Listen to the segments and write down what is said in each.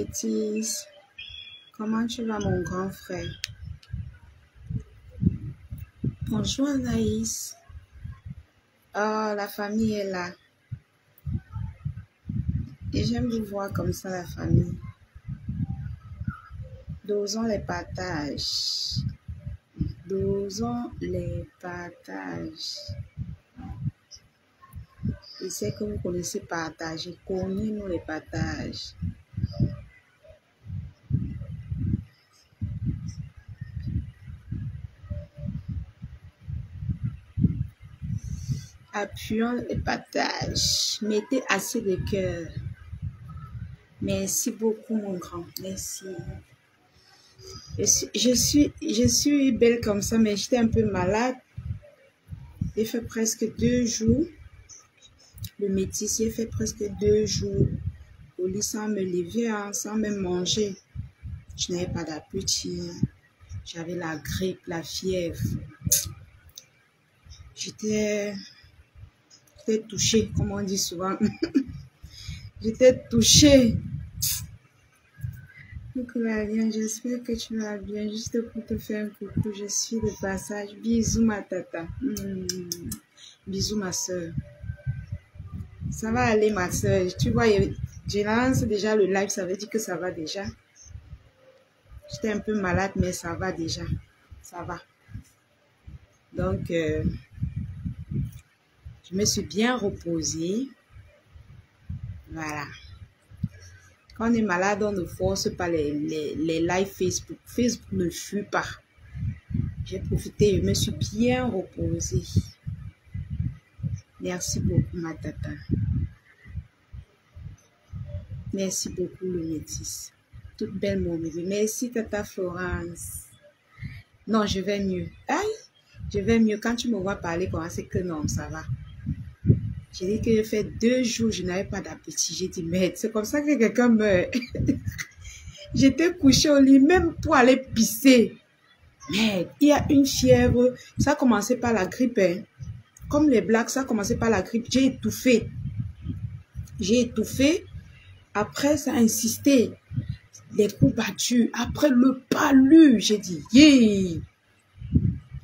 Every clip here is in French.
Métis. Comment tu vas, mon grand frère? Bonjour, Anaïs. Oh, la famille est là. Et j'aime vous voir comme ça, la famille. Dosons les partages. Dosons les partages. Je sais que vous connaissez partager. Connaissez-nous les partages. Appuyons les partages. Mettez assez de cœur. Merci beaucoup, mon grand. Merci. Je suis belle comme ça, mais j'étais un peu malade. J'ai fait presque 2 jours. Le métis, j'ai fait presque 2 jours au lit sans me lever, hein, sans même manger. Je n'avais pas d'appétit. J'avais la grippe, la fièvre. J'étais touchée, comme on dit souvent. J'étais touchée. Coucou Laliane, j'espère que tu vas bien. Juste pour te faire un coucou, je suis de passage. Bisous ma tata. Bisous ma soeur. Ça va aller ma soeur. Tu vois, je lance déjà le live, ça veut dire que ça va déjà. J'étais un peu malade, mais ça va déjà. Ça va. Donc, je me suis bien reposée. Voilà. Quand on est malade, on ne force pas les lives Facebook. Facebook ne fuit pas. J'ai profité, je me suis bien reposée. Merci beaucoup, ma tata. Merci beaucoup, le métis. Toute belle, mon bébé. Merci, tata Florence. Non, je vais mieux. Aïe, je vais mieux. Quand tu me vois parler, comment c'est que non, ça va. J'ai dit que j'ai fait 2 jours, je n'avais pas d'appétit. J'ai dit, merde, c'est comme ça que quelqu'un meurt. J'étais couchée au lit, même pour aller pisser. Merde, il y a une fièvre. Ça a commencé par la grippe. Hein. Comme les blagues, ça a commencé par la grippe. J'ai étouffé. Après, ça a insisté. Les coups battus. Après, le palu. J'ai dit, yeah.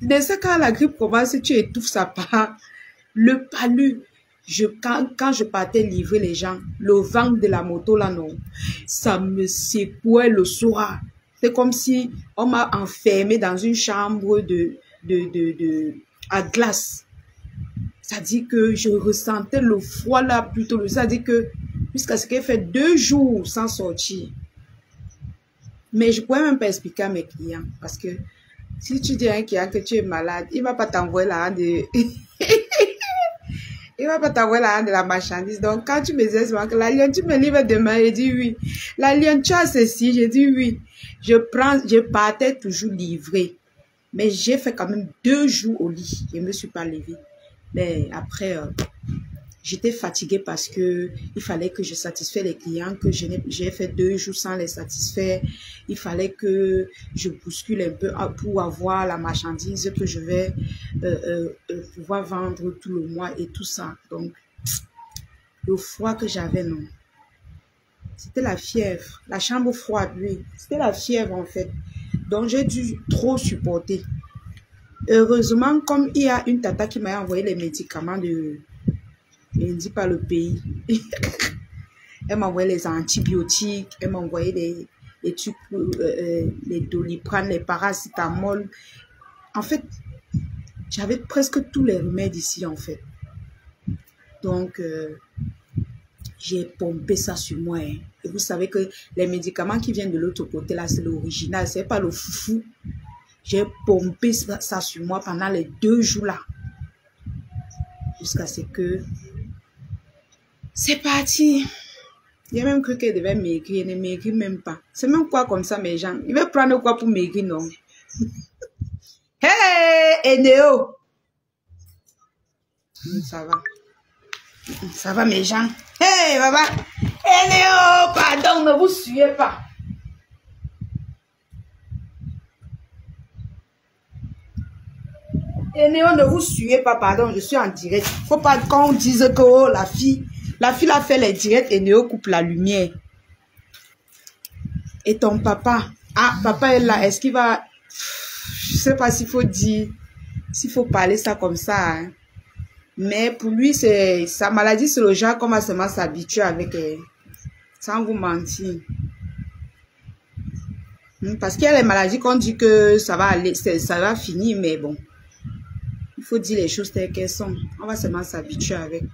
Dès ça, quand la grippe commence, tu étouffes, ça part. Le palu. Quand je partais livrer les gens, le vent de la moto là, non, ça me secouait le soir. C'est comme si on m'a enfermé dans une chambre à glace. Ça dit que je ressentais le froid là plutôt. Ça dit que jusqu'à ce qu'elle fait 2 jours sans sortir. Mais je ne pouvais même pas expliquer à mes clients parce que si tu dis à un client que tu es malade, il ne va pas t'envoyer la de... Il va pas t'envoyer la marchandise. Donc, quand tu me disais souvent que la lionne, tu me livres demain, j'ai dit oui. La lionne, tu as ceci, j'ai dit oui. Je partais toujours livrer. Mais j'ai fait quand même 2 jours au lit. Je ne me suis pas levée. Mais après, j'étais fatiguée parce que il fallait que je satisfasse les clients, que j'ai fait 2 jours sans les satisfaire. Il fallait que je bouscule un peu pour avoir la marchandise que je vais pouvoir vendre tout le mois et tout ça. Donc, le froid que j'avais, non. C'était la fièvre. La chambre froide, oui. C'était la fièvre, en fait. Donc, j'ai dû trop supporter. Heureusement, comme il y a une tata qui m'a envoyé les médicaments de... Je ne dis pas le pays. Elle m'a envoyé les antibiotiques, elle m'a envoyé les trucs, les Doliprane, les paracétamol. En fait, j'avais presque tous les remèdes ici, en fait. Donc, j'ai pompé ça sur moi. Hein. Et vous savez que les médicaments qui viennent de l'autre côté, là, c'est l'original, c'est pas le foufou. J'ai pompé ça sur moi pendant les 2 jours, là. Jusqu'à ce que... C'est parti. J'ai même cru qu'elle devait maigrir. Elle ne maigrit même pas. C'est même quoi comme ça, mes gens? Il va prendre quoi pour maigrir, non? Hey, Eneo! Ça va. Ça va, mes gens? Hey, baba! Eneo! Pardon, ne vous suivez pas. Eneo, ne vous suivez pas, pardon, je suis en direct. Faut pas qu'on dise que oh, la fille a fait les directs et Néo coupe la lumière. Et ton papa, ah, papa est là, est-ce qu'il va... Je sais pas s'il faut dire, s'il faut parler ça comme ça, hein. Mais pour lui, c'est sa maladie, c'est le genre qu'on va seulement s'habituer avec, sans vous mentir. Parce qu'il y a les maladies qu'on dit que ça va aller, ça va finir, mais bon, il faut dire les choses telles qu'elles sont. On va seulement s'habituer avec.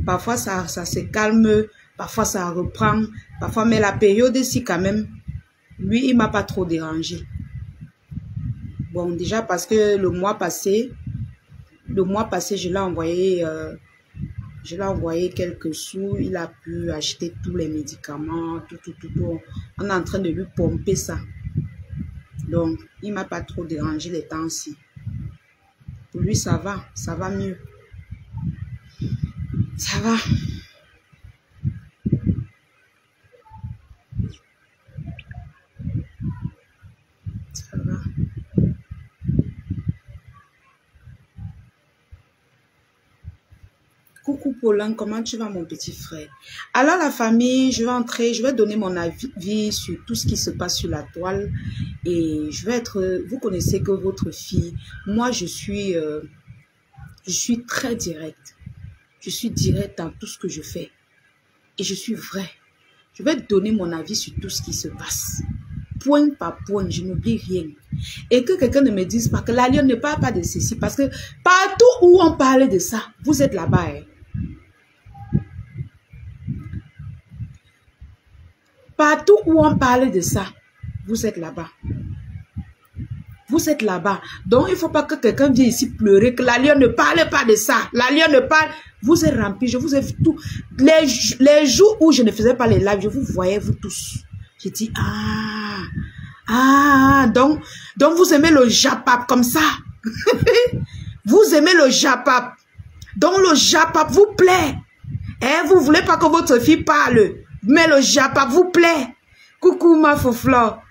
Parfois, ça se calme, parfois, ça reprend, parfois, mais la période ici, quand même, lui, il m'a pas trop dérangé. Bon, déjà parce que le mois passé, je l'ai envoyé quelques sous, il a pu acheter tous les médicaments, tout. On est en train de lui pomper ça. Donc, il m'a pas trop dérangé les temps-ci. Pour lui, ça va mieux. Ça va. Ça va. Coucou Pauline, comment tu vas mon petit frère? Alors la famille, je vais donner mon avis sur tout ce qui se passe sur la toile. Et vous connaissez que votre fille, moi je suis très directe. Je suis directe dans tout ce que je fais. Et je suis vraie. Je vais donner mon avis sur tout ce qui se passe. Point par point, je n'oublie rien. Et que quelqu'un ne me dise pas que la lionne ne parle pas de ceci. Parce que partout où on parle de ça, vous êtes là-bas. Hein. Partout où on parle de ça, vous êtes là-bas. Vous êtes là-bas. Donc, il ne faut pas que quelqu'un vienne ici pleurer que la lionne ne parle pas de ça. La lionne ne parle... Vous êtes remplis, je vous ai vu tout. Les jours où je ne faisais pas les lives, je vous voyais, vous tous. J'ai dit, donc vous aimez le japap comme ça. Vous aimez le japap. Donc le japap vous plaît. Et vous ne voulez pas que votre fille parle. Mais le japap vous plaît. Coucou ma foflore.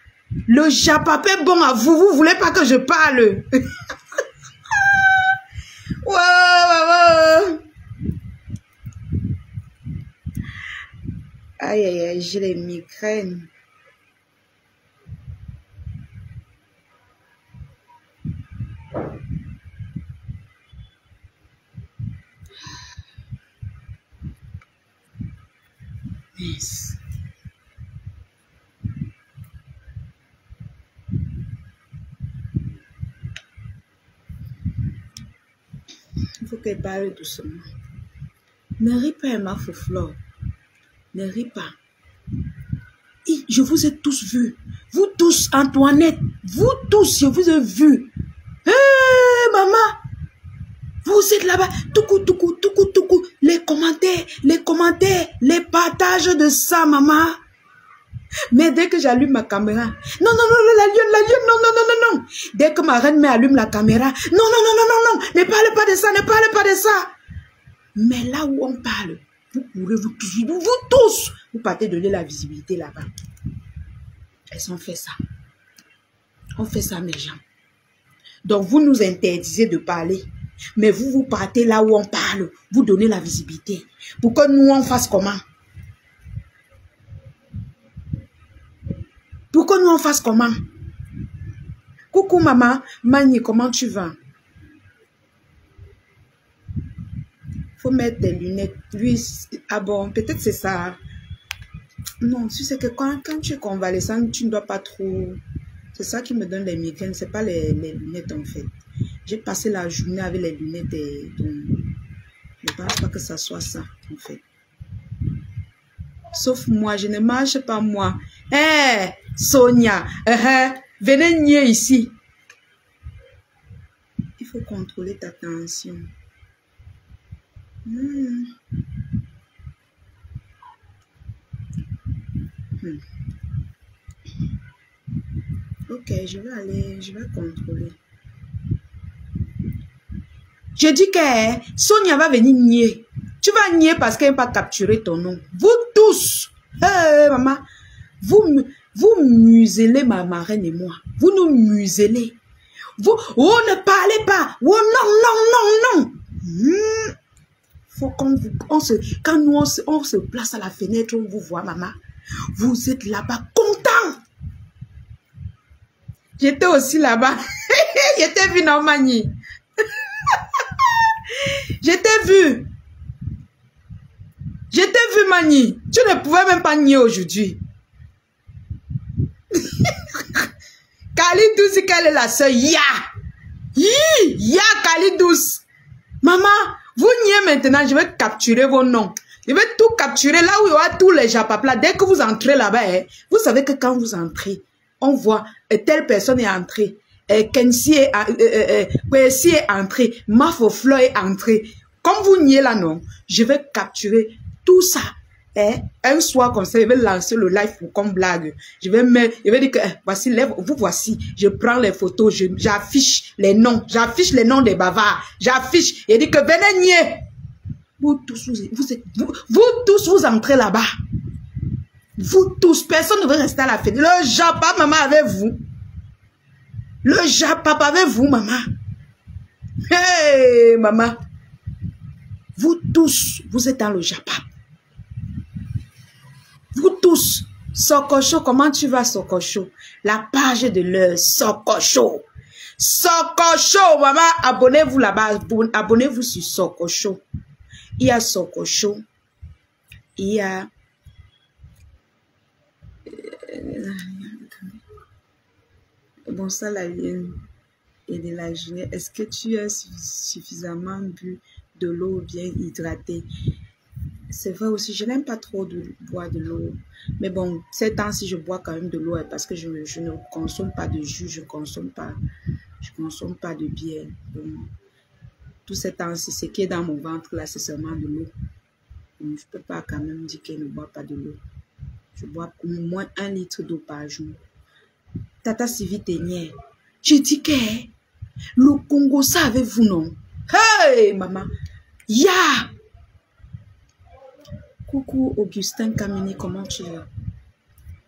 Le japap est bon à vous. Vous ne voulez pas que je parle. Wow. Aïe, aïe, aïe, j'ai les migraines. Yes. Il faut qu'elle parle doucement. Ne ris pas, ma foflore. Ne ris pas. Et je vous ai tous vus. Vous tous, Antoinette. Vous tous, je vous ai vus. Hé, maman. Vous êtes là-bas. Toukou. Les commentaires, les partages de ça, maman. Mais dès que j'allume ma caméra, non, la lionne, non. Dès que ma reine m'allume la caméra, non, ne parlez pas de ça. Mais là où on parle, vous courez, vous tous, vous partez donner la visibilité là-bas. Elles ont fait ça. On fait ça, mes gens. Donc, vous nous interdisez de parler. Mais vous partez là où on parle. Vous donnez la visibilité. Pour que nous, on fasse comment? Pour que nous, on fasse comment? Coucou, maman. Mani, comment tu vas? Faut mettre des lunettes. Lui, ah bon, peut-être c'est ça. Non, tu sais que quand tu es convalescente, tu ne dois pas trop... C'est ça qui me donne les migraines. Ce n'est pas les lunettes, en fait. J'ai passé la journée avec les lunettes et donc, je ne pense pas que ça soit ça, en fait. Sauf moi, je ne marche pas moi. Hé, Sonia, venez nier ici. Il faut contrôler ta tension. Ok, je vais contrôler. Je dis que Sonia va venir nier. Tu vas nier parce qu'elle n'a pas capturé ton nom. Vous tous, maman, vous muselez ma marraine et moi. Vous nous muselez. Vous ne parlez pas. Oh non. Faut quand nous on se place à la fenêtre, on vous voit, maman. Vous êtes là-bas content. J'étais aussi là-bas. J'étais vu non Mani. J'étais vu. J'étais vu Mani. Tu ne pouvais même pas nier aujourd'hui. Kalidou, qu'elle est la sœur. Ya! Ya Kalidou. Maman, vous niez maintenant, je vais capturer vos noms. Je vais tout capturer là où il y aura tous les japaplas. Dès que vous entrez là-bas, vous savez que quand vous entrez, on voit telle personne est entrée. Kensi est entré. Mafoflo est entré. Comme vous niez là, non, je vais capturer tout ça. Un soir comme ça, je vais lancer le live pour comme blague. Je vais dire que voici, vous voici. Je prends les photos, j'affiche les noms. J'affiche les noms des bavards. J'affiche. Et dit que venez nier. Vous tous, vous entrez là-bas. Vous tous, personne ne veut rester à la fête. Le Japap, maman, avec vous. Le Japap avec vous, maman. Hey, maman. Vous tous, vous êtes dans le Japap. Vous tous, Sokocho, comment tu vas, Sokocho? La page de l'heure, Sokocho. Sokocho, maman, abonnez-vous là-bas. Abonnez-vous sur Sokocho. Il y a Sokocho. Il y a... Bon, ça, la ligne et de la journée. Est-ce que tu as suffisamment bu de l'eau bien hydratée? C'est vrai aussi, je n'aime pas trop de boire de l'eau. Mais bon, ces temps-ci, je bois quand même de l'eau parce que je ne consomme pas de jus, je ne consomme pas de bière. Donc, tout ces temps-ci, ce qui est dans mon ventre, là, c'est seulement de l'eau. Donc, je ne peux pas quand même dire qu'elle ne boit pas de l'eau. Je bois au moins 1 litre d'eau par jour. Tata Sylvie Ténière, je dis que le Congo, ça avec vous, non? Hey, maman! Ya! Coucou Augustin Kamini, comment tu vas?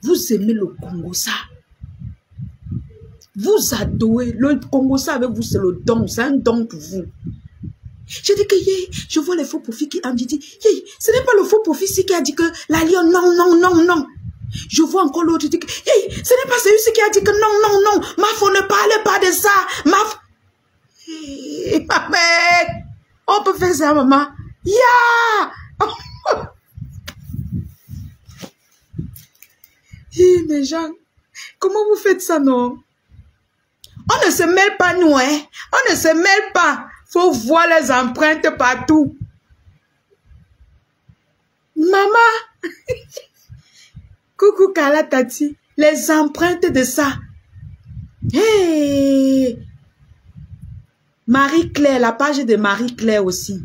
Vous aimez le Congo, ça? Vous adorez le Congo, ça avec vous, c'est le don, c'est un don pour vous. Je dis que je vois les faux profils qui ont dit, ce n'est pas le faux profil qui a dit que la lion, non, non, non, non. Je vois encore l'autre qui dit que, ce n'est pas celui qui a dit que non, non, non, Mafo, ne parlez pas de ça, Mafo. Maman, on peut faire ça, maman. Ya! Mais Jean, comment vous faites ça, non? On ne se mêle pas, nous, hein? On ne se mêle pas. Faut voir les empreintes partout. Maman! Coucou Kala Tati. Les empreintes de ça. Hey! Marie-Claire, la page de Marie-Claire aussi.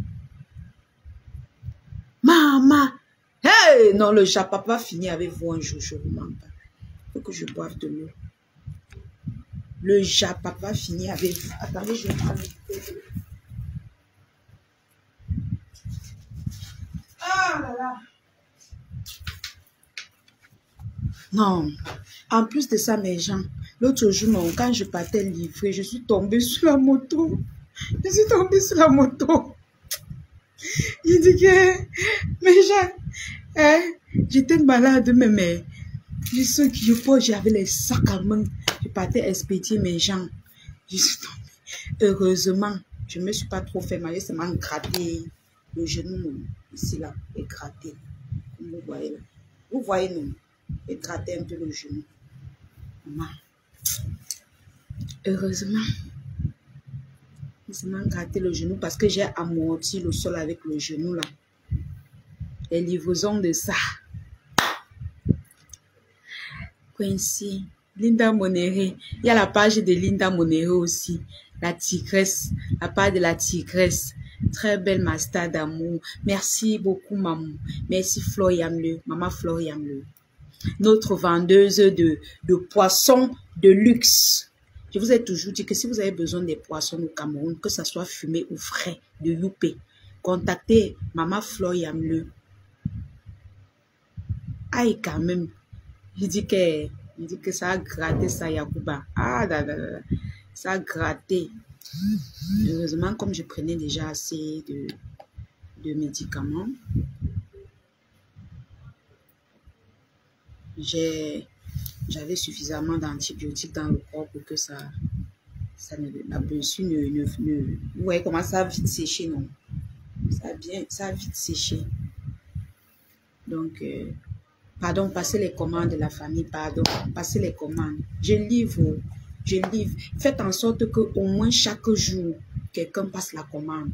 Maman! Hey! Non, le Japap va finir avec vous un jour, je vous mens pas. Il faut que je boive de l'eau. Le Japap va finir avec vous. Attendez, je vais prendre le thé. Ah là là! Non. En plus de ça, mes gens, l'autre jour, non, quand je partais livrer, je suis tombée sur la moto. Je suis tombée sur la moto. Il dit que, mes gens, j'étais malade, mais je sais que j'avais les sacs à main. Je partais expédier mes gens. Je suis tombée. Heureusement, je ne me suis pas trop fait mal. Ça m'a gratté le genou, ici, là, et gratté. Comme vous voyez là. Vous voyez, non? Et gratter un peu le genou. Maman. Heureusement, ça m'a gratté le genou parce que j'ai amorti le sol avec le genou là. Les livraisons de ça. Quincy, Linda Monéré. Il y a la page de Linda Monéré aussi. La tigresse. La page de la tigresse. Très belle master d'amour. Merci beaucoup, maman. Merci, Florian-Le. Maman Florian-Le. Notre vendeuse de poissons de luxe. Je vous ai toujours dit que si vous avez besoin des poissons au Cameroun, que ce soit fumé ou frais, de Youpé, contactez Maman Florian-Le. Aïe, quand même. Il dit que ça a gratté ça, Yacouba. Ah, ça a gratté. Heureusement, comme je prenais déjà assez de médicaments. j'avais suffisamment d'antibiotiques dans le corps pour que la blessure vous voyez comment ça a vite séché, non? Ça a vite séché. Donc, pardon, passez les commandes de la famille, pardon, passez les commandes. Je livre. Faites en sorte que au moins chaque jour, quelqu'un passe la commande.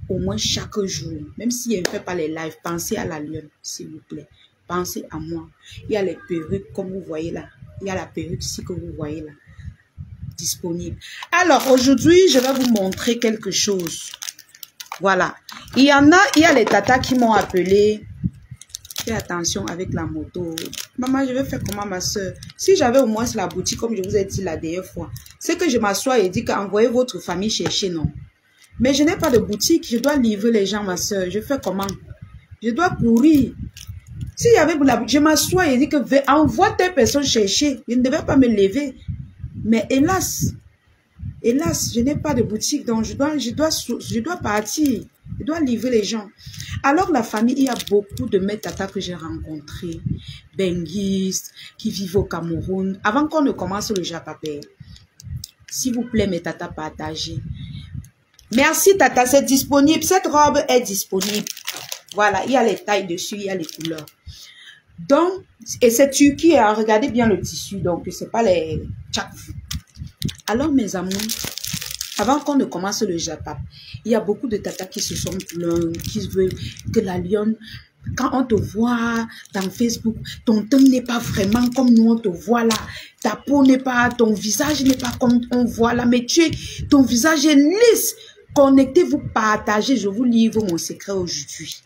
Au moins chaque jour. Même si elle ne fait pas les lives, pensez à la lionne, s'il vous plaît. Pensez à moi. Il y a les perruques, comme vous voyez là. Il y a la perruque ici que vous voyez là. Disponible. Alors, aujourd'hui, je vais vous montrer quelque chose. Voilà. Il y a les tatas qui m'ont appelé. Fais attention avec la moto. Maman, je vais faire comment, ma soeur? Si j'avais au moins la boutique, comme je vous ai dit la dernière fois, c'est que je m'assois et dis qu'envoyez votre famille chercher, non? Mais je n'ai pas de boutique. Je dois livrer les gens, ma soeur. Je fais comment? Je dois courir. Si y avait la boutique, je m'assois et dis que envoie telle personne chercher. Je ne devais pas me lever. Mais hélas, je n'ai pas de boutique, donc je dois partir. Je dois livrer les gens. Alors, la famille, il y a beaucoup de mes tatas que j'ai rencontrés, benguistes, qui vivent au Cameroun. Avant qu'on ne commence le japapé, s'il vous plaît, mes tatas, partagez. Merci, tata, c'est disponible. Cette robe est disponible. Voilà, il y a les tailles dessus, il y a les couleurs. Donc, et c'est Turquie, hein, regardez bien le tissu, donc c'est pas les tchak. Alors, mes amours, avant qu'on ne commence le japap, il y a beaucoup de tatas qui se sont plaints, qui veulent que la lionne, quand on te voit dans Facebook, ton teint n'est pas vraiment comme nous on te voit là. Ta peau n'est pas, ton visage n'est pas comme on voit là, mais ton visage est lisse. Connectez-vous, partagez, je vous livre mon secret aujourd'hui.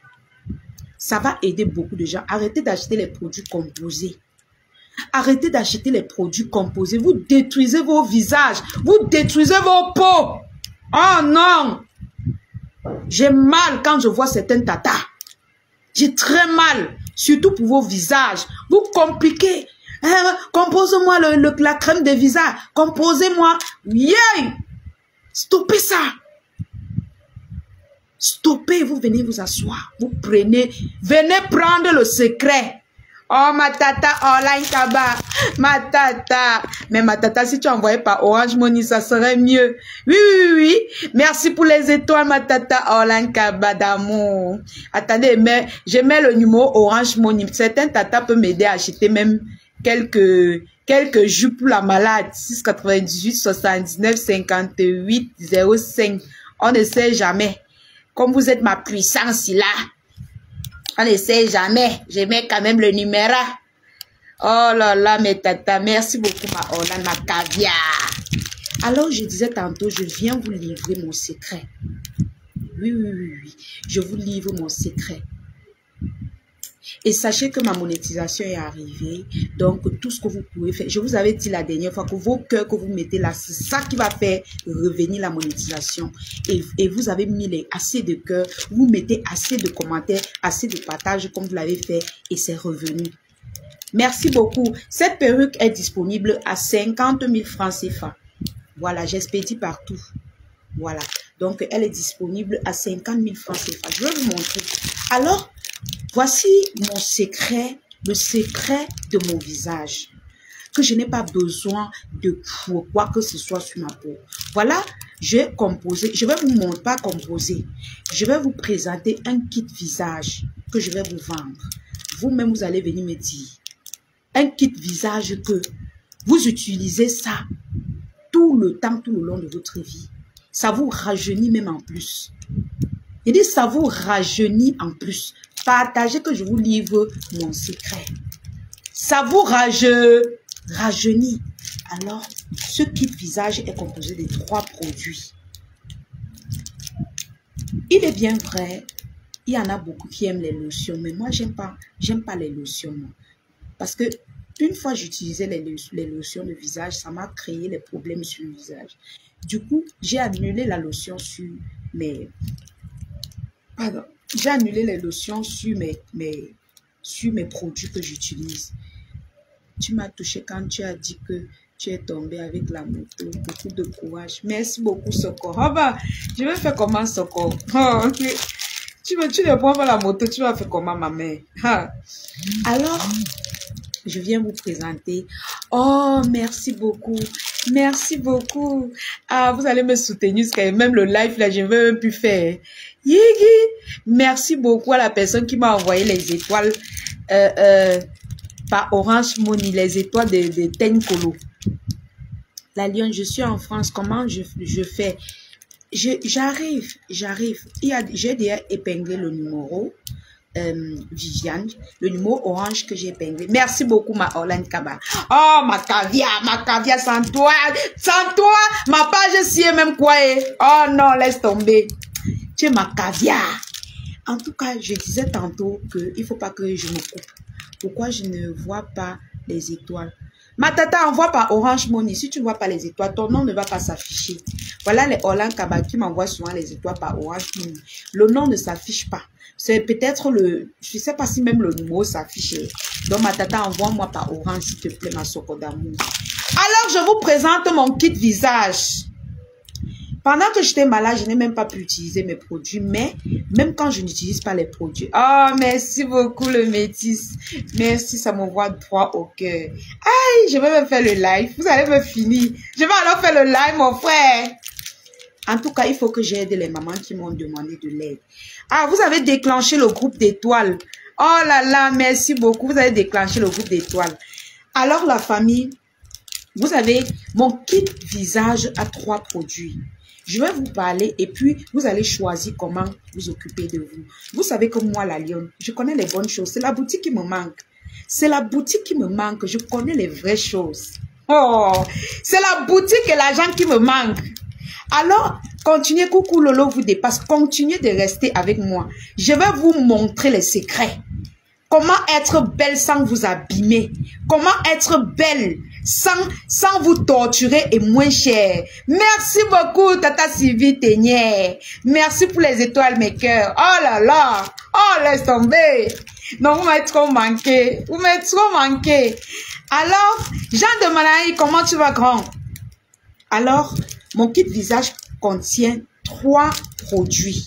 Ça va aider beaucoup de gens. Arrêtez d'acheter les produits composés. Arrêtez d'acheter les produits composés. Vous détruisez vos visages. Vous détruisez vos peaux. Oh non! J'ai mal quand je vois certaines tatas. J'ai très mal. Surtout pour vos visages. Vous compliquez. Compose-moi la crème de visage. Composez-moi. Yeah! Stoppez ça. Stoppez, vous venez vous asseoir. Vous prenez, venez prendre le secret. Oh, ma tata, online kaba, ma tata. Mais ma tata, si tu envoyais par Orange Money, ça serait mieux. Oui, oui, oui. Merci pour les étoiles, ma tata, online kaba d'amour. Attendez, mais je mets le numéro Orange Money. Certains tata peuvent m'aider à acheter même quelques jus pour la malade. 698 79 58 05. On ne sait jamais. Comme vous êtes ma puissance là, on ne sait jamais. Je mets quand même le numéro. Oh là là, mes tatas, merci beaucoup, ma Orlane, ma caviar. Alors, je disais tantôt, je viens vous livrer mon secret. Oui, oui, oui, oui. Je vous livre mon secret. Et sachez que ma monétisation est arrivée. Donc, tout ce que vous pouvez faire. Je vous avais dit la dernière fois que vos cœurs que vous mettez là, c'est ça qui va faire revenir la monétisation. Et vous avez mis assez de cœurs. Vous mettez assez de commentaires, assez de partages comme vous l'avez fait. Et c'est revenu. Merci beaucoup. Cette perruque est disponible à 50 000 francs CFA. Voilà, j'expédie partout. Voilà. Donc, elle est disponible à 50 000 francs CFA. Je vais vous montrer. Alors, voici mon secret, le secret de mon visage. Que je n'ai pas besoin de quoi que ce soit sur ma peau. Voilà, j'ai composé. Je vais vous montrer, pas composer. Je vais vous présenter un kit visage que je vais vous vendre. Vous-même, vous allez venir me dire. Un kit visage que vous utilisez ça tout le temps, tout le long de votre vie. Ça vous rajeunit même en plus. Il dit ça vous rajeunit en plus. Partagez que je vous livre mon secret. Ça vous rajeunit. Alors, ce kit visage est composé de 3 produits. Il est bien vrai, il y en a beaucoup qui aiment les lotions, mais moi, j'aime pas les lotions. Moi. Parce que une fois j'utilisais les lotions de visage, ça m'a créé les problèmes sur le visage. Du coup, j'ai annulé la lotion sur mes... Pardon. J'ai annulé les lotions sur mes produits que j'utilise. Tu m'as touché quand tu as dit que tu es tombé avec la moto. Beaucoup de courage. Merci beaucoup, Soko. Oh bah, je vais faire comment, Soko? Oh, okay. Tu ne prends pas la moto, tu vas faire comment, ma mère? Ah. Alors, je viens vous présenter. Oh, merci beaucoup. Merci beaucoup. Ah, vous allez me soutenir jusqu'à même le live là, je ne vais même plus faire. Yigi. Merci beaucoup à la personne qui m'a envoyé les étoiles par Orange Money, les étoiles de Tenkolo. La Lyon, je suis en France. Comment je fais? J'arrive. J'ai déjà épinglé le numéro. Viviane, le numéro orange que j'ai épinglé. Merci beaucoup, ma Orlane Kaba. Oh, ma caviar, sans toi, ma page si est même quoi. Oh non, laisse tomber. Tu es ma caviar. En tout cas, je disais tantôt que il faut pas que je me coupe. Pourquoi je ne vois pas les étoiles? Ma tata envoie par Orange Money. Si tu ne vois pas les étoiles, ton nom ne va pas s'afficher. Voilà les Orlane Kaba qui m'envoient souvent les étoiles par Orange Money. Le nom ne s'affiche pas. C'est peut-être je ne sais pas si même le numéro s'affiche. Donc, ma tata, envoie-moi par Orange, s'il te plaît, ma soko d'amour. Alors, je vous présente mon kit visage. Pendant que j'étais malade, je n'ai même pas pu utiliser mes produits, mais même quand je n'utilise pas les produits. Oh, merci beaucoup, le métis. Merci, ça m'envoie droit au cœur. Aïe, je vais même faire le live. Vous allez me finir. Je vais alors faire le live, mon frère. En tout cas, il faut que j'aide les mamans qui m'ont demandé de l'aide. Ah, vous avez déclenché le groupe d'étoiles. Oh là là, merci beaucoup. Vous avez déclenché le groupe d'étoiles. Alors, la famille, vous avez mon kit visage à 3 produits. Je vais vous parler et puis vous allez choisir comment vous occuper de vous. Vous savez que moi, la Lyon, je connais les bonnes choses. C'est la boutique qui me manque. C'est la boutique qui me manque. Je connais les vraies choses. Oh, c'est la boutique et l'argent qui me manque. Alors, continuez, coucou Lolo vous dépasse, continuez de rester avec moi. Je vais vous montrer les secrets. Comment être belle sans vous abîmer. Comment être belle sans vous torturer et moins cher. Merci beaucoup, Tata Sylvie Ténière. Merci pour les étoiles, mes cœurs. Oh là là. Oh, laisse tomber. Non, vous m'avez trop manqué. Vous m'avez trop manqué. Alors, Jean de Malaï, comment tu vas, grand? Alors, mon kit visage contient 3 produits.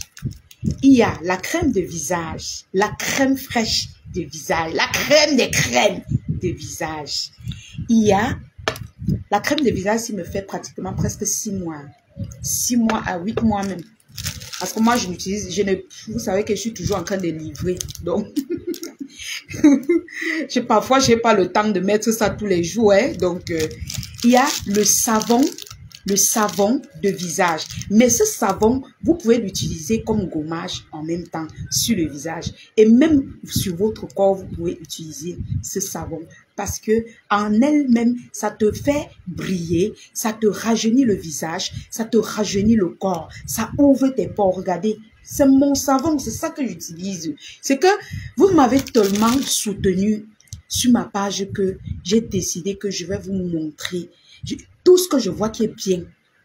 Il y a la crème de visage, la crème fraîche de visage, la crème des crèmes de visage. Il y a la crème de visage qui me fait pratiquement presque 6 mois. 6 mois à 8 mois même. Parce que moi, vous savez que je suis toujours en train de livrer. Donc, parfois, je n'ai pas le temps de mettre ça tous les jours. Hein. Donc, il y a le savon de visage. Mais ce savon, vous pouvez l'utiliser comme gommage en même temps sur le visage. Et même sur votre corps, vous pouvez utiliser ce savon. Parce que en elle-même, ça te fait briller, ça te rajeunit le visage, ça te rajeunit le corps, ça ouvre tes pores. Regardez, c'est mon savon, c'est ça que j'utilise. C'est que vous m'avez tellement soutenu sur ma page que j'ai décidé que je vais vous montrer tout ce que je vois qui est bien.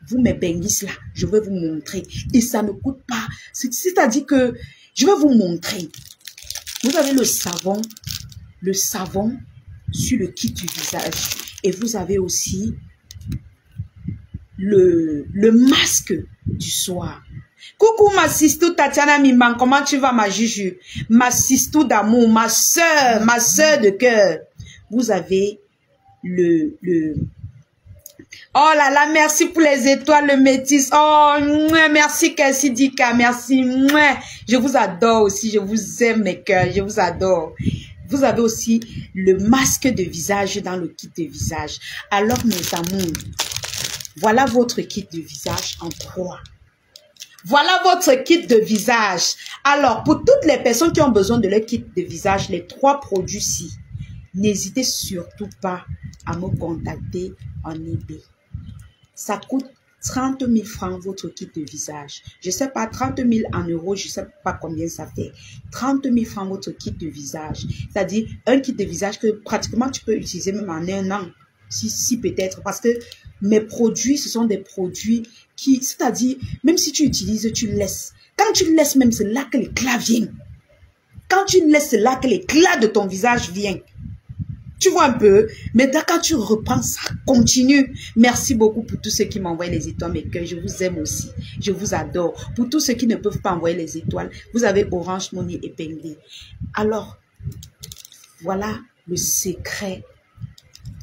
Vous mes bénis là, je vais vous montrer. Et ça ne coûte pas. C'est-à-dire que je vais vous montrer. Vous avez le savon sur le kit du visage. Et vous avez aussi le masque du soir. Coucou ma sistou Tatiana Miman, comment tu vas ma Juju? Ma sistou d'amour, ma soeur de cœur. Vous avez oh là là, merci pour les étoiles, le métis. Oh, merci Kessidika, merci. Je vous adore aussi, je vous aime mes cœurs, je vous adore. Vous avez aussi le masque de visage dans le kit de visage. Alors mes amours, voilà votre kit de visage en 3. Voilà votre kit de visage. Alors, pour toutes les personnes qui ont besoin de leur kit de visage, les 3 produits-ci, n'hésitez surtout pas à me contacter en eBay. Ça coûte 30 000 francs votre kit de visage. Je ne sais pas, 30 000 en euros, je ne sais pas combien ça fait. 30 000 francs votre kit de visage. C'est-à-dire un kit de visage que pratiquement tu peux utiliser même en 1 an. Si peut-être. Parce que mes produits, ce sont des produits qui, c'est-à-dire, même si tu utilises, tu laisses. Quand tu laisses même, c'est là que l'éclat vient. Quand tu laisses, c'est là que l'éclat de ton visage vient. Tu vois un peu, mais quand tu reprends, ça continue. Merci beaucoup pour tous ceux qui m'envoient les étoiles, mes cœurs. Je vous aime aussi. Je vous adore. Pour tous ceux qui ne peuvent pas envoyer les étoiles, vous avez Orange Money épinglé. Alors, voilà le secret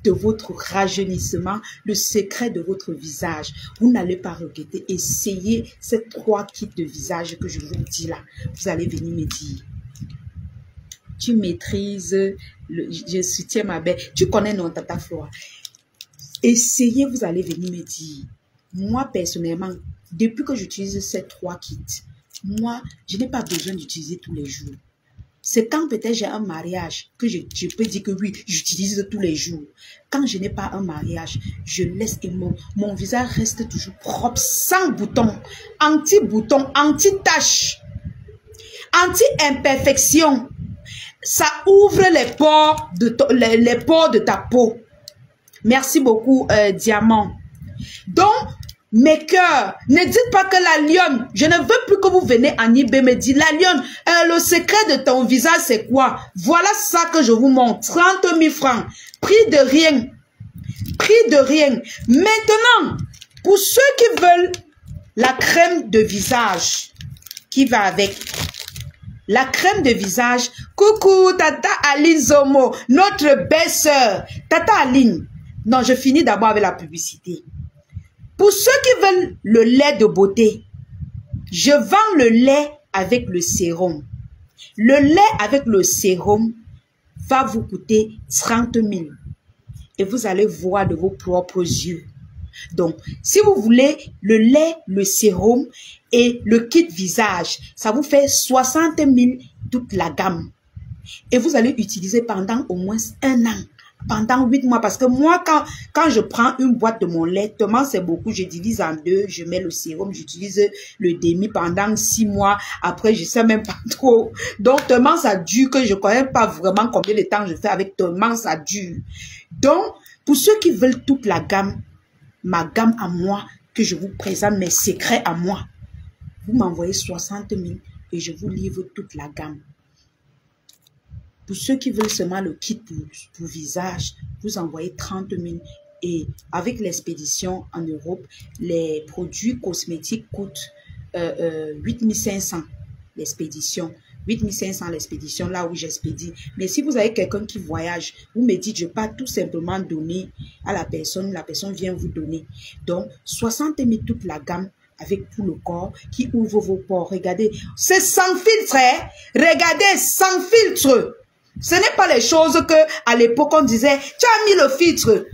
de votre rajeunissement, le secret de votre visage. Vous n'allez pas regretter. Essayez ces 3 kits de visage que je vous dis là. Vous allez venir me dire. Tu maîtrises, je soutiens ma belle. Tu connais non, Tata Flora. Essayez, vous allez venir me dire. Moi, personnellement, depuis que j'utilise ces 3 kits, moi, je n'ai pas besoin d'utiliser tous les jours. C'est quand peut-être j'ai un mariage que je peux dire que oui, j'utilise tous les jours. Quand je n'ai pas un mariage, je laisse et mon visage reste toujours propre, sans boutons, anti-boutons, anti-taches, anti-imperfection. Ça ouvre les pores de ta peau. Merci beaucoup, Diamant. Donc, mes cœurs, ne dites pas que la lionne, je ne veux plus que vous venez en IB me dire, la lionne, le secret de ton visage, c'est quoi? Voilà ça que je vous montre, 30 000 francs, prix de rien, prix de rien. Maintenant, pour ceux qui veulent la crème de visage, qui va avec, la crème de visage, coucou Tata Aline Zomo, notre belle-sœur, Tata Aline. Non, je finis d'abord avec la publicité. Pour ceux qui veulent le lait de beauté, je vends le lait avec le sérum. Le lait avec le sérum va vous coûter 30 000. Et vous allez voir de vos propres yeux. Donc, si vous voulez le lait, le sérum et le kit visage, ça vous fait 60 000 toute la gamme. Et vous allez utiliser pendant au moins 1 an. Pendant 8 mois, parce que moi, quand je prends une boîte de mon lait, tellement c'est beaucoup, je divise en 2, je mets le sérum, j'utilise le demi pendant 6 mois, après je sais même pas trop. Donc, tellement ça dure que je connais pas vraiment combien de temps je fais avec, tellement ça dure. Donc, pour ceux qui veulent toute la gamme, ma gamme à moi, que je vous présente, mes secrets à moi, vous m'envoyez 60 000 et je vous livre toute la gamme. Pour ceux qui veulent seulement le kit pour visage, vous envoyez 30 000. Et avec l'expédition en Europe, les produits cosmétiques coûtent 8 500 l'expédition. 8 500 l'expédition, là où j'expédie. Mais si vous avez quelqu'un qui voyage, vous me dites, je ne peux pas tout simplement donner à la personne vient vous donner. Donc, 60 000 toute la gamme avec tout le corps qui ouvre vos pores. Regardez, c'est sans filtre, hein? Regardez, sans filtre. Ce n'est pas les choses que à l'époque on disait, tu as mis le filtre.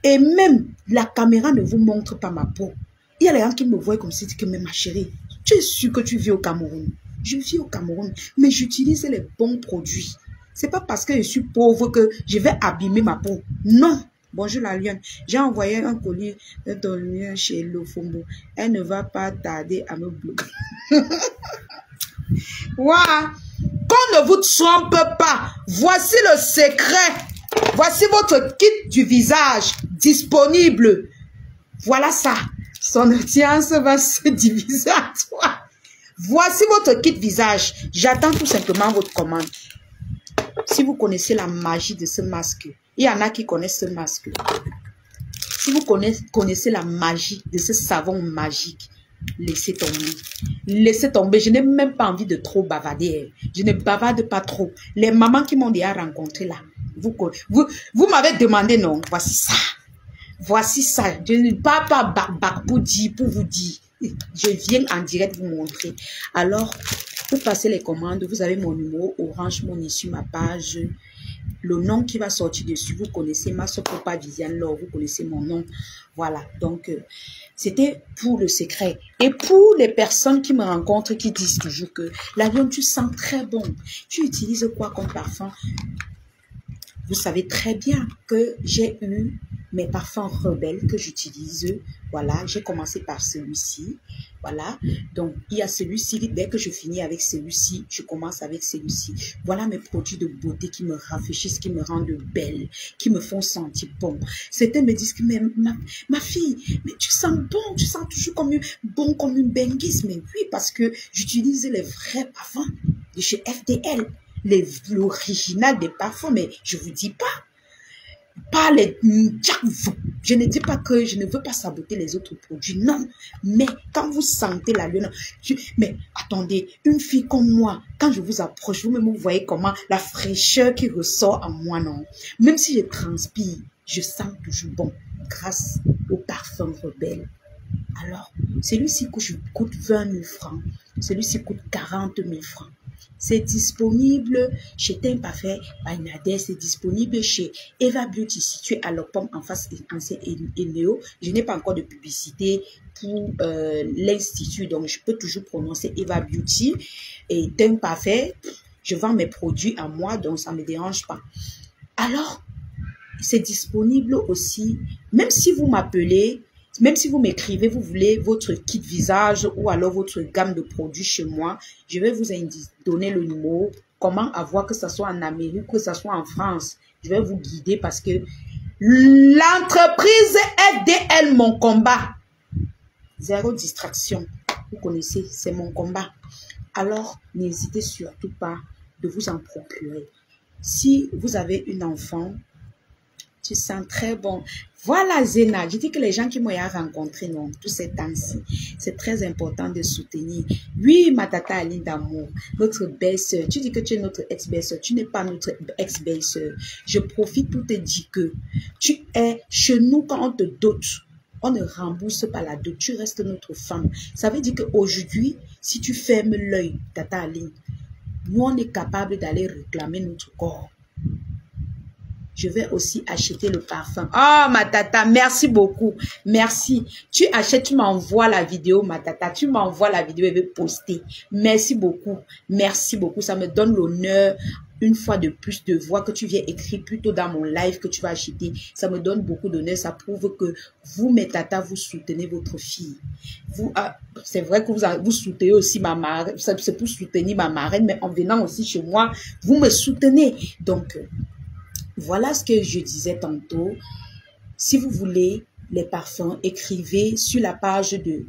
Et même la caméra ne vous montre pas ma peau. Il y a les gens qui me voient comme si tu disent, mais ma chérie, tu es sûre que tu vis au Cameroun? Je vis au Cameroun, mais j'utilise les bons produits. C'est pas parce que je suis pauvre que je vais abîmer ma peau. Non. Bonjour la lionne. J'ai envoyé un colis de ton lien chez Lofombo. Elle ne va pas tarder à me bloquer. Waouh! Qu'on ne vous trompe pas. Voici le secret. Voici votre kit du visage disponible. Voilà ça. Son audience va se diviser à toi. Voici votre kit visage. J'attends tout simplement votre commande. Si vous connaissez la magie de ce masque, il y en a qui connaissent ce masque. Si vous connaissez la magie de ce savon magique, laissez tomber. Laissez tomber. Je n'ai même pas envie de trop bavarder. Je ne bavarde pas trop. Les mamans qui m'ont déjà rencontré là, vous m'avez demandé, non, voici ça. Voici ça. Je ne parle pas pour vous dire. Je viens en direct vous montrer. Alors, pour passer les commandes, vous avez mon numéro Orange, mon issue, ma page. Le nom qui va sortir dessus, vous connaissez ma Sopopa Viviane Laure, vous connaissez mon nom. Voilà, donc c'était pour le secret. Et pour les personnes qui me rencontrent, qui disent toujours que la lionne, tu sens très bon. Tu utilises quoi comme parfum? Vous savez très bien que j'ai eu mes parfums rebelles que j'utilise. Voilà, j'ai commencé par celui-ci. Voilà, donc il y a celui-ci. Dès que je finis avec celui-ci, je commence avec celui-ci. Voilà mes produits de beauté qui me rafraîchissent, qui me rendent belle, qui me font sentir bon. Certains me disent que mais ma fille, mais tu sens bon, tu sens toujours bon comme une benguise. Mais oui, parce que j'utilise les vrais parfums de chez FDL, l'original des parfums, mais je vous dis pas. pas les... Je ne dis pas que je ne veux pas saboter les autres produits, non. Mais quand vous sentez la lune, mais attendez, une fille comme moi, quand je vous approche, vous-même vous voyez comment la fraîcheur qui ressort en moi, non. Même si je transpire, je sens toujours bon grâce au parfum Rebelle. Alors, celui-ci coûte 20 000 francs, celui-ci coûte 40 000 francs. C'est disponible chez Teint Parfait Bagnadès, c'est disponible chez Eva Beauty, situé à Lopom en face Eléo. Je n'ai pas encore de publicité pour l'institut, donc je peux toujours prononcer Eva Beauty. Et Teint Parfait, je vends mes produits à moi, donc ça ne me dérange pas. Alors, c'est disponible aussi, même si vous m'appelez, même si vous m'écrivez, vous voulez votre kit visage ou alors votre gamme de produits chez moi, je vais vous donner le numéro, comment avoir, que ce soit en Amérique, que ce soit en France. Je vais vous guider parce que l'entreprise FDL, mon combat. Zéro distraction. Vous connaissez, c'est mon combat. Alors, n'hésitez surtout pas de vous en procurer. Si vous avez une enfant, tu sens très bon. Voilà Zéna, je dis que les gens qui m'ont rencontré, non, tous ces temps-ci, c'est très important de soutenir. Oui, ma tata Aline d'amour, notre belle-sœur, tu dis que tu es notre ex-belle-sœur, tu n'es pas notre ex-belle-sœur. Je profite pour te dire que tu es chez nous quand on te dote. On ne rembourse pas la dot, tu restes notre femme. Ça veut dire qu'aujourd'hui, si tu fermes l'œil, tata Aline, nous on est capable d'aller réclamer notre corps. Je vais aussi acheter le parfum. Oh, ma tata, merci beaucoup. Merci. Tu achètes, tu m'envoies la vidéo, ma tata. Tu m'envoies la vidéo et je vais poster. Merci beaucoup. Merci beaucoup. Ça me donne l'honneur, une fois de plus, de voir que tu viens écrire plutôt dans mon live que tu vas acheter. Ça me donne beaucoup d'honneur. Ça prouve que vous, mes tatas, vous soutenez votre fille. Vous, c'est vrai que vous soutenez aussi ma marraine. C'est pour soutenir ma marraine, mais en venant aussi chez moi, vous me soutenez. Donc, voilà ce que je disais tantôt. Si vous voulez les parfums, écrivez sur la page de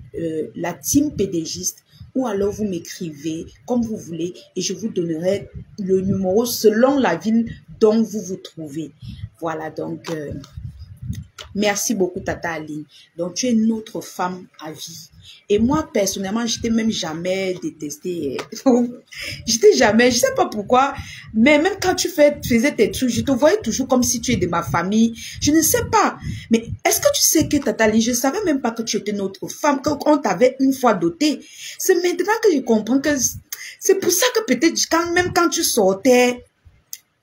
la team pédégiste ou alors vous m'écrivez comme vous voulez et je vous donnerai le numéro selon la ville dont vous vous trouvez. Voilà, donc merci beaucoup Tata Aline. Donc tu es notre femme à vie. Et moi, personnellement, je t'ai même jamais détesté. Je t'ai jamais, je sais pas pourquoi, mais même quand tu faisais tes trucs, je te voyais toujours comme si tu es de ma famille. Je ne sais pas. Mais est-ce que tu sais que Tata Aline, je savais même pas que tu étais notre femme, qu'on t'avait une fois dotée. C'est maintenant que je comprends que c'est pour ça que peut-être même quand tu sortais,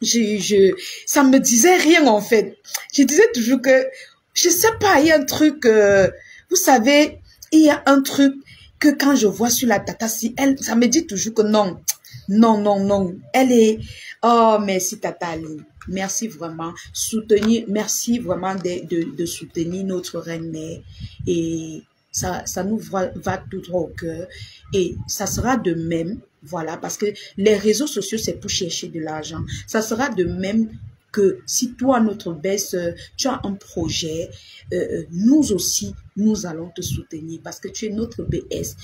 ça me disait rien en fait. Je disais toujours que, je sais pas, il y a un truc, vous savez, il y a un truc que quand je vois sur la tata, si elle, ça me dit toujours que non, non, non, non. Elle est, oh, merci tata Aline. Merci vraiment. Soutenir, merci vraiment de soutenir notre reine-mère. Et ça nous va tout droit au cœur. Et ça sera de même, voilà, parce que les réseaux sociaux, c'est pour chercher de l'argent. Ça sera de même que si toi, notre belle-sœur, tu as un projet, nous aussi, nous allons te soutenir parce que tu es notre BS.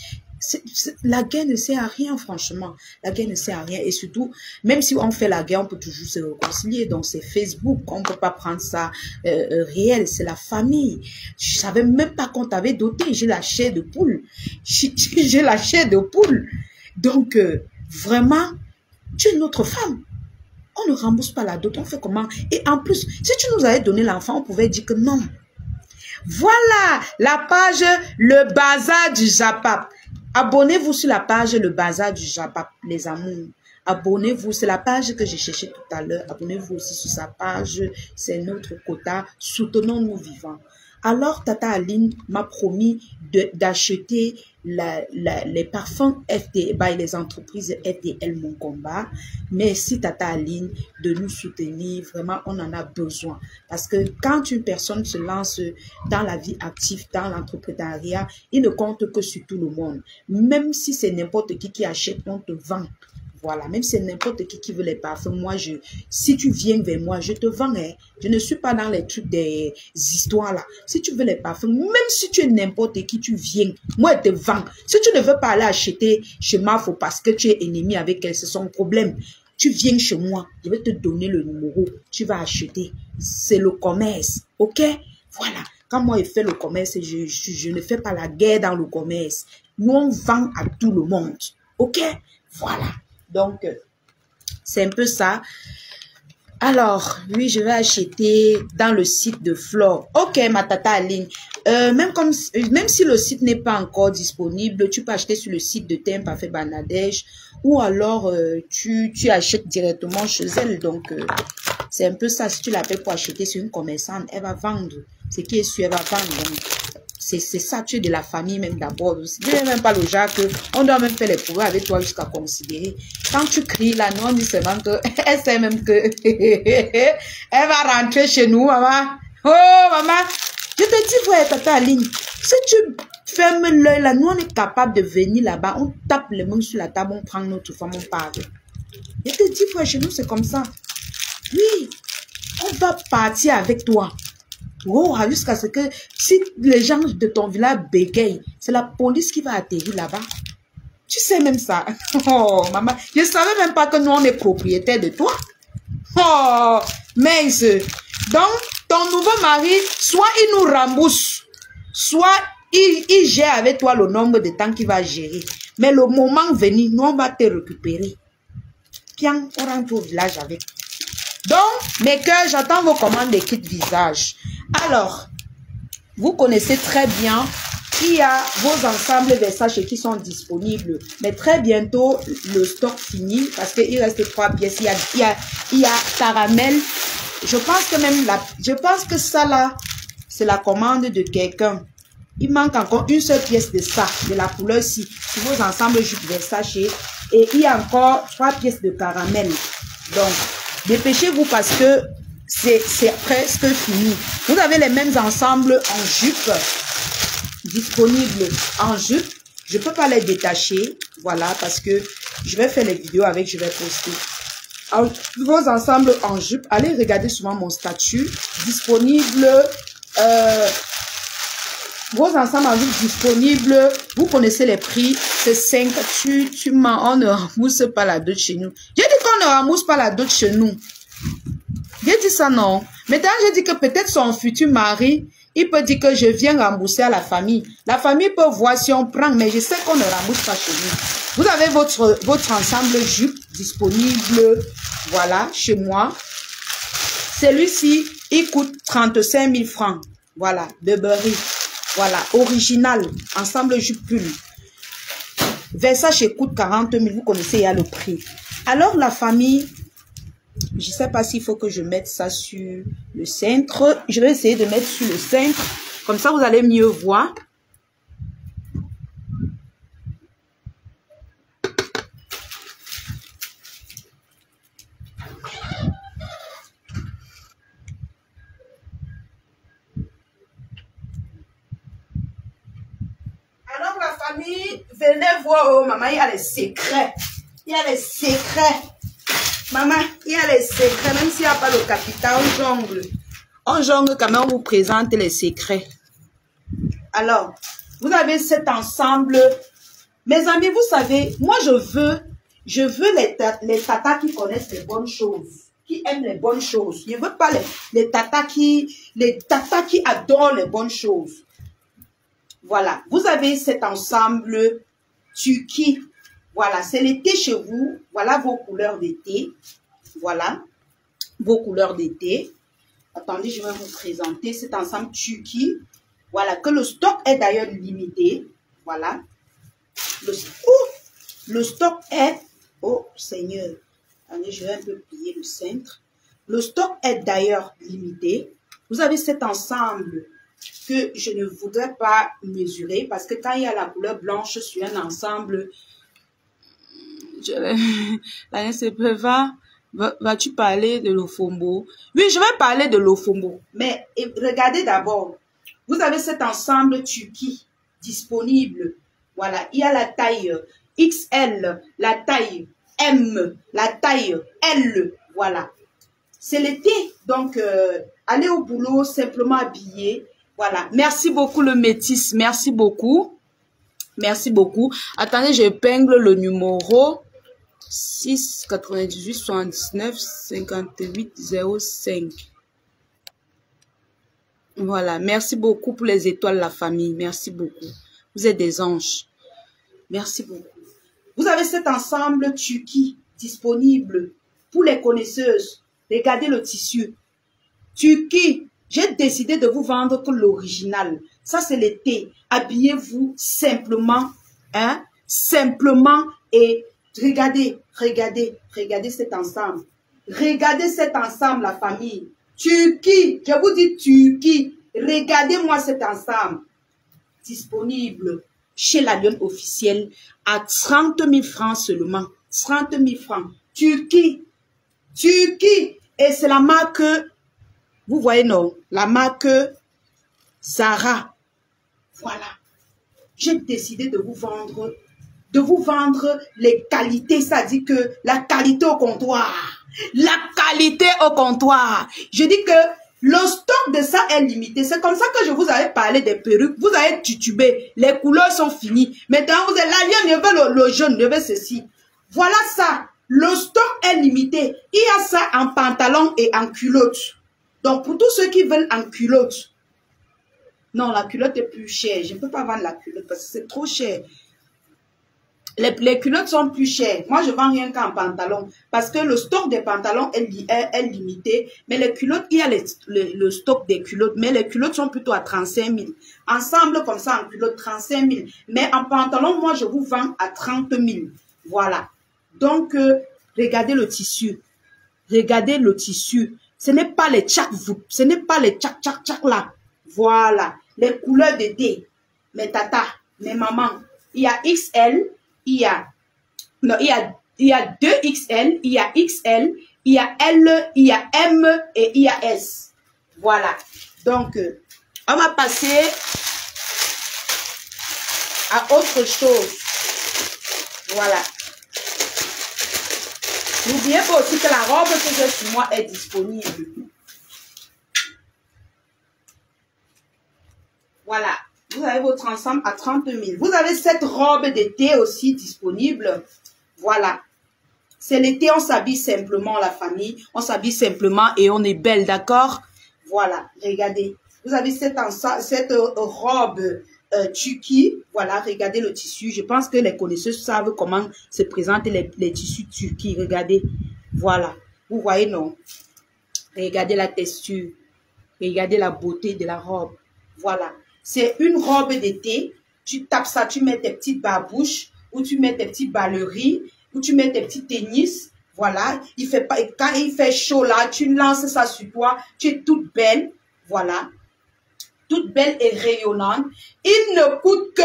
La guerre ne sert à rien, franchement. La guerre ne sert à rien. Et surtout, même si on fait la guerre, on peut toujours se réconcilier. Donc, c'est Facebook. On ne peut pas prendre ça réel. C'est la famille. Je savais même pas qu'on t'avait doté. J'ai la chair de poule. J'ai la chair de poule. Donc, vraiment, tu es notre femme. On ne rembourse pas la dot, on fait comment? Et en plus, si tu nous avais donné l'enfant, on pouvait dire que non. Voilà la page Le Bazar du Japap. Abonnez-vous sur la page Le Bazar du Japap, les amours. Abonnez-vous, c'est la page que j'ai cherchée tout à l'heure. Abonnez-vous aussi sur sa page, c'est notre quota. Soutenons-nous vivants. Alors, Tata Aline m'a promis d'acheter les parfums FDL, by les entreprises FDL Mon Combat. Merci Tata Aline de nous soutenir. Vraiment, on en a besoin. Parce que quand une personne se lance dans la vie active, dans l'entrepreneuriat, il ne compte que sur tout le monde. Même si c'est n'importe qui achète, on te vend. Voilà, même si c'est n'importe qui veut les parfums, moi, si tu viens vers moi, je te vends. Hein. Je ne suis pas dans les trucs des histoires là. Si tu veux les parfums, même si tu es n'importe qui, tu viens, moi, je te vends. Si tu ne veux pas aller acheter chez Mafo parce que tu es ennemi avec elle, c'est son problème. tu viens chez moi, je vais te donner le numéro, tu vas acheter. C'est le commerce, ok? Voilà. Quand moi, je fais le commerce, je ne fais pas la guerre dans le commerce. Nous, on vend à tout le monde, ok? Voilà. Donc, c'est un peu ça. Alors, oui, je vais acheter dans le site de Flore. Ok, ma tata Aline. Même si le site n'est pas encore disponible, tu peux acheter sur le site de Thème Parfait Bangladesh ou alors tu achètes directement chez elle. Donc, c'est un peu ça. Si tu l'appelles pour acheter, c'est une commerçante. Elle va vendre. Ce qui est sûr, elle va vendre. Donc, c'est ça, tu es de la famille même d'abord. Tu n'es même pas le genre que on doit même faire les progrès avec toi jusqu'à considérer. Quand tu cries là, nous on dit seulement que elle sait même que elle va rentrer chez nous, maman. Oh, maman, je te dis, ouais, tata Aline, si tu fermes l'œil là, nous on est capable de venir là-bas, on tape les mains sur la table, on prend notre femme, on parle. Je te dis, ouais, chez nous c'est comme ça. Oui, on va partir avec toi. Oh, jusqu'à ce que si les gens de ton village bégayent, c'est la police qui va atterrir là-bas. Tu sais même ça. Oh, maman, je ne savais même pas que nous, on est propriétaire de toi. Oh, mince. Donc, ton nouveau mari, soit il nous rembourse, soit il gère avec toi le nombre de temps qu'il va gérer. Mais le moment venu, nous, on va te récupérer. Bien, on rentre au village avec. Donc, mes cœurs, j'attends vos commandes de kits visage. Alors, vous connaissez très bien qu'il y a vos ensembles Versace qui sont disponibles. Mais très bientôt, le stock finit parce qu'il reste 3 pièces. Il y a caramel. Je pense que même ça là, c'est la commande de quelqu'un. Il manque encore une seule pièce de ça, de la couleur-ci, sur vos ensembles jupes Versace. Et il y a encore 3 pièces de caramel. Donc, dépêchez-vous parce que c'est presque fini. Vous avez les mêmes ensembles en jupe disponibles en jupe. Je ne peux pas les détacher. Voilà, parce que je vais faire les vidéos avec, je vais poster. Alors, vos ensembles en jupe, allez regarder souvent mon statut. Disponible. Vos ensembles en jupe disponibles. Vous connaissez les prix. C'est 5. On ne rembourse pas la dot chez nous. J'ai dit qu'on ne rembourse pas la dot chez nous. J'ai dit ça, non. Maintenant, j'ai dit que peut-être son futur mari, il peut dire que je viens rembourser à la famille. La famille peut voir si on prend, mais je sais qu'on ne rembourse pas chez nous. Vous avez votre ensemble jupe disponible, voilà, chez moi. Celui-ci, il coûte 35 000 francs. Voilà, de Burberry. Voilà, original, ensemble jupe pull. Versace coûte 40 000, vous connaissez, il y a le prix. Alors, la famille... Je ne sais pas s'il faut que je mette ça sur le centre. Je vais essayer de mettre sur le centre. Comme ça, vous allez mieux voir. Alors, la famille, venez voir. Oh, maman, il y a les secrets. Il y a les secrets. Maman, il y a les secrets, même s'il n'y a pas le capital, on jongle. On jongle quand même, on vous présente les secrets. Alors, vous avez cet ensemble. Mes amis, vous savez, moi je veux les tatas qui connaissent les bonnes choses, qui aiment les bonnes choses. Je ne veux pas les tatas qui adorent les bonnes choses. Voilà, vous avez cet ensemble Turquie. Voilà, c'est l'été chez vous. Voilà vos couleurs d'été. Voilà, vos couleurs d'été. Attendez, je vais vous présenter cet ensemble Turquie. Voilà, que le stock est d'ailleurs limité. Voilà. Le stock est... Oh, Seigneur. Attendez, je vais un peu plier le centre. Le stock est d'ailleurs limité. Vous avez cet ensemble que je ne voudrais pas mesurer parce que quand il y a la couleur blanche sur un ensemble... Vas-tu parler de l'Ofombo? Oui, je vais parler de l'Ofombo. Mais regardez d'abord. Vous avez cet ensemble Turquie disponible. Voilà, il y a la taille XL, la taille M, la taille L. Voilà. C'est l'été. Donc, allez au boulot simplement habillé. Voilà. Merci beaucoup le métis. Merci beaucoup. Merci beaucoup. Attendez, j'épingle le numéro. 6 98 79 58 05. Voilà, merci beaucoup pour les étoiles, la famille. Merci beaucoup. Vous êtes des anges. Merci beaucoup. Vous avez cet ensemble Turquie disponible pour les connaisseuses. Regardez le tissu. Turquie, j'ai décidé de vous vendre que l'original. Ça, c'est l'été. Habillez-vous simplement, hein, simplement et regardez, regardez, regardez cet ensemble. Regardez cet ensemble, la famille. Turquie, je vous dis Turquie. Regardez-moi cet ensemble. Disponible chez la Lionne officielle à 30 000 francs seulement. 30 000 francs. Turquie. Turquie. Et c'est la marque, vous voyez non, la marque Zara. Voilà. J'ai décidé de vous vendre les qualités. Ça dit que la qualité au comptoir. La qualité au comptoir. Je dis que le stock de ça est limité. C'est comme ça que je vous avais parlé des perruques. Vous avez titubé. Les couleurs sont finies. Maintenant, vous êtes là, je veux le jaune, je veux ceci. Voilà ça. Le stock est limité. Il y a ça en pantalon et en culotte. Donc, pour tous ceux qui veulent en culotte. Non, la culotte est plus chère. Je ne peux pas vendre la culotte parce que c'est trop cher. Les culottes sont plus chères. Moi, je vends rien qu'en pantalon. Parce que le stock des pantalons est limité. Mais les culottes, il y a le stock des culottes. Mais les culottes sont plutôt à 35 000. Ensemble, comme ça, en culotte, 35 000. Mais en pantalon, moi, je vous vends à 30 000. Voilà. Donc, regardez le tissu. Regardez le tissu. Ce n'est pas les tchak, ce n'est pas les tchak là. Voilà. Les couleurs d'été. Mes tatas, mes mamans. Il y a XL. Il y a 2XL, il y a XL, il y a L, il y a M et il y a S. Voilà. Donc, on va passer à autre chose. Voilà. N'oubliez pas aussi que la robe que j'ai sur moi est disponible. Voilà. Vous avez votre ensemble à 30 000. Vous avez cette robe d'été aussi disponible. Voilà. C'est l'été, on s'habille simplement, la famille. On s'habille simplement et on est belle, d'accord? Voilà, regardez. Vous avez cette robe Turquie. Voilà, regardez le tissu. Je pense que les connaisseurs savent comment se présentent les tissus Turquie. Regardez. Voilà. Vous voyez, non? Regardez la texture. Regardez la beauté de la robe. Voilà. C'est une robe d'été. Tu tapes ça, tu mets tes petites barbouches, ou tu mets tes petites ballerines, ou tu mets tes petits tennis. Voilà. Quand il fait chaud là, tu lances ça sur toi. Tu es toute belle. Voilà. Toute belle et rayonnante. Il ne coûte que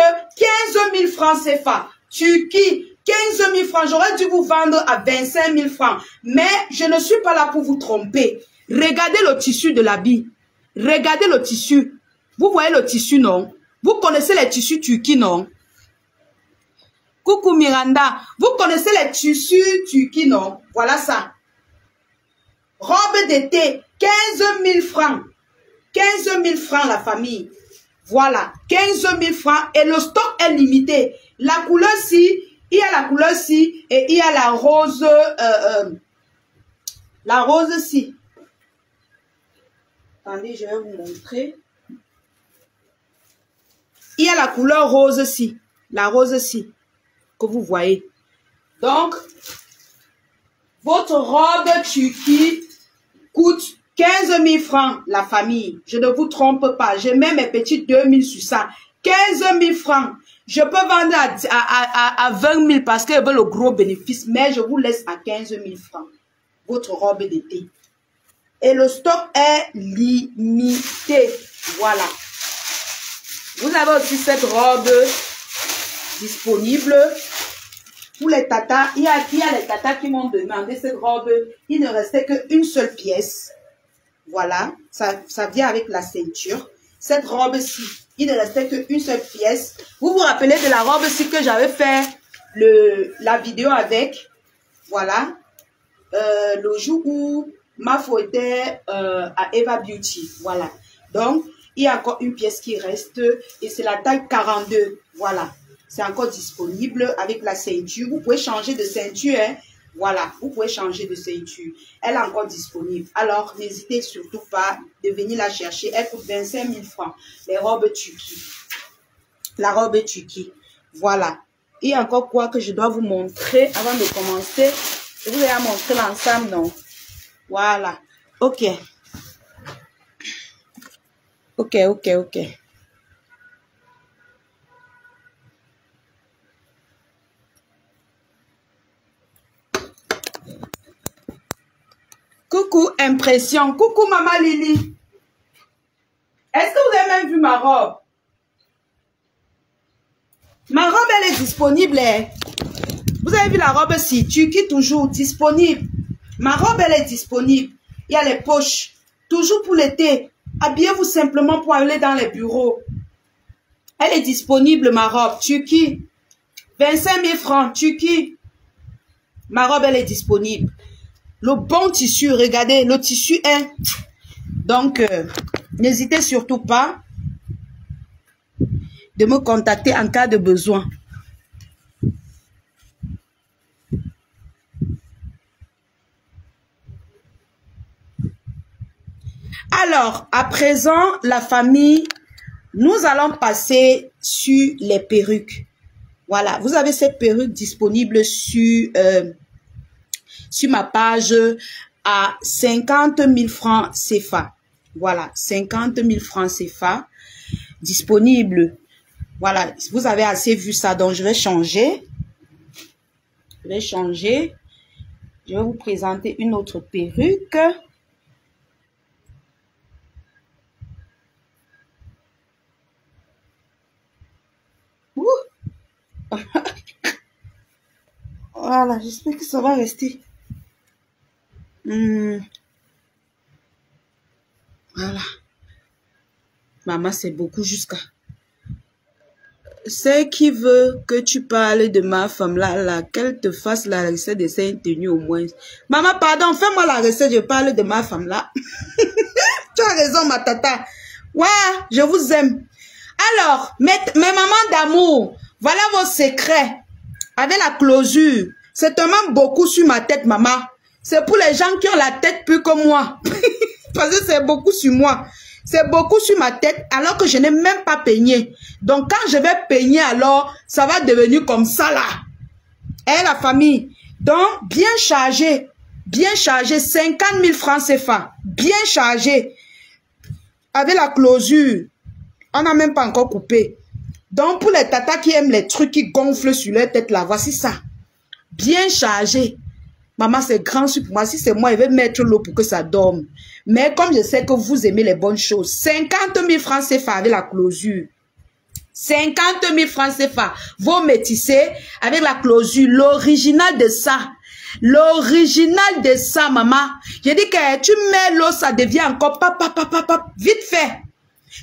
15 000 francs CFA. Turquie, 15 000 francs. J'aurais dû vous vendre à 25 000 francs. Mais je ne suis pas là pour vous tromper. Regardez le tissu de l'habit. Regardez le tissu. Vous voyez le tissu, non? Vous connaissez les tissus Turquie, non? Coucou Miranda. Vous connaissez les tissus Turquie, non? Voilà ça. Robe d'été, 15 000 francs. 15 000 francs, la famille. Voilà, 15 000 francs. Et le stock est limité. La couleur-ci, il y a la couleur-ci et il y a la rose. La rose-ci. Attendez, je vais vous montrer. Il y a la couleur rose-ci. La rose-ci. Que vous voyez. Donc, votre robe Turquie coûte 15 000 francs, la famille. Je ne vous trompe pas. Je mets mes petits 2 000 sur ça. 15 000 francs. Je peux vendre à 20 000 parce que je veux le gros bénéfice. Mais je vous laisse à 15 000 francs. Votre robe d'été. Et le stock est limité. Voilà. Vous avez aussi cette robe disponible pour les tatas. Il y a les tatas qui m'ont demandé cette robe. Il ne restait qu'une seule pièce. Voilà. Ça vient avec la ceinture. Cette robe-ci, il ne restait qu'une seule pièce. Vous vous rappelez de la robe-ci que j'avais fait la vidéo avec. Voilà. Le jour où ma photo était à Eva Beauty. Voilà. Donc, il y a encore une pièce qui reste et c'est la taille 42. Voilà. C'est encore disponible avec la ceinture. Vous pouvez changer de ceinture. Hein. Voilà, vous pouvez changer de ceinture. Elle est encore disponible. Alors, n'hésitez surtout pas de venir la chercher. Elle coûte 25 000 francs. Les robes Turquie. La robe Turquie. Voilà. Il y a encore quoi que je dois vous montrer avant de commencer. Je vous ai montré l'ensemble, non? Voilà. Ok. Ok. Coucou, impression. Coucou, maman Lily. Est-ce que vous avez même vu ma robe? Ma robe, elle est disponible. Vous avez vu la robe si Turquie, toujours disponible. Ma robe, elle est disponible. Il y a les poches. Toujours pour l'été. Habillez-vous simplement pour aller dans les bureaux. Elle est disponible, ma robe. Turquie. 25 000 francs. Turquie. Ma robe, elle est disponible. Le bon tissu, regardez, le tissu est... Donc, n'hésitez surtout pas de me contacter en cas de besoin. Alors, à présent, la famille, nous allons passer sur les perruques. Voilà, vous avez cette perruque disponible sur ma page à 50 000 francs CFA. Voilà, 50 000 francs CFA disponible. Voilà, vous avez assez vu ça, donc je vais changer. Je vais changer. Je vais vous présenter une autre perruque. Voilà, j'espère que ça va rester. Voilà. Maman, c'est beaucoup jusqu'à... C'est qui veut que tu parles de ma femme là, qu'elle te fasse la recette de cette tenue au moins. Maman, pardon, fais-moi la recette, je parle de ma femme là. Tu as raison, ma tata. Ouais, je vous aime. Alors, mes mamans d'amour, voilà vos secrets. Avec la closure, c'est tellement beaucoup sur ma tête, maman. C'est pour les gens qui ont la tête plus que moi. Parce que c'est beaucoup sur moi. C'est beaucoup sur ma tête alors que je n'ai même pas peigné. Donc quand je vais peigner alors, ça va devenir comme ça là. Et la famille. Donc bien chargé, 50 000 francs CFA. Bien chargé. Avec la closure. On n'a même pas encore coupé. Donc pour les tatas qui aiment les trucs qui gonflent sur leur tête là, voici ça. Bien chargé. Maman, c'est grand pour moi. Si c'est moi, je vais mettre l'eau pour que ça dorme. Mais comme je sais que vous aimez les bonnes choses, 50 000 francs CFA avec la closure. 50 000 francs CFA. Vous métissez avec la closure. L'original de ça. L'original de ça, maman. J'ai dit que tu mets l'eau, ça devient encore pap, vite fait.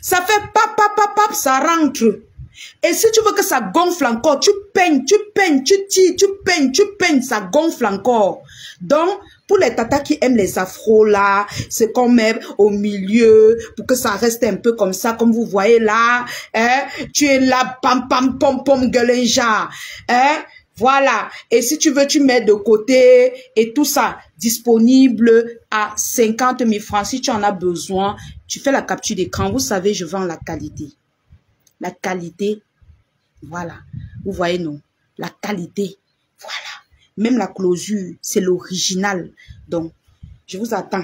Ça fait pap, ça rentre. Et si tu veux que ça gonfle encore, tu peignes, tu tires, tu peignes, ça gonfle encore. Donc, pour les tatas qui aiment les afros là, c'est qu'on met au milieu pour que ça reste un peu comme ça, comme vous voyez là. Hein? Tu es là, pam, pom, gueulinja. Hein? Voilà. Et si tu veux, tu mets de côté et tout ça disponible à 50 000 francs. Si tu en as besoin, tu fais la capture d'écran. Vous savez, je vends la qualité. La qualité, voilà. Vous voyez, non? La qualité, voilà. Même la closure, c'est l'original. Donc, je vous attends.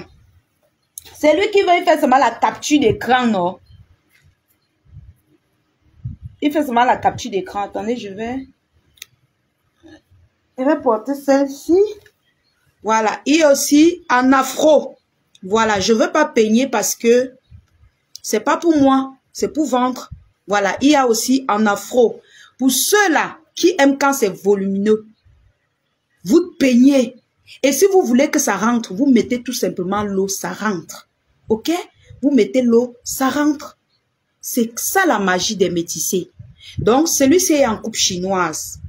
C'est lui qui veut faire seulement la capture d'écran, non? Il fait seulement la capture d'écran. Attendez, je vais porter celle-ci. Voilà. Et aussi en afro. Voilà. Je ne veux pas peigner parce que c'est pas pour moi. C'est pour vendre. Voilà, il y a aussi en afro. Pour ceux-là qui aiment quand c'est volumineux, vous peignez. Et si vous voulez que ça rentre, vous mettez tout simplement l'eau, ça rentre. Ok? Vous mettez l'eau, ça rentre. C'est ça la magie des métissés. Donc, celui-ci est en coupe chinoise.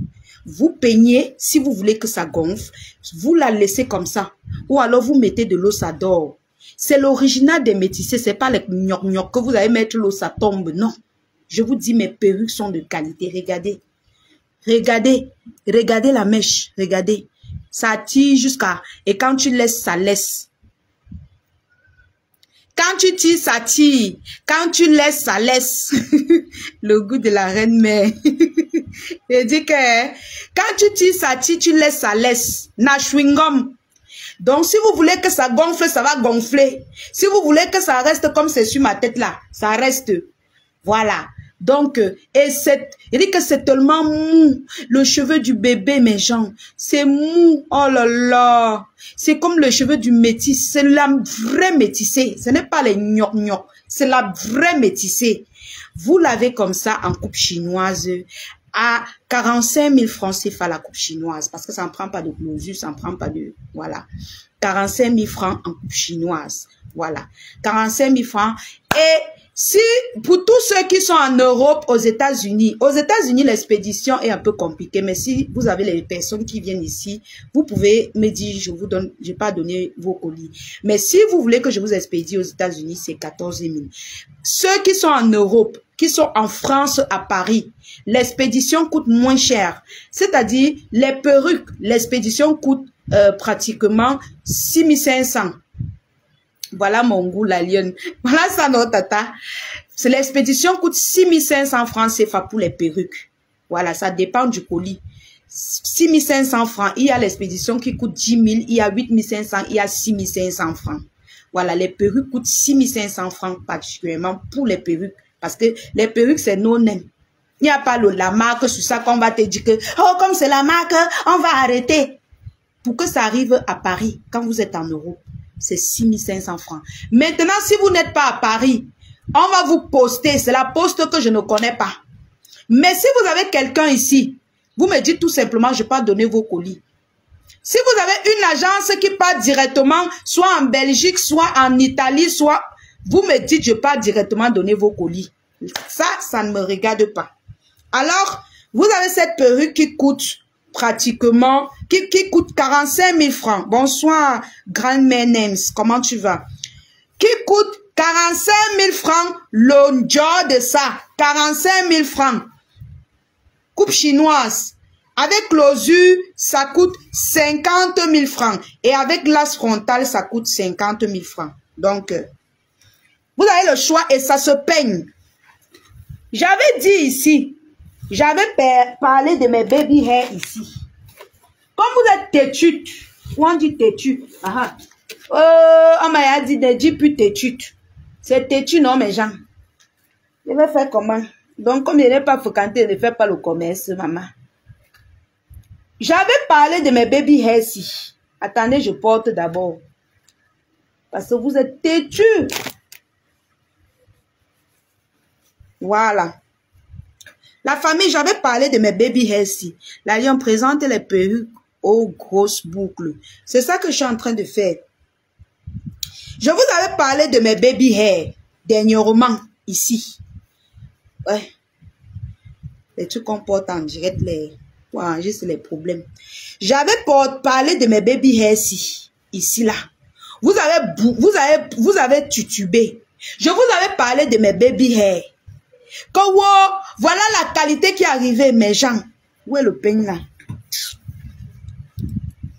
Vous peignez, si vous voulez que ça gonfle, vous la laissez comme ça. Ou alors vous mettez de l'eau, ça dort. C'est l'original des métissés, c'est pas les gnoc que vous allez mettre l'eau, ça tombe. Non. Je vous dis, mes perruques sont de qualité. Regardez. Regardez. Regardez la mèche. Regardez. Ça tire jusqu'à... Et quand tu laisses, ça laisse. Quand tu tires, ça tire. Quand tu laisses, ça laisse. Le goût de la reine-mère. Il dit que quand tu tires, ça tire, tu laisses, ça laisse. Na chewing-gum. Donc, si vous voulez que ça gonfle, ça va gonfler. Si vous voulez que ça reste comme c'est sur ma tête là, ça reste. Voilà. Donc, il dit que c'est tellement mou. Le cheveu du bébé, mes gens, c'est mou. Oh là là. C'est comme le cheveu du métis. C'est la vraie métissée. Ce n'est pas les gnoc-gnoc. C'est la vraie métissée. Vous l'avez comme ça en coupe chinoise à 45 000 francs CFA la coupe chinoise. Parce que ça ne prend pas de closure, ça ne prend pas de... Voilà. 45 000 francs en coupe chinoise. Voilà. 45 000 francs. Et si, pour tous ceux qui sont en Europe, aux États-Unis, l'expédition est un peu compliquée. Mais si vous avez les personnes qui viennent ici, vous pouvez me dire, je vous donne, je n'ai pas donné vos colis. Mais si vous voulez que je vous expédie aux États-Unis, c'est 14 000. Ceux qui sont en Europe, qui sont en France, à Paris, l'expédition coûte moins cher. C'est-à-dire, les perruques, l'expédition coûte pratiquement 6 500. Voilà mon goût, la lionne. Voilà ça, notre tata. L'expédition coûte 6 500 francs CFA pour les perruques. Voilà, ça dépend du colis. 6 500 francs. Il y a l'expédition qui coûte 10 000. Il y a 8 500. Il y a 6 500 francs. Voilà, les perruques coûtent 6 500 francs particulièrement pour les perruques. Parce que les perruques, c'est non-name. Il n'y a pas la marque sur ça qu'on va te dire que, oh, comme c'est la marque, on va arrêter. Pour que ça arrive à Paris, quand vous êtes en Europe, c'est 6 500 francs. Maintenant, si vous n'êtes pas à Paris, on va vous poster. C'est la poste que je ne connais pas. Mais si vous avez quelqu'un ici, vous me dites tout simplement, je ne vais pas donner vos colis. Si vous avez une agence qui part directement, soit en Belgique, soit en Italie, soit... Vous me dites, je ne vais pas directement donner vos colis. Ça ne me regarde pas. Alors, vous avez cette perruque qui coûte pratiquement, qui coûte 45 000 francs. Bonsoir, grand-mère Nems, comment tu vas? Qui coûte 45 000 francs, le job de ça, 45 000 francs. Coupe chinoise. Avec closure, ça coûte 50 000 francs. Et avec l'as frontal, ça coûte 50 000 francs. Donc, vous avez le choix et ça se peigne. J'avais dit ici, j'avais parlé de mes baby hair ici. Comme vous êtes têtute, on dit têtute. On m'a dit, ne dis plus têtute. C'est têtu, non, mes gens. Je vais faire comment? Donc, comme je n'ai pas fréquenté, ne fais pas le commerce, maman. J'avais parlé de mes baby hair ici. Attendez, je porte d'abord. Parce que vous êtes têtu. Voilà. La famille, j'avais parlé de mes baby hair ici. Là, on présente les perruques aux grosses boucles. C'est ça que je suis en train de faire. Je vous avais parlé de mes baby hair dernièrement ici. Ouais. Les trucs qu'on porte en direct pour enregistrer les problèmes. J'avais parlé de mes baby hair ici là. Vous avez tutubé. Je vous avais parlé de mes baby hair. Voilà la qualité qui est arrivée, mes gens. Où est le peigne là?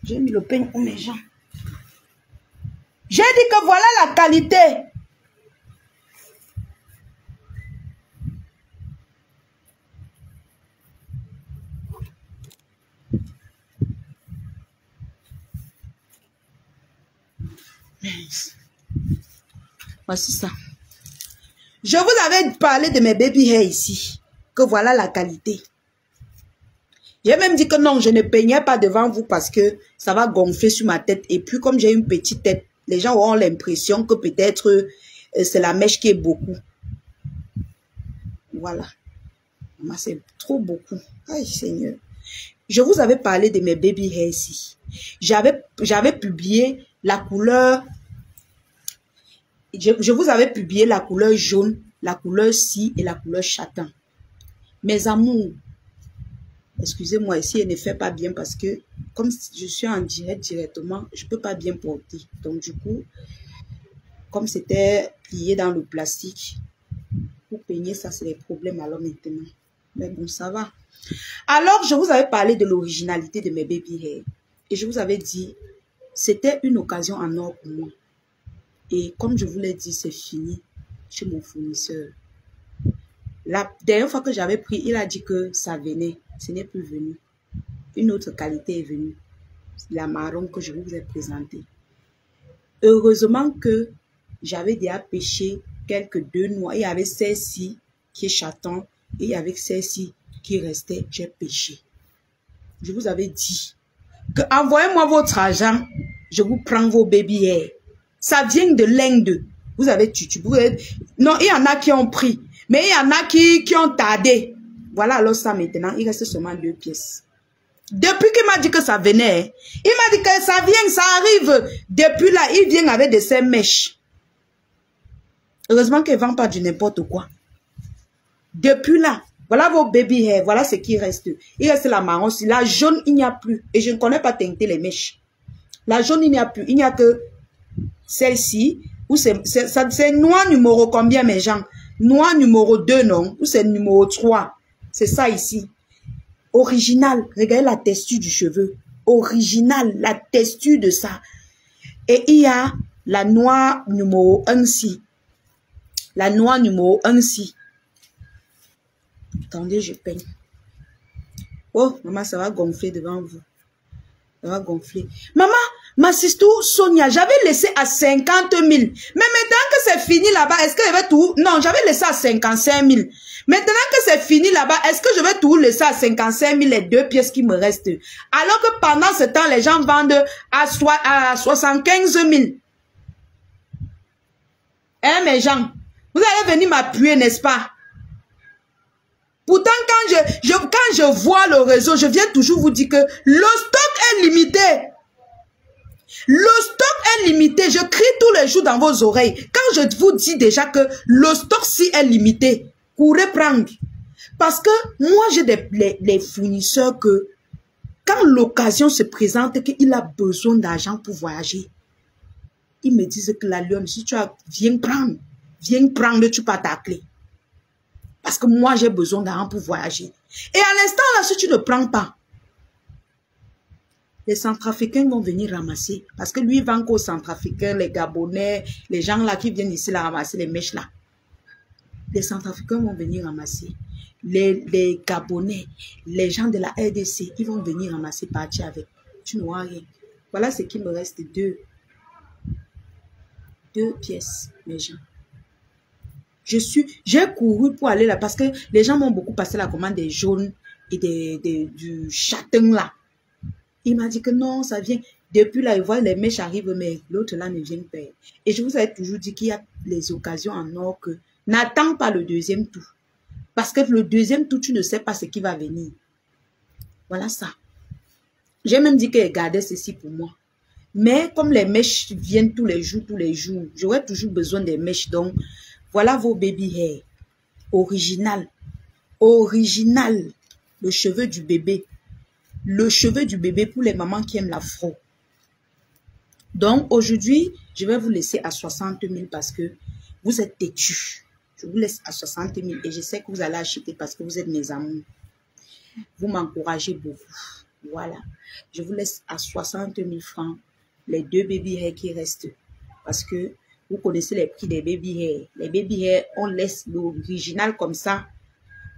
J'ai mis le peigne pour mes gens. J'ai dit que voilà la qualité. Voici ça. Je vous avais parlé de mes baby hair ici. Que voilà la qualité. J'ai même dit que non, je ne peignais pas devant vous parce que ça va gonfler sur ma tête. Et puis comme j'ai une petite tête, les gens auront l'impression que peut-être c'est la mèche qui est beaucoup. Voilà. C'est trop beaucoup. Aïe Seigneur. Je vous avais parlé de mes baby hair ici. J'avais publié la couleur... Je vous avais publié la couleur jaune, la couleur ci et la couleur châtain. Mes amours, excusez-moi, ici, elle ne fait pas bien parce que comme je suis en direct directement, je ne peux pas bien porter. Donc du coup, comme c'était plié dans le plastique, pour peigner ça, c'est les problèmes alors maintenant. Mais bon, ça va. Alors, je vous avais parlé de l'originalité de mes baby hair. Et je vous avais dit, c'était une occasion en or pour moi. Et comme je vous l'ai dit, c'est fini chez mon fournisseur. La dernière fois que j'avais pris, il a dit que ça venait. Ce n'est plus venu. Une autre qualité est venue. La marron que je vous ai présentée. Heureusement que j'avais déjà pêché quelques 2 noix. Il y avait celle-ci qui est chaton. Et avec celle-ci qui restait, j'ai pêché. Je vous avais dit que envoyez-moi votre argent. Je vous prends vos baby hair. Ça vient de l'Inde. Vous avez tutu. Non, il y en a qui ont pris. Mais il y en a qui ont tardé. Voilà, alors ça maintenant, il reste seulement 2 pièces. Depuis qu'il m'a dit que ça venait, il m'a dit que ça vient, ça arrive. Depuis là, il vient avec de ces mèches. Heureusement qu'il ne vend pas du n'importe quoi. Depuis là, voilà vos baby hair, voilà ce qui reste. Il reste la marron, la jaune, il n'y a plus. Et je ne connais pas teinter les mèches. La jaune, il n'y a plus. Il n'y a que celle-ci, ou c'est noix numéro combien, mes gens? Noix numéro 2, non? Ou c'est numéro 3? C'est ça ici. Original. Regardez la texture du cheveu. Original. La texture de ça. Et il y a la noix numéro 1-ci. La noix numéro 1-ci. Attendez, je peigne. Oh, maman, ça va gonfler devant vous. Ça va gonfler. Maman, ma sister Sonia, j'avais laissé à 50 000. Mais maintenant que c'est fini là-bas, est-ce que je vais tout... Non, j'avais laissé à 55 000. Maintenant que c'est fini là-bas, est-ce que je vais tout laisser à 55 000 les 2 pièces qui me restent? Alors que pendant ce temps, les gens vendent à 75 000. Hein, mes gens? Vous allez venir m'appuyer, n'est-ce pas? Pourtant, quand je vois le réseau, je viens toujours vous dire que le stock est limité. Le stock est limité. Je crie tous les jours dans vos oreilles. Quand je vous dis déjà que le stock-ci est limité, courez prendre. Parce que moi, j'ai des fournisseurs que quand l'occasion se présente, qu'il a besoin d'argent pour voyager, ils me disent que la lionne, si tu as, viens prendre, tu pas ta clé. Parce que moi, j'ai besoin d'argent pour voyager. Et à l'instant là, si tu ne prends pas, les Centrafricains vont venir ramasser. Parce que lui, il vend qu'aux Centrafricains, les Gabonais, les gens là qui viennent ici là ramasser les mèches là. Les Centrafricains vont venir ramasser. Les Gabonais, les gens de la RDC, ils vont venir ramasser, partir avec. Tu n'auras rien. Voilà ce qui me reste, 2 pièces, mes gens. J'ai couru pour aller là parce que les gens m'ont beaucoup passé la commande des jaunes et du châtain là. Il m'a dit que non, ça vient. Depuis là, il voit les mèches arrivent, mais l'autre là ne vient pas. Et je vous avais toujours dit qu'il y a les occasions en or que n'attends pas le 2e tour. Parce que le 2e tour, tu ne sais pas ce qui va venir. Voilà ça. J'ai même dit qu'elle gardait ceci pour moi. Mais comme les mèches viennent tous les jours, j'aurais toujours besoin des mèches. Donc, voilà vos baby hair. Original. Original. Le cheveu du bébé. Le cheveu du bébé pour les mamans qui aiment l'afro. Donc, aujourd'hui, je vais vous laisser à 60 000 parce que vous êtes têtus. Je vous laisse à 60 000 et je sais que vous allez acheter parce que vous êtes mes amours. Vous m'encouragez beaucoup. Voilà. Je vous laisse à 60 000 francs les 2 baby hair qui restent. Parce que vous connaissez les prix des baby hair. Les baby hair, on laisse l'original comme ça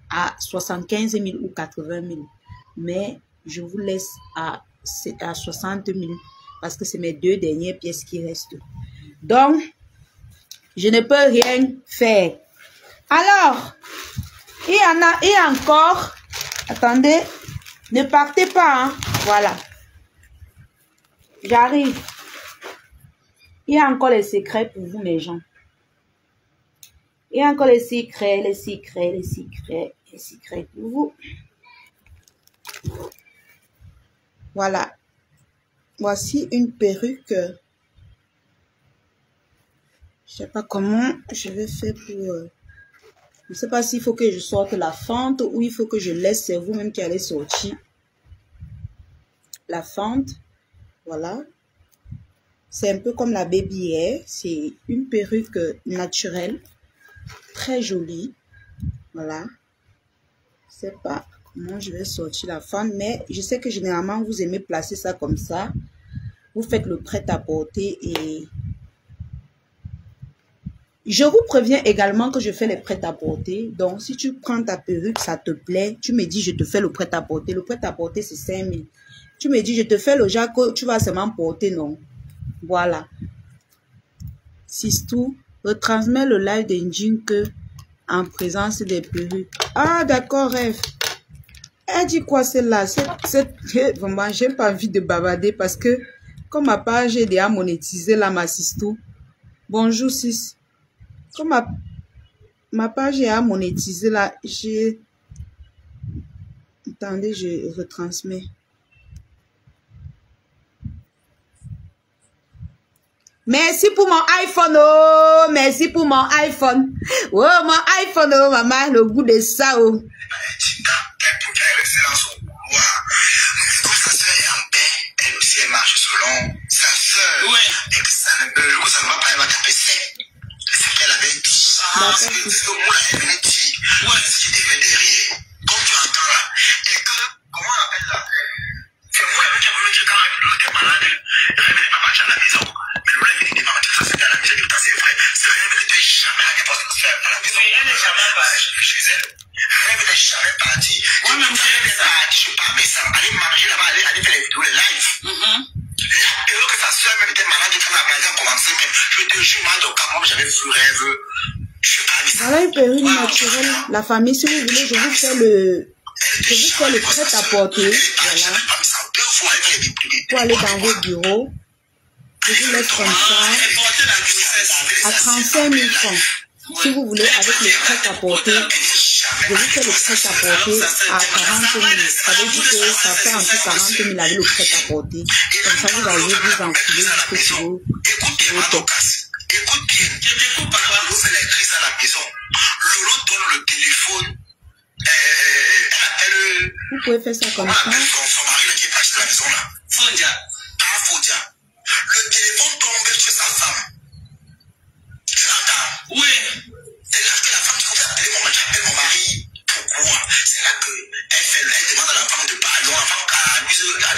à 75 000 ou 80 000. Mais je vous laisse à 60 000 parce que c'est mes 2 dernières pièces qui restent. Donc, je ne peux rien faire. Alors, il y a encore, attendez, ne partez pas, hein. Voilà. J'arrive. Il y a encore les secrets pour vous, mes gens. Il y a encore les secrets pour vous. Voilà. Voici une perruque. Je ne sais pas comment je vais faire pour... je ne sais pas s'il faut que je sorte la fente ou il faut que je laisse. C'est vous-même qui allez sortir la fente. Voilà. C'est un peu comme la baby hair. C'est une perruque naturelle. Très jolie. Voilà. Je ne sais pas Moi, je vais sortir la femme, mais je sais que généralement, vous aimez placer ça comme ça. Vous faites le prêt-à-porter et... Je vous préviens également que je fais les prêt-à-porter. Donc, si tu prends ta perruque, ça te plaît, tu me dis, je te fais le prêt-à-porter. Le prêt-à-porter, c'est 5 000. Tu me dis, je te fais le genre que tu vas seulement porter, non. Voilà. Sistou, retransmets le live d'Engine que en présence des perruques. Ah, d'accord, rêve. Elle dit quoi celle-là? Vraiment, j'ai pas envie de bavarder parce que comme ma page est déjà monétisée là, ma Sistou. Bonjour, sis. Comme ma page est à monétiser là, j'ai... Attendez, je retransmets. Merci pour mon iPhone, oh, merci pour mon iPhone. Oh, mon iPhone, oh, maman, le goût de ça, oh. Elle marche selon sa soeur. Ouais. Et que ça ne va pas, elle va taper sec. C'est qu'elle avait dit. Ah, c'est que ce mot-là, elle venait dire. Ouais, si tu devais derrière. Comme tu entends là. Et que, comment on appelle là? C'est moi, elle veut dire quand l'autre est malade, elle venait pas marcher à la maison. Mais l'autre, elle venait maman, ça c'était à la maison. Du temps, c'est vrai. C'est vrai, elle venait jamais à la maison. À la maison. Elle n'est jamais partie chez elle. Elle venait jamais partie. Moi, même si elle venait partie, je sais pas, mais ça allait manger là-bas, aller faire les vidéos, les lives. La période que sa soeur même était malade, quand la maladie a commencé, même, je te jure, moi, donc, moi, j'avais vu rêve. Je sais pas, mais ça. Voilà une perruque naturelle. La famille, si vous voulez, je vous fais le prêt-à-porter. Voilà. Pour aller dans vos bureaux. Je vous laisse comme ça. À 35 000 francs. Si vous voulez, avec le prêt-à-porter. Je vous fais le prêt-à-porter à 40 000. Ça veut dire que ça fait en tout 40 000 avec le prêt-à-porter. Comme ça, vous allez vous enfiler jusqu'au sur vos top. Écoute bien, je t'écoute par là, vous faites les crises à la maison. Lolo donne le téléphone. Elle appelle. Vous pouvez faire ça comme ça. Son mari là qui est parti de la maison là. Fondia. Ah, Fondia. Le téléphone tombe chez sa femme. Tu l'entends? Oui. C'est là que la femme dit qu'on fait appeler mon mari. J'appelle mon mari. Pourquoi? C'est là qu'elle demande à la femme de parler. La femme a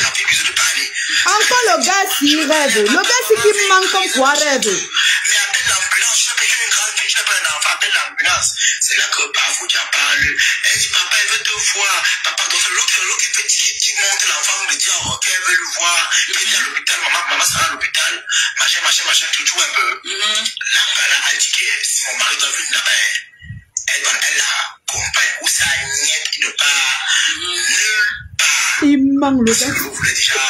la fille de parler. Encore le gars qui rêve. Le gars qui manque comme quoi rêve. Mais appelle l'ambulance. Je appelle une grande fille. Je appelle un enfant. Appelle l'ambulance. C'est là que papa Foudia parle. Elle dit papa, elle veut te voir. Papa, donc l'autre qui monte l'enfant me dit ok, elle veut le voir. Il est à l'hôpital. Maman sera à l'hôpital. Machin, tu joues un peu. Là, elle dit que si mon mari doit venir là-bas, elle accompagne où ça niette, il ne part nulle part. Il manque le gars. Vous voulez déjà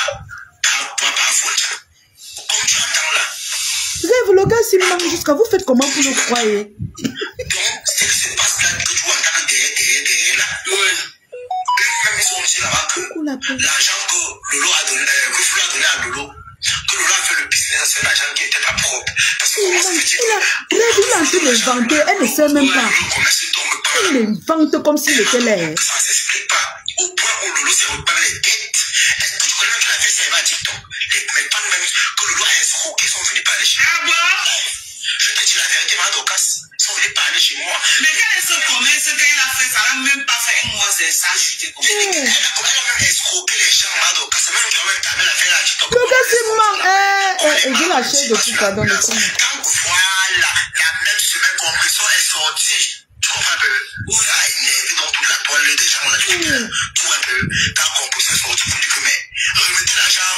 papa Foudia. Comme tu entends là. Rêve, le gars s'il manque jusqu'à vous faites comment vous le croyez? Donc, c'est que c'est parce que tu vois derrière là. Oui. Même ils ont dit là-bas que l'argent que Lolo a donné, que Flo a donné à Lolo, que Lolo a fait le business, c'est l'argent qui n'était pas propre. Parce que comment ça fait dire que il est en train d'inventer, elle ne sait même pas. Le commerce ne tombe pas. Il invente comme s'il était là. Ça ne s'explique pas. Au point où Lolo s'est repéré les dettes. Est-ce que tu connais même que la fille s'est à TikTok? Les mettants même que Lolo a escroqué sont venus parler chez moi. Je te dis la vérité, ma Docas. Ils sont venus parler chez moi. Mais quand elle se commet, ce qu'elle a fait, ça n'a même pas fait un mois, c'est ça, je t'ai compris. Elle a même escroqué les gens, ma Docas. C'est même qui a même tapé la fille à TikTok. Le gars s'il manque. J'ai la chaise de tout ça dans le coin. Voilà, la même semaine, compression est sortie. Tu comprends un peu? Ça a énervé dans toute la toile des gens, on a dit tout un peu. Quand compression est sortie, vous dites que mais remettez l'argent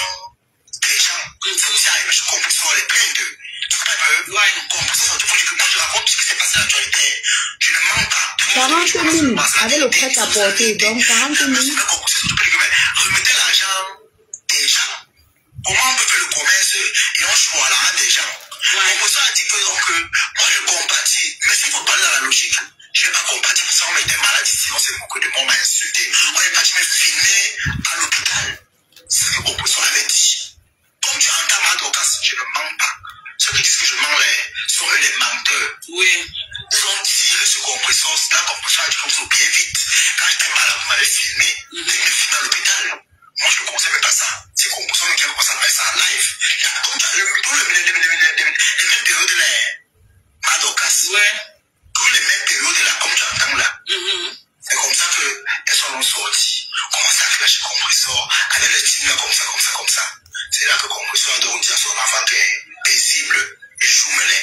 des gens. C'est aussi arrivé, je compression, elle est pleine de. Tu comprends un peu? Ouais, compression, vous dites que moi je raconte ce qui s'est passé dans l'actualité. Je ne mens pas. 40 000 avec le prêt à porter. Donc 40 000. Remettez l'argent des gens. Comment on peut faire le commerce et on choisit l'argent des gens? Compression a dit que donc, moi je compatis. Mais s'il faut parler dans la logique, je ne vais pas compatir pour ça, on était malade ici, on s'est beaucoup de monde m'a insulté. On est parti me filmer à l'hôpital. C'est ce que Compression avait dit. Comme tu entends ma Docas, je ne mens pas. Ceux qui disent que je mens sont eux les menteurs. Oui. Ils ont tiré sur Compression. La Compression a dit que vous oubliez vite. Quand j'étais malade, vous m'avez filmé. Vous m'avez filmé à l'hôpital. Moi, je ne conseille même pas ça. C'est Compression qui a commencé à faire ça en live. Comme tu as les mêmes périodes là, ma Docas. Ouais. Tous les mêmes périodes là, comme tu entends là. C'est comme ça qu'elles sont sorties. là comme ça. C'est là que compression de route à son enfant qui est paisible et choumelé.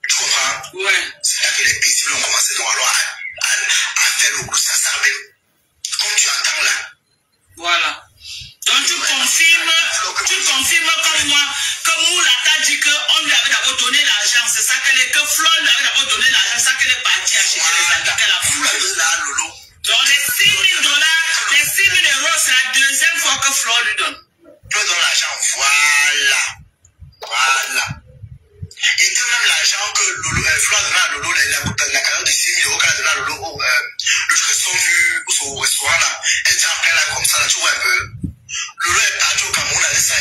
Tu comprends? Ouais. C'est là que les paisibles ont commencé donc alors à faire le groupe, ça s'appelle. Comme tu entends là. Voilà. Donc tu confirmes comme moi, comme Moula t'a dit qu'on lui avait d'abord donné l'argent, c'est ça que Flo lui avait d'abord donné l'argent, c'est ça qu'elle est partie acheter les habits qu'elle a fourré. Donc les 6 000 $, les 6 000 €, c'est la deuxième fois que Flo lui donne. Flo donne l'argent, voilà. Et que même l'argent que Flo a donné à Lolo, la cadeau de 6 000 € qu'elle a donné à Lolo, le jour qu'ils sont vus au restaurant là, elle était en plein là comme ça, là, tu vois un peu. Lolo est parti au Cameroun avec ça.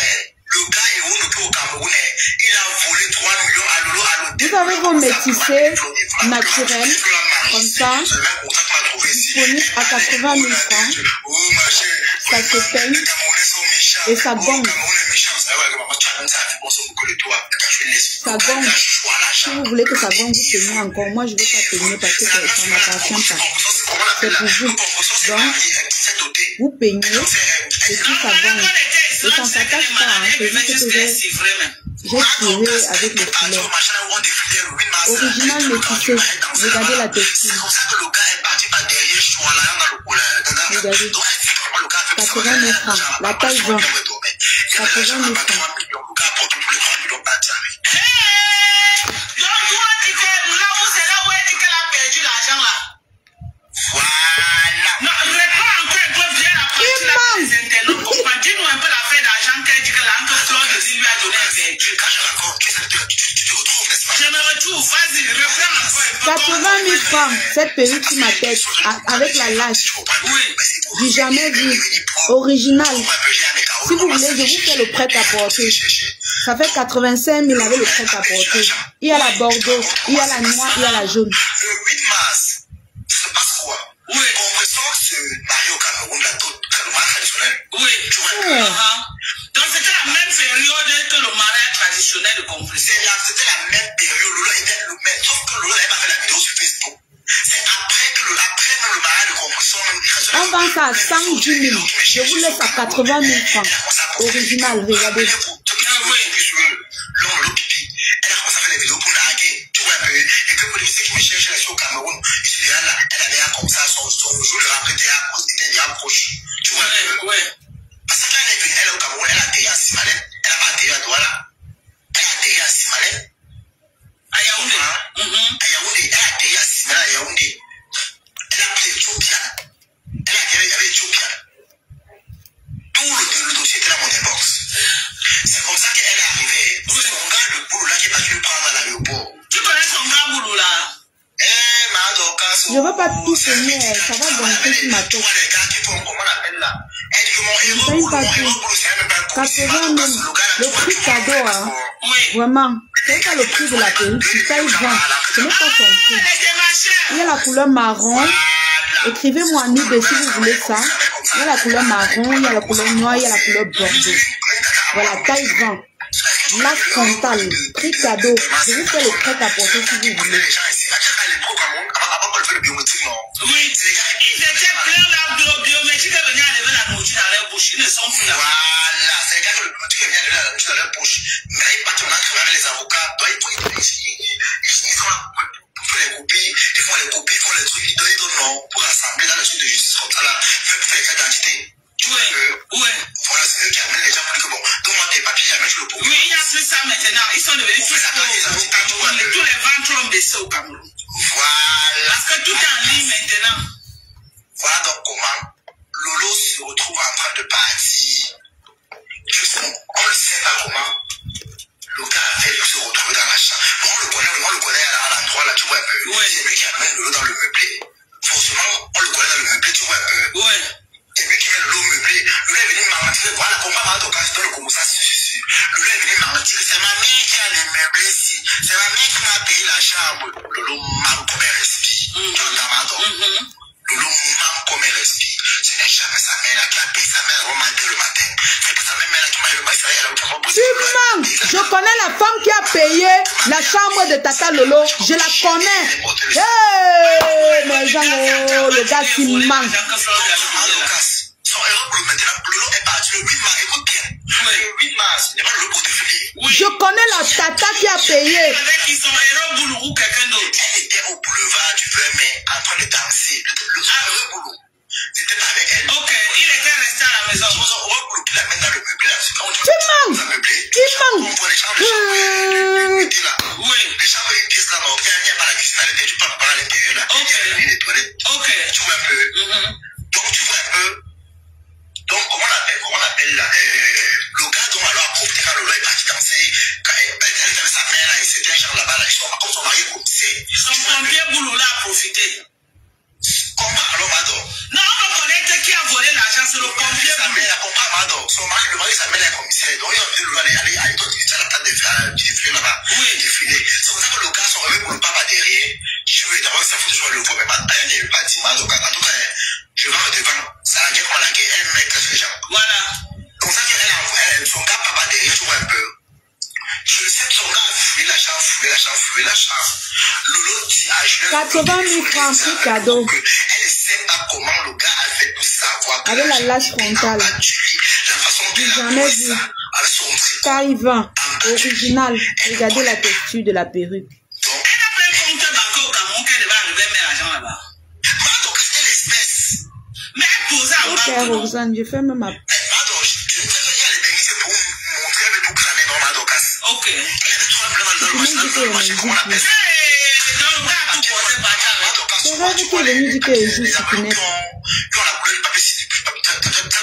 Le gars est où depuis au Cameroun, il a volé 3 millions à Lolo à l'hôtel. Vous savez, vous métissez naturel, comme ça, disponible à 80 000 francs. Ça se peigne et ça gonge. Ça gonge. Si vous voulez que ça gonge, vous peignez encore. Moi, je ne veux pas peigner parce que ça ne m'appartient pas. C'est pour vous. Donc, vous peignez et puis ça gonge. Et ça ne s'attache pas. C'est juste que j'ai tiré avec le filet. Original métissé. Regardez la texture. Regardez. 80 000 francs. La taille 20. 80 000 francs. Dis-nous un peu l'affaire d'argent qu'elle dit que l'angle Flo de lui a donné un perdu. Je me retrouve, vas-y, reprends encore. 80 000 francs, cette perruque sur ma tête, avec la lâche. Oui. Du jamais vu. Original. Si vous voulez, je vous fais le prêt à porter. Ça fait 85 000 avec le prêt à porter. Il y a la bordeaux, il y a la noire, il y a la jaune. Le 8 mars, ça passe quoi? Oui. On ressort ce mariage au Cameroun, la mariage traditionnel. Oui. Tu vois? Donc c'était la même période que le mariage traditionnel de compression. C'était la même période. Lolo était le même. Sauf que Lolo n'avait pas fait la vidéo sur Facebook. C'est après que après le mariage de compression. On vend ça à 110 000. Je vous laisse à 80 000 francs. Original, regardez. Lolo pipi. Elle a commencé à faire des vidéos pour narguer. Tu vois un peu. Et que pour les ceux qui me cherchent là au Cameroun, je là, elle avait un comme ça, son jour de rap était déjà proche. Tu vois un peu. Ouais. Parce que quand elle est venue, elle est au Cameroun, elle a atterri à Simalé. Elle n'a pas atterri à Douala. Elle a atterri à Simalé. À Yaoundé. À Yaoundé. Elle a atterri à Simalé, à Yaoundé. Elle a pris Ethiopia. Elle a atterri avec Ethiopia. Tout le dossier était dans mon inbox. C'est comme ça qu'elle est arrivée. Son gars de boulot là qui est parti le prendre à l'aéroport. Tu connais son gars boulot là? Je ne veux pas tout finir, ça va gonfler sur ma tête. Ça y pas tout. 80 000. Le prix cadeau, hein. Vraiment. C'est pas le prix de la perruque, c'est taille 20. Ce n'est pas son prix. Il y a la couleur marron. Écrivez-moi en nude si vous voulez ça. Il y a la couleur marron, il y a la couleur noire, il y a la couleur bordeaux. Voilà, taille 20. La frontale, prix cadeau. Je vous fais le prêt à porter si vous voulez. Oui, ils étaient pleins d'abdos biométriques et venaient enlever la nourriture dans leur bouche. Ils ne sont plus là. Voilà, c'est quand le biométrique vient enlever la nourriture dans leur bouche. Mais ils partent maintenant travailler les avocats. Ils sont là pour faire les copies. Ils font les copies, ils font les trucs. Ils donnent non pour rassembler dans le suite de justice comme ça là. Pour faire les cas d'identité. Tu vois un peu? Ouais. Voilà, c'est eux qui amènent les gens pour dire que bon, donne-moi tes papiers, jamais je le peux. Oui, il n'y a plus ça maintenant. Ils sont devenus tous les ventres ont baissé au Cameroun. Voilà. Parce que tout est en ligne maintenant. Voilà donc comment Lolo se retrouve en train de partir. Justement, on ne sait pas comment le gars a fait pour se retrouver dans la chambre. Bon, on le connaît à l'endroit là, tu vois un peu. Oui. C'est lui qui amène Lolo dans le meublé. Forcément, on le connaît dans le meublé, tu vois un peu. Oui. C'est lui qui met Lolo au meublé. Lolo est venu mentir. Voilà, comprends-moi, donc quand je donne le comme ça, Lolo est venu mentir. C'est ma mère qui a le meublé ici. C'est ma mère qui m'a payé la chambre. Lolo manque comme un respire. Tu entends, donc? Lolo manque comme un respire. Ce n'est jamais sa mère là qui a payé. Sa mère vraiment dès le matin. C'est pas sa même mère là qui m'a eu le maïs. Elle a eu vraiment besoin. Je connais la femme qui a payé la chambre de Tata Lolo. Je la connais. Hey, mais genre, le gars qui manque. Son héros pour le maintenant, Lolo est parti le ce n'est pas le pour te filer. Oui. Je connais la tata qui a payé. Avec qui sont Héros Boulou ou quelqu'un d'autre. Elle était au boulevard du 20 mai en train de danser. Le Héros Boulou. C'était pas avec elle. Ok, il était resté à la maison. On va Boulou qui l'amène dans le meublé là. Tu manques. Tu manques. On prend les chambres, l'unité là. Oui. Les chambres, une pièce là, non. Il n'y a pas la cuisine à l'intérieur, tu peux pas à l'intérieur là. Ok. Il y a les toilettes. Ok. Tu vois un peu. Donc tu vois un peu. Donc comment on appelle là, le gars dont alors a profité quand le gars est parti danser, quand elle avait sa mère là, et c'était un genre là-bas là, ils sont comme son mari comme c'est. Son pompier Boulou là a profité. Comment alors Mado? Non, on va connaître qui a volé l'argent, c'est le pompier Sa Boulou. mère, elle comprend Mado. Son mari, le mari sa mère est commissaire, donc il a dit le gars aller toi tu à la table de défiler là-bas. Oui. Défiler. C'est pour ça que le gars sont revenus pour le papa derrière. Je veux d'abord ça faut toujours le voir, mais Mado, elle n'est pas dit Mado, en tout cas, je vais devant. Ça la guerre comme la guerre, elle met casse les gens. Voilà. Comme ça qu'elle son gars papa derrière, tu vois un peu. Je sais que son gars a fouillé la chambre. Lolo dit à Julien 80 000 francs, plus cadeau. elle ne sait pas comment le gars a fait pour savoir que Avec la lâche frontale. la façon dont elle a Jamais pris vu. ça avec son tricot. Taïwan, original. Regardez la texture de la perruque. Donc, Elle a pris un compte bancaire au Cameroun qu'elle devait arriver à mettre l'argent là-bas. Mado, c'est l'espèce. Mais elle posait en Ok, banque. non? Roxane, je fais même ma... Mado, tu sais qu'il y a les bénéfices pour montrer avec tout crâner dans Mado casse. Ok. Il y avait trois problèmes dans le marché, comment on appelle ça? Dans le gars a tout posé par terre. C'est vrai que le musique est juste qui ont net. la couleur du papier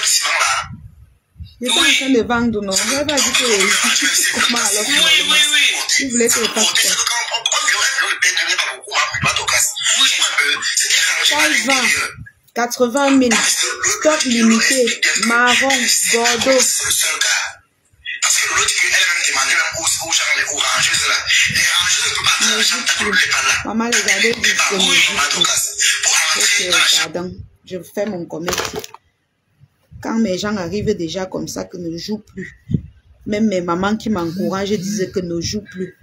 ciment là. Je suis en train de vendre, non. Je vais pas dire que le musique comment alors. Oui, oui, oui. Vous voulez que je fasse quoi? Taïwan, 80 000. Stock limité. Marron, Bordeaux. Parce que l'autre dit qu'elle-même demandait même aux gens, les rangeuses là. Les rangeuses ne peuvent pas dans la chambre tant que l'autre n'est pas là. Maman, regardez Pour rentrer dans la chambre. Pardon, je fais mon commerce. Quand mes gens arrivent déjà comme ça, que ne jouent plus. Même mes mamans qui m'encouragent disaient que ne jouent plus.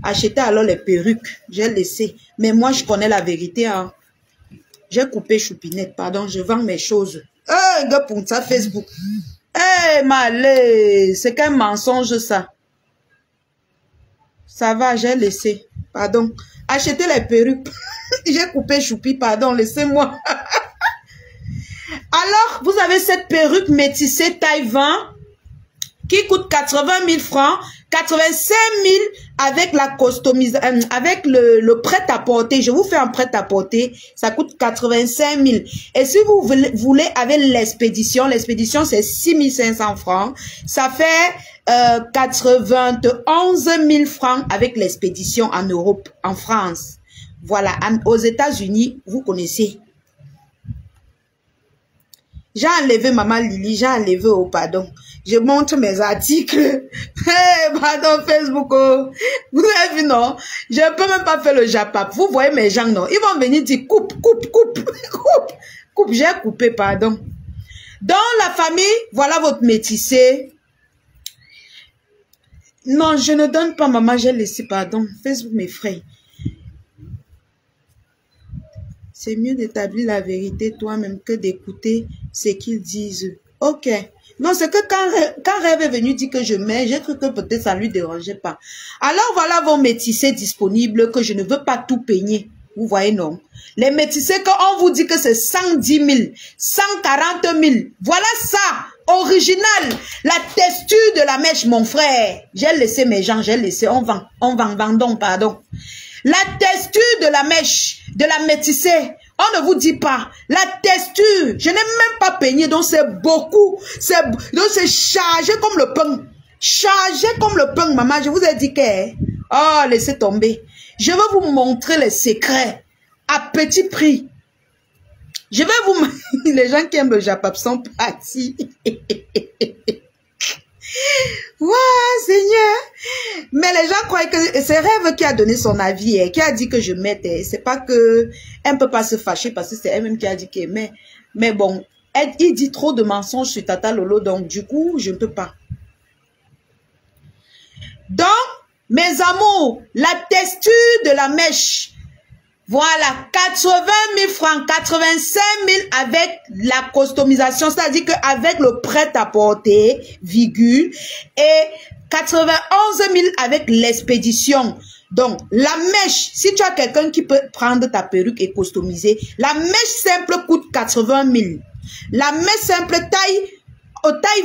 Achetez alors les perruques. J'ai laissé. Mais moi, je connais la vérité. Hein. J'ai coupé Choupinette. Pardon, je vends mes choses. Gars, pour ça, Facebook. Malé, c'est qu'un mensonge, ça. Ça va, j'ai laissé. Pardon. Achetez les perruques. J'ai coupé Choupi, pardon, laissez-moi. Alors, vous avez cette perruque métissée Taïwan qui coûte 80 000 francs, 85 000 avec la customisation, avec le prêt-à-porter. Je vous fais un prêt-à-porter, ça coûte 85 000. Et si vous voulez avec l'expédition c'est 6 500 francs. Ça fait 91 000 francs avec l'expédition en Europe, en France. Voilà, aux États-Unis, vous connaissez. J'ai enlevé Maman Lily, j'ai enlevé au pardon. Je montre mes articles. Pardon Facebook. Oh. Vous avez vu, non? Je peux même pas faire le Japap. Vous voyez mes gens, non? Ils vont venir dire coupe. J'ai coupé, pardon. Dans la famille, voilà votre métissé. Non, je ne donne pas, maman, j'ai laissé, pardon. Facebook m'effraie. C'est mieux d'établir la vérité toi-même que d'écouter ce qu'ils disent. Ok. Non, c'est que quand Rêve est venu dire que je mets, j'ai cru que peut-être ça ne lui dérangeait pas. Alors voilà vos métissés disponibles que je ne veux pas tout peigner. Vous voyez, non? Les métissés, quand on vous dit que c'est 110 000, 140 000, voilà ça, original. La texture de la mèche, mon frère. J'ai laissé mes gens, j'ai laissé, vendons, pardon. La texture de la mèche, de la métissée, on ne vous dit pas. La texture, je n'ai même pas peigné, donc c'est beaucoup. Donc c'est chargé comme le pain. Chargé comme le pain, maman. Je vous ai dit que... Oh, laissez tomber. Je vais vous montrer les secrets à petit prix. Je vais vous... Les gens qui aiment le Japap sont partis. Waouh, Seigneur. Mais les gens croient que c'est Rêve qui a donné son avis, qui a dit que je mettais. C'est pas que elle ne peut pas se fâcher parce que c'est elle-même qui a dit que mais bon, il dit trop de mensonges sur Tata Lolo, donc du coup, je ne peux pas. Donc, mes amours, la texture de la mèche, Voilà, 80 000 francs, 85 000 avec la customisation, c'est-à-dire qu'avec le prêt-à-porter, virgule, et 91 000 avec l'expédition. Donc, la mèche, si tu as quelqu'un qui peut prendre ta perruque et customiser, la mèche simple coûte 80 000. La mèche simple taille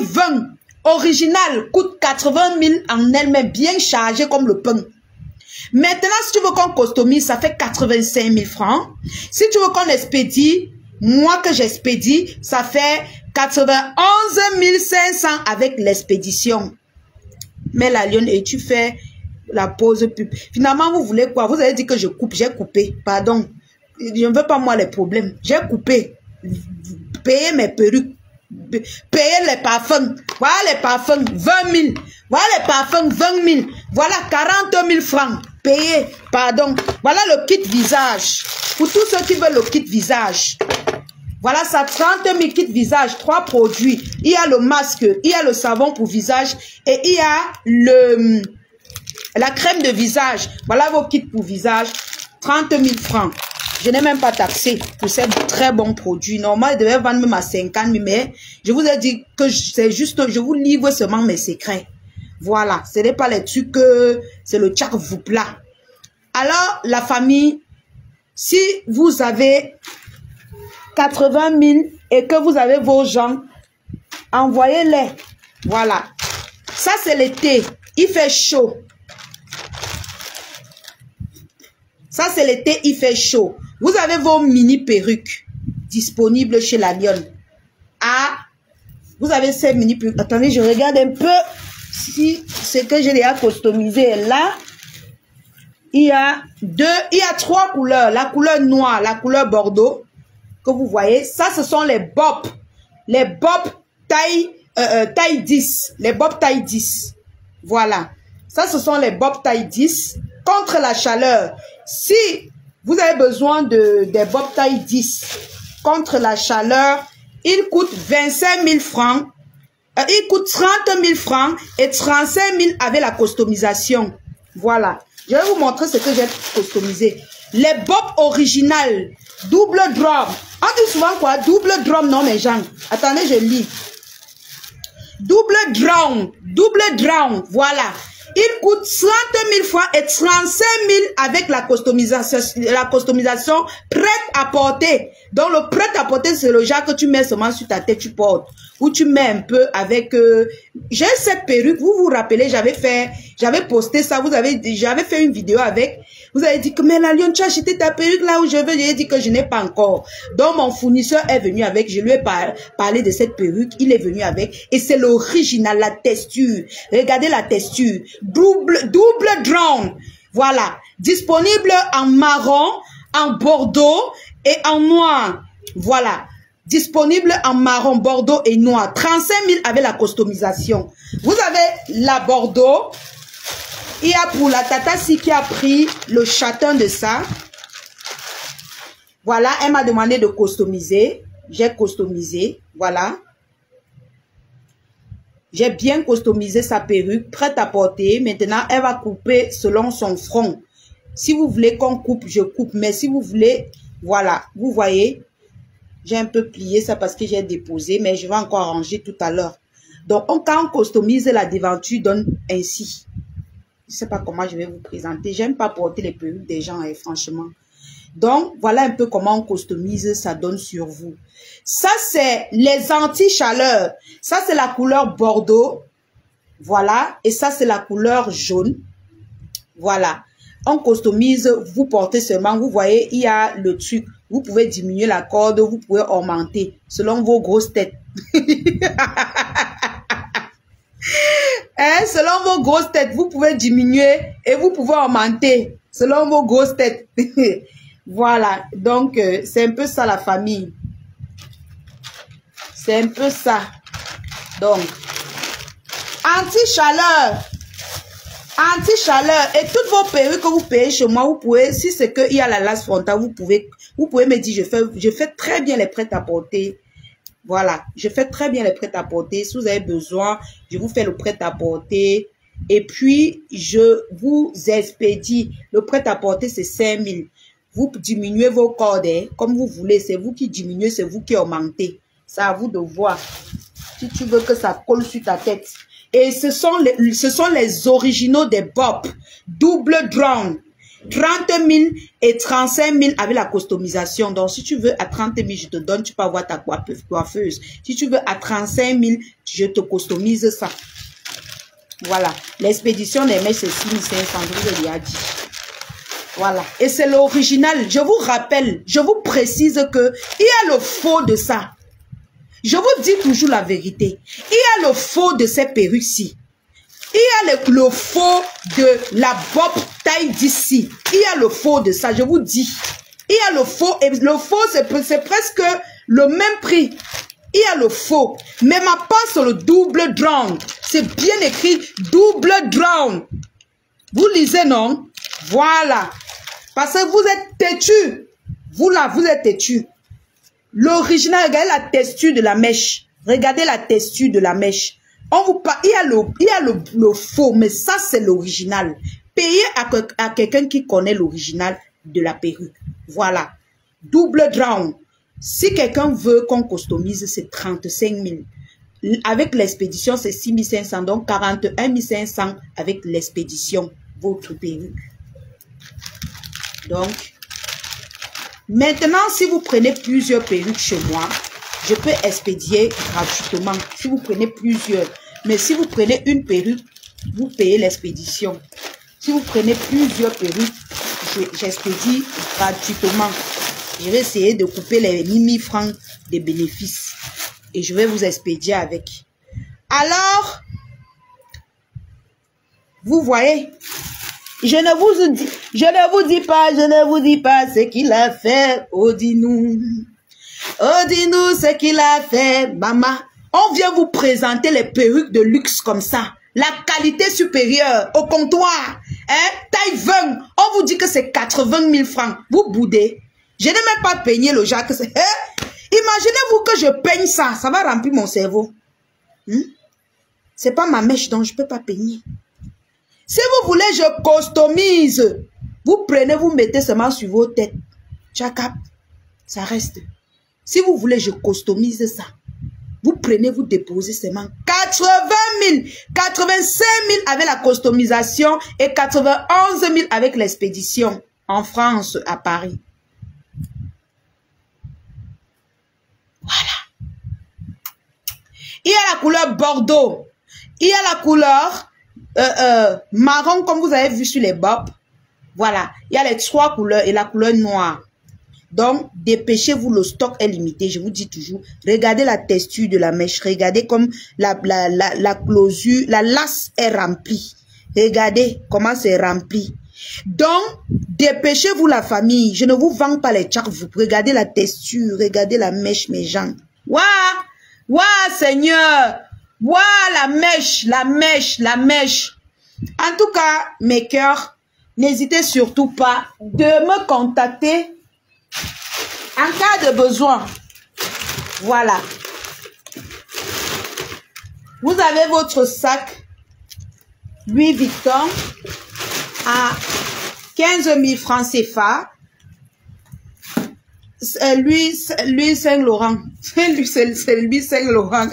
20, originale, coûte 80 000 en elle-même, bien chargée comme le pain. Maintenant, si tu veux qu'on customise, ça fait 85 000 francs. Si tu veux qu'on expédie, moi que j'expédie, ça fait 91 500 avec l'expédition. Mais la lionne, et tu fais la pause pub. Finalement, vous voulez quoi? Vous avez dit que je coupe, j'ai coupé. Pardon. Je ne veux pas moi les problèmes. J'ai coupé. Payez mes perruques. Payez les parfums. Voilà les parfums, 20 000. Voilà les parfums, 20 000. Voilà 40 000 francs. Payez, pardon. Voilà le kit visage. Pour tous ceux qui veulent le kit visage. Voilà ça, 30 000 kit visage, 3 produits. Il y a le masque, il y a le savon pour visage et il y a la crème de visage. Voilà vos kits pour visage, 30 000 francs. Je n'ai même pas taxé pour ces très bons produits. Normalement, je devais vendre même à 50 000, mais je vous ai dit que c'est juste, je vous livre seulement mes secrets. Voilà, ce n'est pas les trucs que c'est le tchak vous plat. Alors, la famille, si vous avez 80 000 et que vous avez vos gens, envoyez-les. Voilà. Ça, c'est l'été. Il fait chaud. Ça, c'est l'été, il fait chaud. Vous avez vos mini perruques disponibles chez la lionne. Ah, vous avez ces mini perruques. Attendez, je regarde un peu si ce que j'ai déjà customisé est là. Il y a 3 couleurs. La couleur noire, la couleur bordeaux, que vous voyez. Ça, ce sont les bobs. Les bobs taille 10. Les bobs taille 10. Voilà. Ça, ce sont les bobs taille 10. Contre la chaleur. Si vous avez besoin des bobs taille 10 contre la chaleur, il coûte 25 000 francs. Il coûte 30 000 francs et 35 000 avec la customisation. Voilà. Je vais vous montrer ce que j'ai customisé. Les bobs originales, double drum. On dit souvent quoi? Double drum, non mes gens. Attendez, je lis. Double drum, voilà. Il coûte 30 000 francs et 35 000 avec la customisation prête à porter. Donc le prêt à porter, c'est le genre que tu mets seulement sur ta tête, tu portes. Ou tu mets un peu avec... j'ai cette perruque, vous vous rappelez, j'avais posté ça, j'avais fait une vidéo avec... Vous avez dit que, mais la lionne, tu as acheté ta perruque là où je veux. J'ai dit que je n'ai pas encore. Donc, mon fournisseur est venu avec. Je lui ai parlé de cette perruque. Il est venu avec. Et c'est l'original, la texture. Regardez la texture. Double drone. Voilà. Disponible en marron, en bordeaux et en noir. Voilà. Disponible en marron, bordeaux et noir. 35 000 avec la customisation. Vous avez la bordeaux. Il y a pour la Tatassi qui a pris le châtain de ça. Voilà, elle m'a demandé de customiser. J'ai customisé, voilà. J'ai bien customisé sa perruque, prête à porter. Maintenant, elle va couper selon son front. Si vous voulez qu'on coupe, je coupe. Mais si vous voulez, voilà, vous voyez, j'ai un peu plié ça parce que j'ai déposé, mais je vais encore arranger tout à l'heure. Donc, quand on customise, la devanture donne ainsi. Je ne sais pas comment je vais vous présenter. J'aime pas porter les perruques des gens, franchement. Donc, voilà un peu comment on customise, ça donne sur vous. Ça, c'est les anti-chaleur. Ça, c'est la couleur bordeaux. Voilà. Et ça, c'est la couleur jaune. Voilà. On customise, vous portez seulement, vous voyez, il y a le truc. Vous pouvez diminuer la corde, vous pouvez augmenter selon vos grosses têtes. Selon vos grosses têtes, vous pouvez diminuer et vous pouvez augmenter selon vos grosses têtes. Voilà, donc c'est un peu ça la famille. C'est un peu ça. Donc, anti-chaleur. Anti-chaleur. Et toutes vos perruques que vous payez chez moi, vous pouvez, si c'est qu'il y a la lace frontale, vous pouvez me dire, je fais très bien les prêt-à-porter. Voilà, je fais très bien les prêt-à-porter. Si vous avez besoin, je vous fais le prêt-à-porter. Et puis, je vous expédie. Le prêt-à-porter, c'est 5 000. Vous diminuez vos cordes, hein, comme vous voulez. C'est vous qui diminuez, c'est vous qui augmentez. C'est à vous de voir. Si tu veux que ça colle sur ta tête. Et ce sont les originaux des Bob. Double drown. 30 000 et 35 000 avec la customisation. Donc, si tu veux à 30 000, je te donne, tu peux avoir ta coiffeuse. Si tu veux à 35 000, je te customise ça. Voilà. L'expédition des mèches, c'est 6 500, je vous l'ai dit. Voilà. Et c'est l'original. Je vous rappelle, je vous précise que il y a le faux de ça. Je vous dis toujours la vérité. Il y a le faux de ces perruques-ci. Il y a le faux de la Bob taille d'ici. Il y a le faux de ça, je vous dis. Il y a le faux, et le faux, c'est presque le même prix. Il y a le faux. Mais ma part sur le double drown. C'est bien écrit, double drown. Vous lisez, non? Voilà. Parce que vous êtes têtu. Vous là, vous êtes têtu. L'original, regardez la texture de la mèche. Regardez la texture de la mèche. On vous parle, il y a le faux, mais ça c'est l'original. Payez à quelqu'un qui connaît l'original de la perruque. Voilà. Double drown. Si quelqu'un veut qu'on customise, c'est 35 000. Avec l'expédition, c'est 6 500. Donc 41 500 avec l'expédition. Votre perruque. Donc, maintenant, si vous prenez plusieurs perruques chez moi, je peux expédier gratuitement si vous prenez plusieurs. Mais si vous prenez une perruque, vous payez l'expédition. Si vous prenez plusieurs perruques, j'expédie gratuitement. Je vais essayer de couper les 1000 francs de bénéfices. Et je vais vous expédier avec. Alors, vous voyez, je ne vous dis pas ce qu'il a fait. Oh, dis-nous. Oh, dis-nous ce qu'il a fait, maman. On vient vous présenter les perruques de luxe comme ça. La qualité supérieure au comptoir. Hein? Taille 20. On vous dit que c'est 80 000 francs. Vous boudez. Je n'ai même pas peigné le Jacques. Hein? Imaginez-vous que je peigne ça. Ça va remplir mon cerveau. C'est pas ma mèche donc je ne peux pas peigner. Si vous voulez, je customise. Vous prenez, vous mettez seulement sur vos têtes. Tchakap. Ça reste. Si vous voulez, je customise ça. Vous prenez, vous déposez seulement 80 000, 85 000 avec la customisation et 91 000 avec l'expédition en France, à Paris. Voilà. Il y a la couleur bordeaux. Il y a la couleur marron, comme vous avez vu sur les Bob. Voilà. Il y a les 3 couleurs et la couleur noire. Donc, dépêchez-vous, le stock est limité, je vous dis toujours. Regardez la texture de la mèche, regardez comme la closure, la lace est remplie. Regardez comment c'est rempli. Donc, dépêchez-vous la famille, je ne vous vends pas les tchaks, vous regardez la texture, regardez la mèche, mes gens. Waouh, waouh, Seigneur, waouh, la mèche, la mèche, la mèche. En tout cas, mes cœurs, n'hésitez surtout pas de me contacter en cas de besoin. Voilà. Vous avez votre sac Louis Vuitton à 15 000 francs CFA. Louis Saint-Laurent. C'est Louis Saint-Laurent.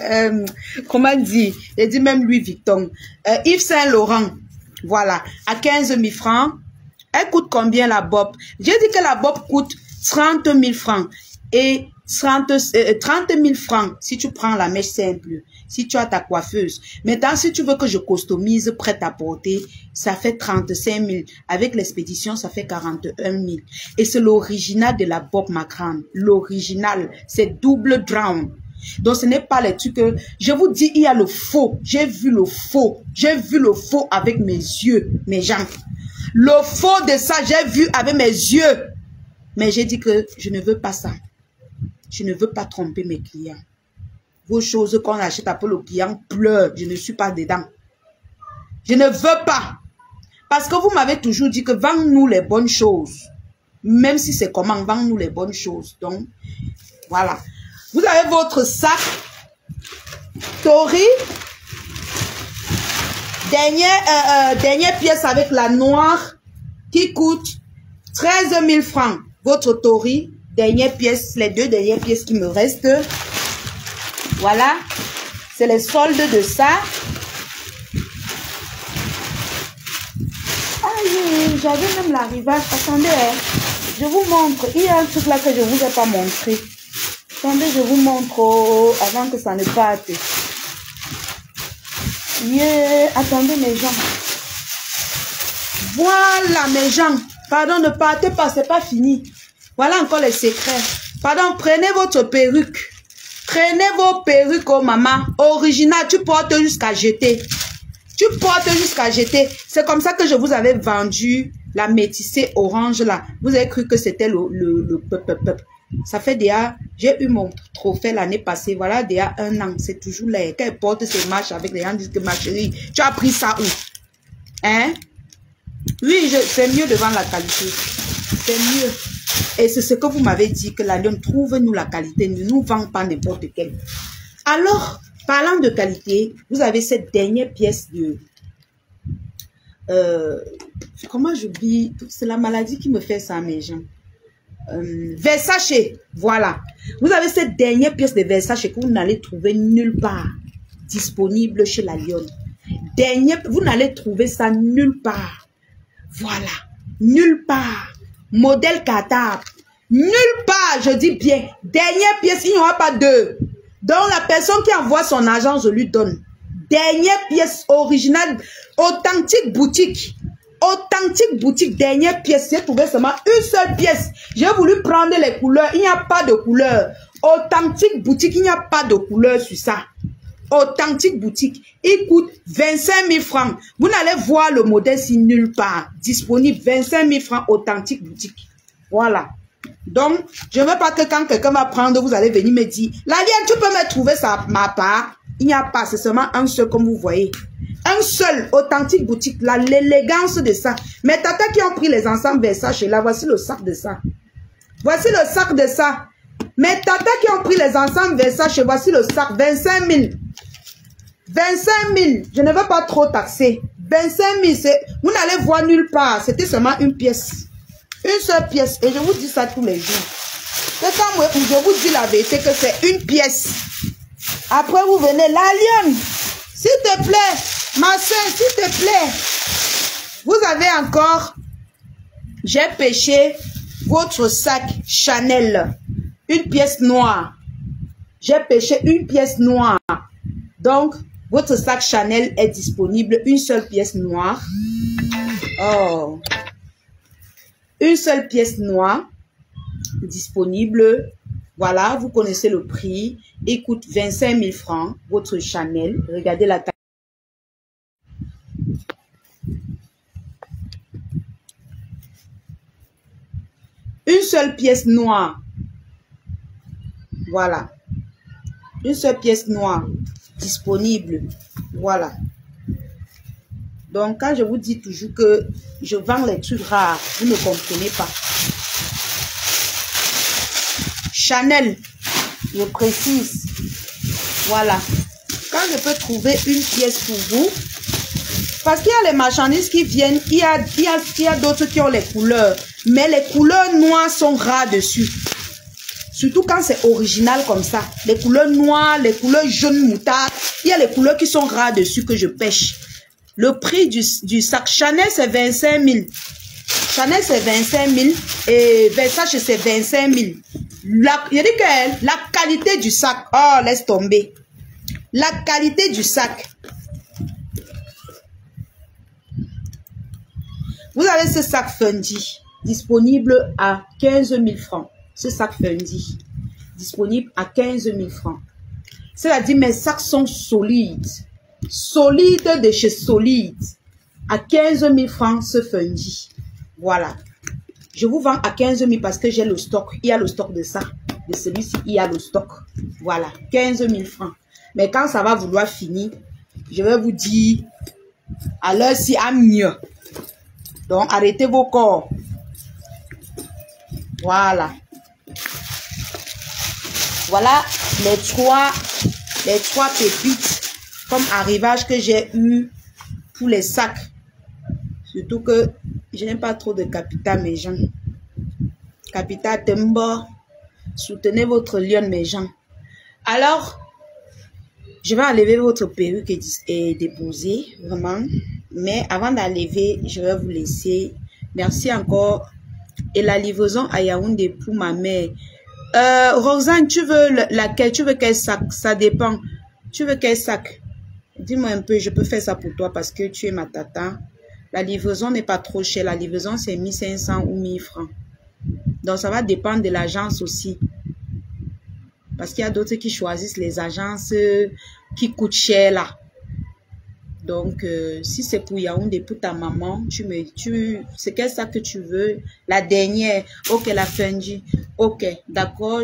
Comment dire? J'ai dit même Louis Vuitton. Yves Saint-Laurent. Voilà. À 15 000 francs. Elle coûte combien la Bob? J'ai dit que la Bob coûte 30 000 francs et 30 000 francs si tu prends la mèche simple, si tu as ta coiffeuse. Maintenant, si tu veux que je customise prêt à porter, ça fait 35 000. Avec l'expédition, ça fait 41 000. Et c'est l'original de la Bob Macran. L'original, c'est double drown. Donc, ce n'est pas les trucs que... Je vous dis, il y a le faux. J'ai vu le faux. J'ai vu le faux avec mes yeux, mes gens. Le faux de ça, j'ai vu avec mes yeux. Mais j'ai dit que je ne veux pas ça. Je ne veux pas tromper mes clients. Vos choses qu'on achète après le client pleure. Je ne suis pas dedans. Je ne veux pas. Parce que vous m'avez toujours dit que vends-nous les bonnes choses. Même si c'est comment, vends-nous les bonnes choses. Donc, voilà. Vous avez votre sac Tori. Dernière pièce avec la noire qui coûte 13 000 francs. votre tori, dernière pièce, les deux dernières pièces qui me restent. Voilà, c'est les soldes de ça. Aïe, j'avais même l'arrivage. Attendez, hein. Je vous montre. Il y a un truc là que je ne vous ai pas montré. Attendez, je vous montre avant que ça ne parte. Yeah. Attendez mes gens. Voilà mes gens. Pardon, ne partez pas, c'est pas fini. Voilà encore les secrets. Pardon, prenez votre perruque. Prenez vos perruques, oh maman. Original, tu portes jusqu'à jeter. Tu portes jusqu'à jeter. C'est comme ça que je vous avais vendu la métissée orange là. Vous avez cru que c'était le Ça fait déjà, j'ai eu mon trophée l'année passée. Voilà, déjà 1 an. C'est toujours là. Quand elle porte ses marches avec les gens disent que ma chérie, tu as pris ça où? Hein? Oui, c'est mieux devant la qualité. C'est mieux. Et c'est ce que vous m'avez dit, que la Lyon, trouve-nous la qualité. Ne nous vend pas n'importe quelle. Alors, parlant de qualité, vous avez cette dernière pièce de... comment j'oublie? C'est la maladie qui me fait ça, mes gens. Versace, voilà. Vous avez cette dernière pièce de Versace que vous n'allez trouver nulle part disponible chez la Lyon. Vous n'allez trouver ça nulle part. Voilà. Nulle part. Modèle cartable. Nulle part, je dis bien. Dernière pièce, il n'y aura pas deux. Donc la personne qui envoie son argent, je lui donne. Dernière pièce originale, authentique boutique. Authentique boutique, dernière pièce. J'ai trouvé seulement une seule pièce. J'ai voulu prendre les couleurs. Il n'y a pas de couleur. Authentique boutique, il n'y a pas de couleur sur ça. Authentique boutique. Il coûte 25 000 francs. Vous n'allez voir le modèle si nulle part. Disponible 25 000 francs, authentique boutique. Voilà. Donc, je ne veux pas que quand quelqu'un va prendre, vous allez venir me dire, Laliane, tu peux me trouver ça ma part? Il n'y a pas, c'est seulement un seul comme vous voyez. Un seul, authentique boutique, là, l'élégance de ça. Mes tatas qui ont pris les ensembles Versace, là, voici le sac de ça. Voici le sac de ça. Mes tatas qui ont pris les ensembles Versace, voici le sac, 25 000. 25 000, je ne veux pas trop taxer. 25 000, vous n'allez voir nulle part. C'était seulement une pièce. Une seule pièce. Et je vous dis ça tous les jours. C'est quand moi, je vous dis la vérité que c'est une pièce. Après, vous venez, la Lyon, s'il te plaît, ma soeur, s'il te plaît. Vous avez encore, j'ai pêché votre sac Chanel. Une pièce noire. J'ai pêché une pièce noire. Donc, votre sac Chanel est disponible. Une seule pièce noire. Oh. Une seule pièce noire disponible. Voilà, vous connaissez le prix. Il coûte 25 000 francs. Votre Chanel. Regardez la taille. Une seule pièce noire. Voilà. Une seule pièce noire disponible. Voilà. Donc, quand je vous dis toujours que je vends les trucs rares, vous ne comprenez pas. Chanel, je précise. Voilà. Quand je peux trouver une pièce pour vous, parce qu'il y a les marchandises qui viennent, il y a d'autres qui ont les couleurs, mais les couleurs noires sont rares dessus. Surtout quand c'est original comme ça. Les couleurs noires, les couleurs jaune moutarde. Il y a les couleurs qui sont rares dessus que je pêche. Le prix du sac Chanel, c'est 25 000. Chanel, c'est 25 000. Et Versace, c'est 25 000. Il y a dit que la qualité du sac. Oh, laisse tomber. La qualité du sac. Vous avez ce sac Fendi. Disponible à 15 000 francs. Ce sac Fendi, disponible à 15 000 francs. C'est-à-dire, mes sacs sont solides. Solides de chez Solide. À 15 000 francs, ce Fendi. Voilà. Je vous vends à 15 000 parce que j'ai le stock. Il y a le stock de ça. De celui-ci, il y a le stock. Voilà. 15 000 francs. Mais quand ça va vouloir finir, je vais vous dire, à l'heure ci, à mieux. Donc, arrêtez vos corps. Voilà. Voilà les trois pépites comme arrivage que j'ai eu pour les sacs. Surtout que je n'ai pas trop de capital, mes gens. Capitale Tembo. Soutenez votre lion, mes gens. Alors, je vais enlever votre perruque et déposer, vraiment. Mais avant d'enlever, je vais vous laisser. Merci encore. Et la livraison à Yaoundé pour ma mère. Roxane, tu veux laquelle? Tu veux quel sac? Ça dépend. Tu veux quel sac? Dis-moi un peu, je peux faire ça pour toi parce que tu es ma tata. La livraison n'est pas trop chère. La livraison, c'est 1500 ou 1000 francs. Donc, ça va dépendre de l'agence aussi. Parce qu'il y a d'autres qui choisissent les agences qui coûtent cher là. Donc, si c'est pour Yaoundé, pour ta maman, c'est quel sac que tu veux? La dernière. Ok, la Fendi. Ok, d'accord,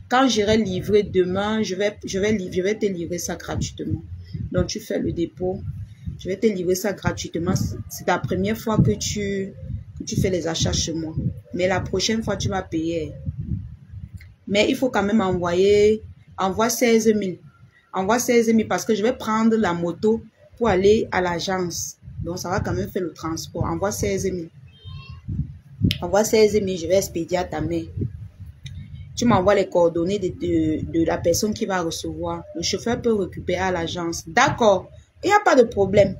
quand j'irai livrer demain, je vais te livrer ça gratuitement. Donc, tu fais le dépôt. Je vais te livrer ça gratuitement. C'est la première fois que tu fais les achats chez moi. Mais la prochaine fois, tu vas payer. Mais il faut quand même envoie 16 000. Envoie 16 000 parce que je vais prendre la moto pour aller à l'agence. Donc, ça va quand même faire le transport. Envoie 16 000. Envoie 16 000, je vais expédier à ta mère. Tu m'envoies les coordonnées de la personne qui va recevoir. Le chauffeur peut récupérer à l'agence. D'accord. Il n'y a pas de problème.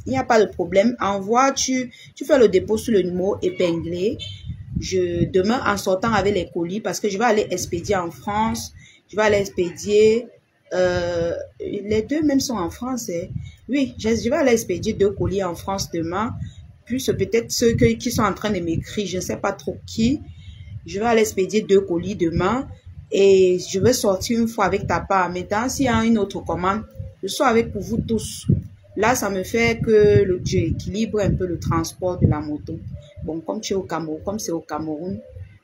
Il n'y a pas de problème. Envoie, tu fais le dépôt sur le numéro épinglé. Demain, en sortant avec les colis, parce que je vais aller expédier en France. Je vais aller expédier... les deux même sont en France. Hein. Oui, je vais aller expédier 2 colis en France demain. Plus peut-être ceux qui sont en train de m'écrire, je ne sais pas trop qui. Je vais aller expédier 2 colis demain. Et je vais sortir une fois avec ta part. Maintenant, s'il y a une autre commande, je sors avec pour vous tous. Là, ça me fait que j'équilibre un peu le transport de la moto. Bon, comme tu es au Cameroun, comme c'est au Cameroun,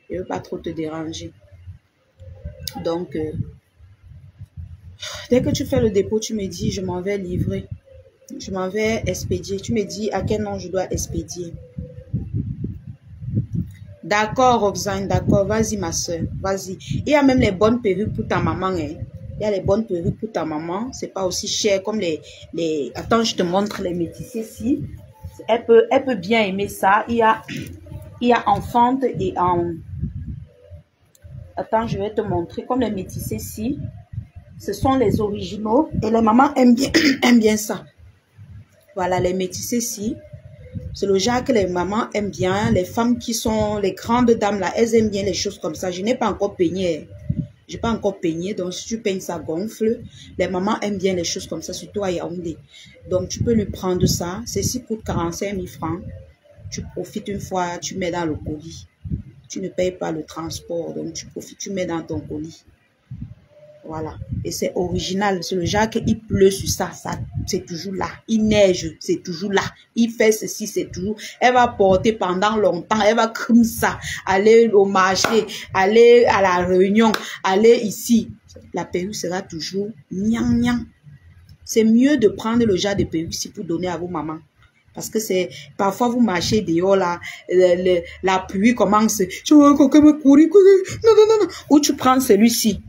je ne veux pas trop te déranger. Donc, dès que tu fais le dépôt, tu me dis, je m'en vais livrer. Je m'en vais expédier. Tu me dis à quel nom je dois expédier. D'accord, Roxane, d'accord. Vas-y, ma soeur, vas-y. Il y a même les bonnes perruques pour ta maman. Hein. Il y a les bonnes perruques pour ta maman. C'est pas aussi cher comme les... Attends, je te montre les métissés ici. Elle peut bien aimer ça. Il y a en fente et en... Attends, je vais te montrer. Comme les métissés ici. Ce sont les originaux. Et les mamans aiment bien ça. Voilà, les métissés ici. C'est le genre que les mamans aiment bien. Les femmes qui sont les grandes dames là, elles aiment bien les choses comme ça. Je n'ai pas encore peigné. Je n'ai pas encore peigné. Donc, si tu peignes, ça gonfle. Les mamans aiment bien les choses comme ça, surtout à Yaoundé. Donc, tu peux lui prendre ça. Ceci coûte 45 000 francs. Tu profites une fois, tu mets dans le colis. Tu ne payes pas le transport. Donc, tu profites, tu mets dans ton colis. Voilà. Et c'est original. C'est le genre qu'il pleut sur ça. C'est toujours là. Il neige, c'est toujours là. Il fait ceci, c'est toujours. Elle va porter pendant longtemps. Elle va comme ça. Aller au marché. Aller à la réunion. Aller ici. La perruque sera toujours niang niang. C'est mieux de prendre le genre de perruque ici pour donner à vos mamans. Parce que c'est, parfois vous marchez dehors là, la pluie commence. Tu vois, quelqu'un me courir. Non. Ou tu prends celui-ci.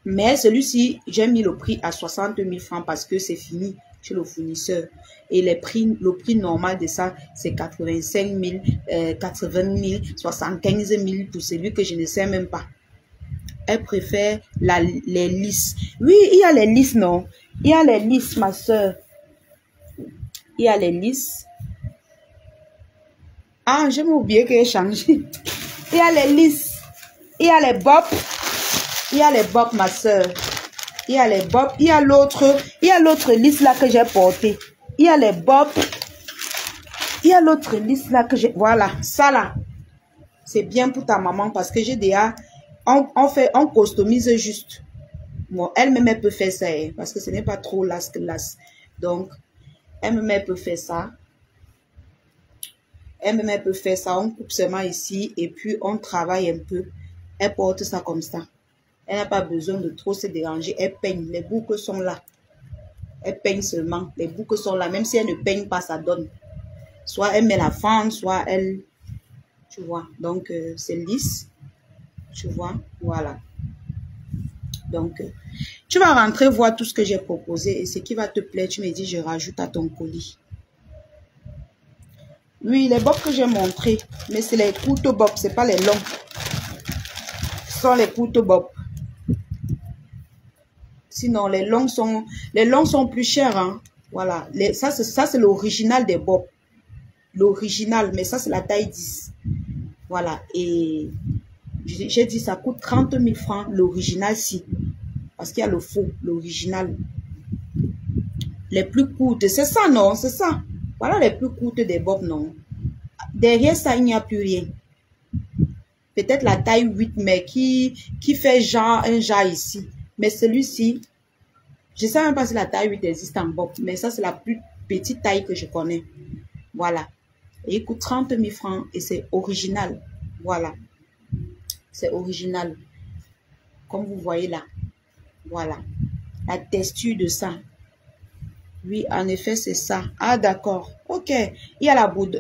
Mais celui-ci, j'ai mis le prix à 60 000 francs parce que c'est fini chez le fournisseur. Et le prix normal de ça, c'est 85 000, 80 000, 75 000 pour celui que je ne sais même pas. Elle préfère les lisses. Oui, il y a les lisses, non? Il y a les lisses, ma soeur. Il y a les lisses. Ah, j'ai oublié que j'ai changé. Il y a les lisses. Il y a les bobs. Il y a les bobs, ma soeur. Il y a les bobs. Il y a l'autre liste là que j'ai porté. Il y a les bobs. Il y a l'autre liste là que j'ai. Voilà, ça là. C'est bien pour ta maman parce que j'ai déjà. On customise juste. Bon, elle-même, elle peut faire ça. Hein, parce que ce n'est pas trop las que las. Donc, elle-même, elle peut faire ça. Elle-même, elle peut faire ça. On coupe seulement ici et puis on travaille un peu. Elle porte ça comme ça. Elle n'a pas besoin de trop se déranger. Elle peigne. Les boucles sont là. Elle peigne seulement. Les boucles sont là. Même si elle ne peigne pas, ça donne. Soit elle met la fente, soit elle... Tu vois. Donc, c'est lisse. Tu vois. Voilà. Donc, tu vas rentrer voir tout ce que j'ai proposé. Et ce qui va te plaire, tu me dis, je rajoute à ton colis. Oui, les bobs que j'ai montré, mais c'est les courtes bobs, c'est pas les longs. Ce sont les courtes bobs. Sinon, les longs sont plus chers. Hein. Voilà, ça c'est l'original des bobs. L'original, mais ça c'est la taille 10. Voilà, et j'ai dit ça coûte 30 000 francs l'original-ci. Parce qu'il y a le faux, l'original. Les plus courtes, c'est ça, non? C'est ça. Voilà les plus courtes des bobs, non? Derrière ça, il n'y a plus rien. Peut-être la taille 8, mais qui fait genre un genre ici. Mais celui-ci, je ne sais même pas si la taille 8 existe en bob. Mais ça, c'est la plus petite taille que je connais. Voilà. Et il coûte 30 000 francs et c'est original. Voilà. C'est original. Comme vous voyez là. Voilà. La texture de ça. Oui, en effet, c'est ça. Ah, d'accord. Ok. Il y a la bordeaux,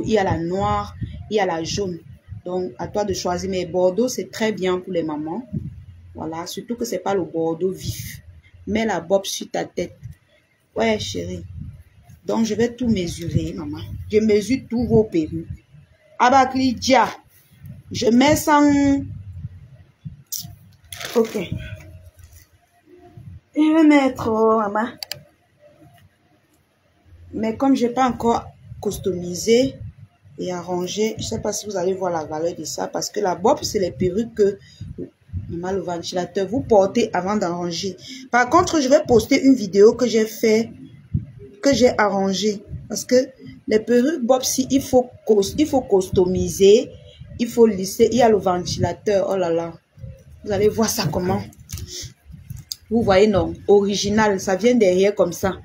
il y a la noire, il y a la jaune. Donc, à toi de choisir. Mais bordeaux, c'est très bien pour les mamans. Voilà. Surtout que c'est pas le bordeaux vif. Mets la bob sur ta tête. Ouais, chérie. Donc, je vais tout mesurer, maman. Je mesure tous vos perruques. Abakli dia. Je mets 100. Ok. Je vais mettre, maman. Mais comme je n'ai pas encore customisé et arrangé, je ne sais pas si vous allez voir la valeur de ça. Parce que la bob, c'est les perruques que le ventilateur vous portez avant d'arranger. Par contre, je vais poster une vidéo que j'ai fait, que j'ai arrangé. Parce que les perruques bob, si il faut customiser, il faut lisser. Il y a le ventilateur. Oh là là. Vous allez voir ça comment. Vous voyez, non, original, ça vient derrière comme ça.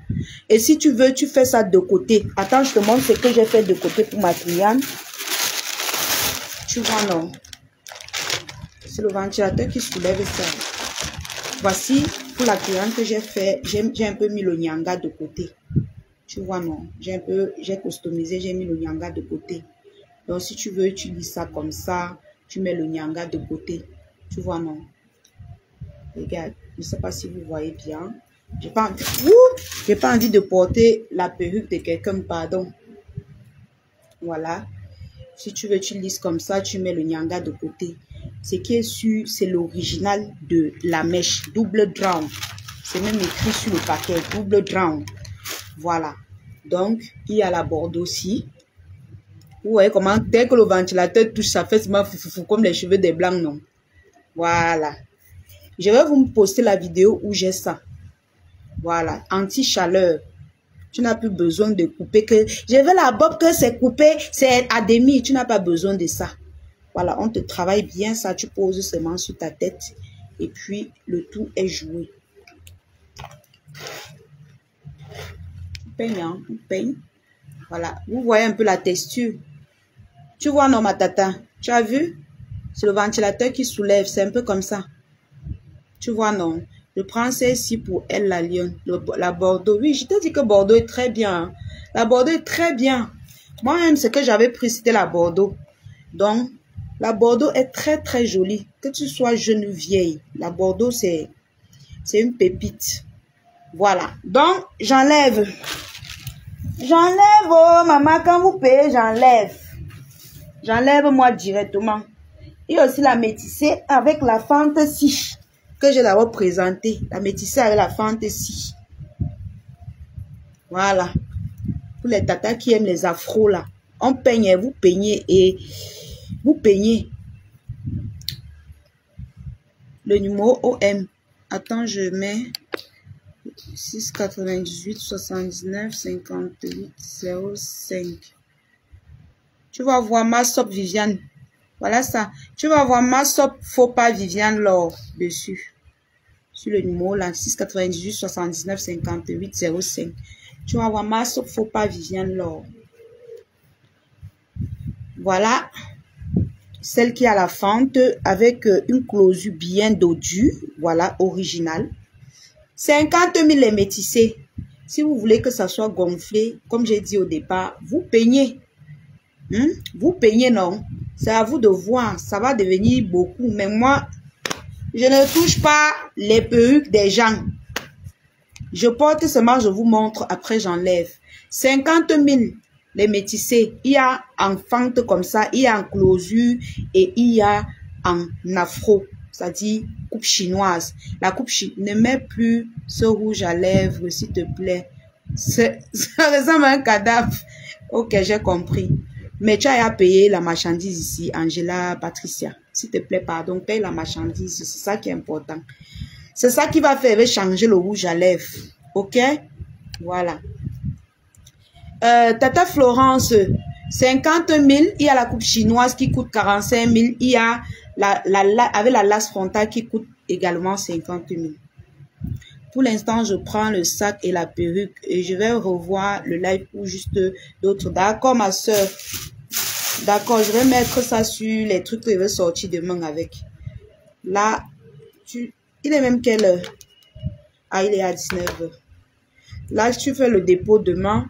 Et si tu veux, tu fais ça de côté. Attends, je te montre ce que j'ai fait de côté pour ma cliente. Tu vois, non. C'est le ventilateur qui soulève ça. Voici, pour la cliente que j'ai fait, j'ai un peu mis le nyanga de côté. Tu vois, non. J'ai customisé, j'ai mis le nyanga de côté. Donc, si tu veux utiliser ça comme ça, tu mets le nyanga de côté. Tu vois, non. Regarde. Je ne sais pas si vous voyez bien. J'ai pas envie de porter la perruque de quelqu'un, pardon. Voilà. Si tu veux, utiliser comme ça, tu mets le nyanga de côté. Ce qui est sûr, c'est l'original de la mèche. Double drown. C'est même écrit sur le paquet. Double drown. Voilà. Donc, il y a la bordeaux aussi. Vous voyez comment, dès que le ventilateur touche, ça fait comme les cheveux des blancs, non? Voilà. Je vais vous poster la vidéo où j'ai ça. Voilà, anti-chaleur. Tu n'as plus besoin de couper que... Je veux la bob que c'est coupé, c'est à demi. Tu n'as pas besoin de ça. Voilà, on te travaille bien ça. Tu poses seulement sur ta tête. Et puis, le tout est joué. On peigne, hein? On peigne. Voilà, vous voyez un peu la texture. Tu vois, non, ma tata? Tu as vu? C'est le ventilateur qui soulève. C'est un peu comme ça. Tu vois, non. Je prends celle-ci pour elle, la lionne. La bordeaux. Oui, je te dis que bordeaux est très bien. Hein. La bordeaux est très bien. Moi-même, ce que j'avais pris, c'était la bordeaux. Donc, la bordeaux est très, très jolie. Que tu sois jeune ou vieille. La bordeaux, c'est une pépite. Voilà. Donc, j'enlève. J'enlève, oh, maman, quand vous payez, j'enlève. J'enlève, moi, directement. Et aussi la métissée avec la fente ci. Que je l'avais présenté, la métissée avec la fente ci. Voilà. Pour les tatas qui aiment les afros là. On peigne, vous peignez et vous peignez. Le numéro OM. Attends, je mets 698 79 58 05. Tu vas voir ma sop Viviane. Voilà ça. Tu vas voir ma sop faut pas Viviane Laure dessus. Sur le numéro là, 698 79 58 05. Tu vas voir ma sop faut pas Viviane Laure. Voilà. Celle qui a la fente avec une closure bien dodue. Voilà, originale. 50 000 les métissés. Si vous voulez que ça soit gonflé, comme j'ai dit au départ, vous peignez. Vous peignez, non? C'est à vous de voir. Ça va devenir beaucoup. Mais moi, je ne touche pas les perruques des gens. Je porte seulement, je vous montre. Après, j'enlève. 50 000. Les métissés, il y a en fente comme ça, il y a en closure et il y a en afro, c'est-à-dire coupe chinoise. La coupe chinoise, ne mets plus ce rouge à lèvres, s'il te plaît. Ça ressemble à un cadavre. Ok, j'ai compris. Mais tu as à payer la marchandise ici, Angela, Patricia. S'il te plaît, pardon, paye la marchandise. C'est ça qui est important. C'est ça qui va faire changer le rouge à lèvres. Ok? Voilà. Tata Florence, 50 000. Il y a la coupe chinoise qui coûte 45 000. Il y a avec la lace frontale qui coûte également 50 000. Pour l'instant, je prends le sac et la perruque et je vais revoir le live ou juste d'autres. D'accord, ma soeur. D'accord, je vais mettre ça sur les trucs que je vais sortir demain avec. Là, il est même quelle heure? Ah, il est à 19h. Là, tu fais le dépôt demain.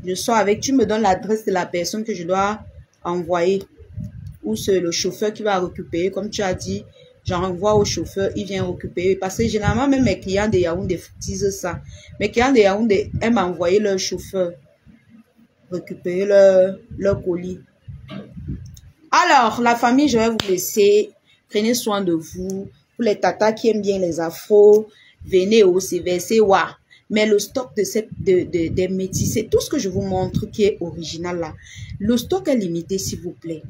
Je sors avec, tu me donnes l'adresse de la personne que je dois envoyer. Ou c'est le chauffeur qui va récupérer, comme tu as dit. J'envoie au chauffeur, il vient récupérer. Parce que généralement, même mes clients de Yaoundé disent ça. Mes clients de Yaoundé aiment envoyer leur chauffeur récupérer leur colis. Alors, la famille, je vais vous laisser. Prenez soin de vous. Pour les tatas qui aiment bien les afros, venez aussi verser. Mais le stock des métissés, tout ce que je vous montre qui est original là, le stock est limité, s'il vous plaît.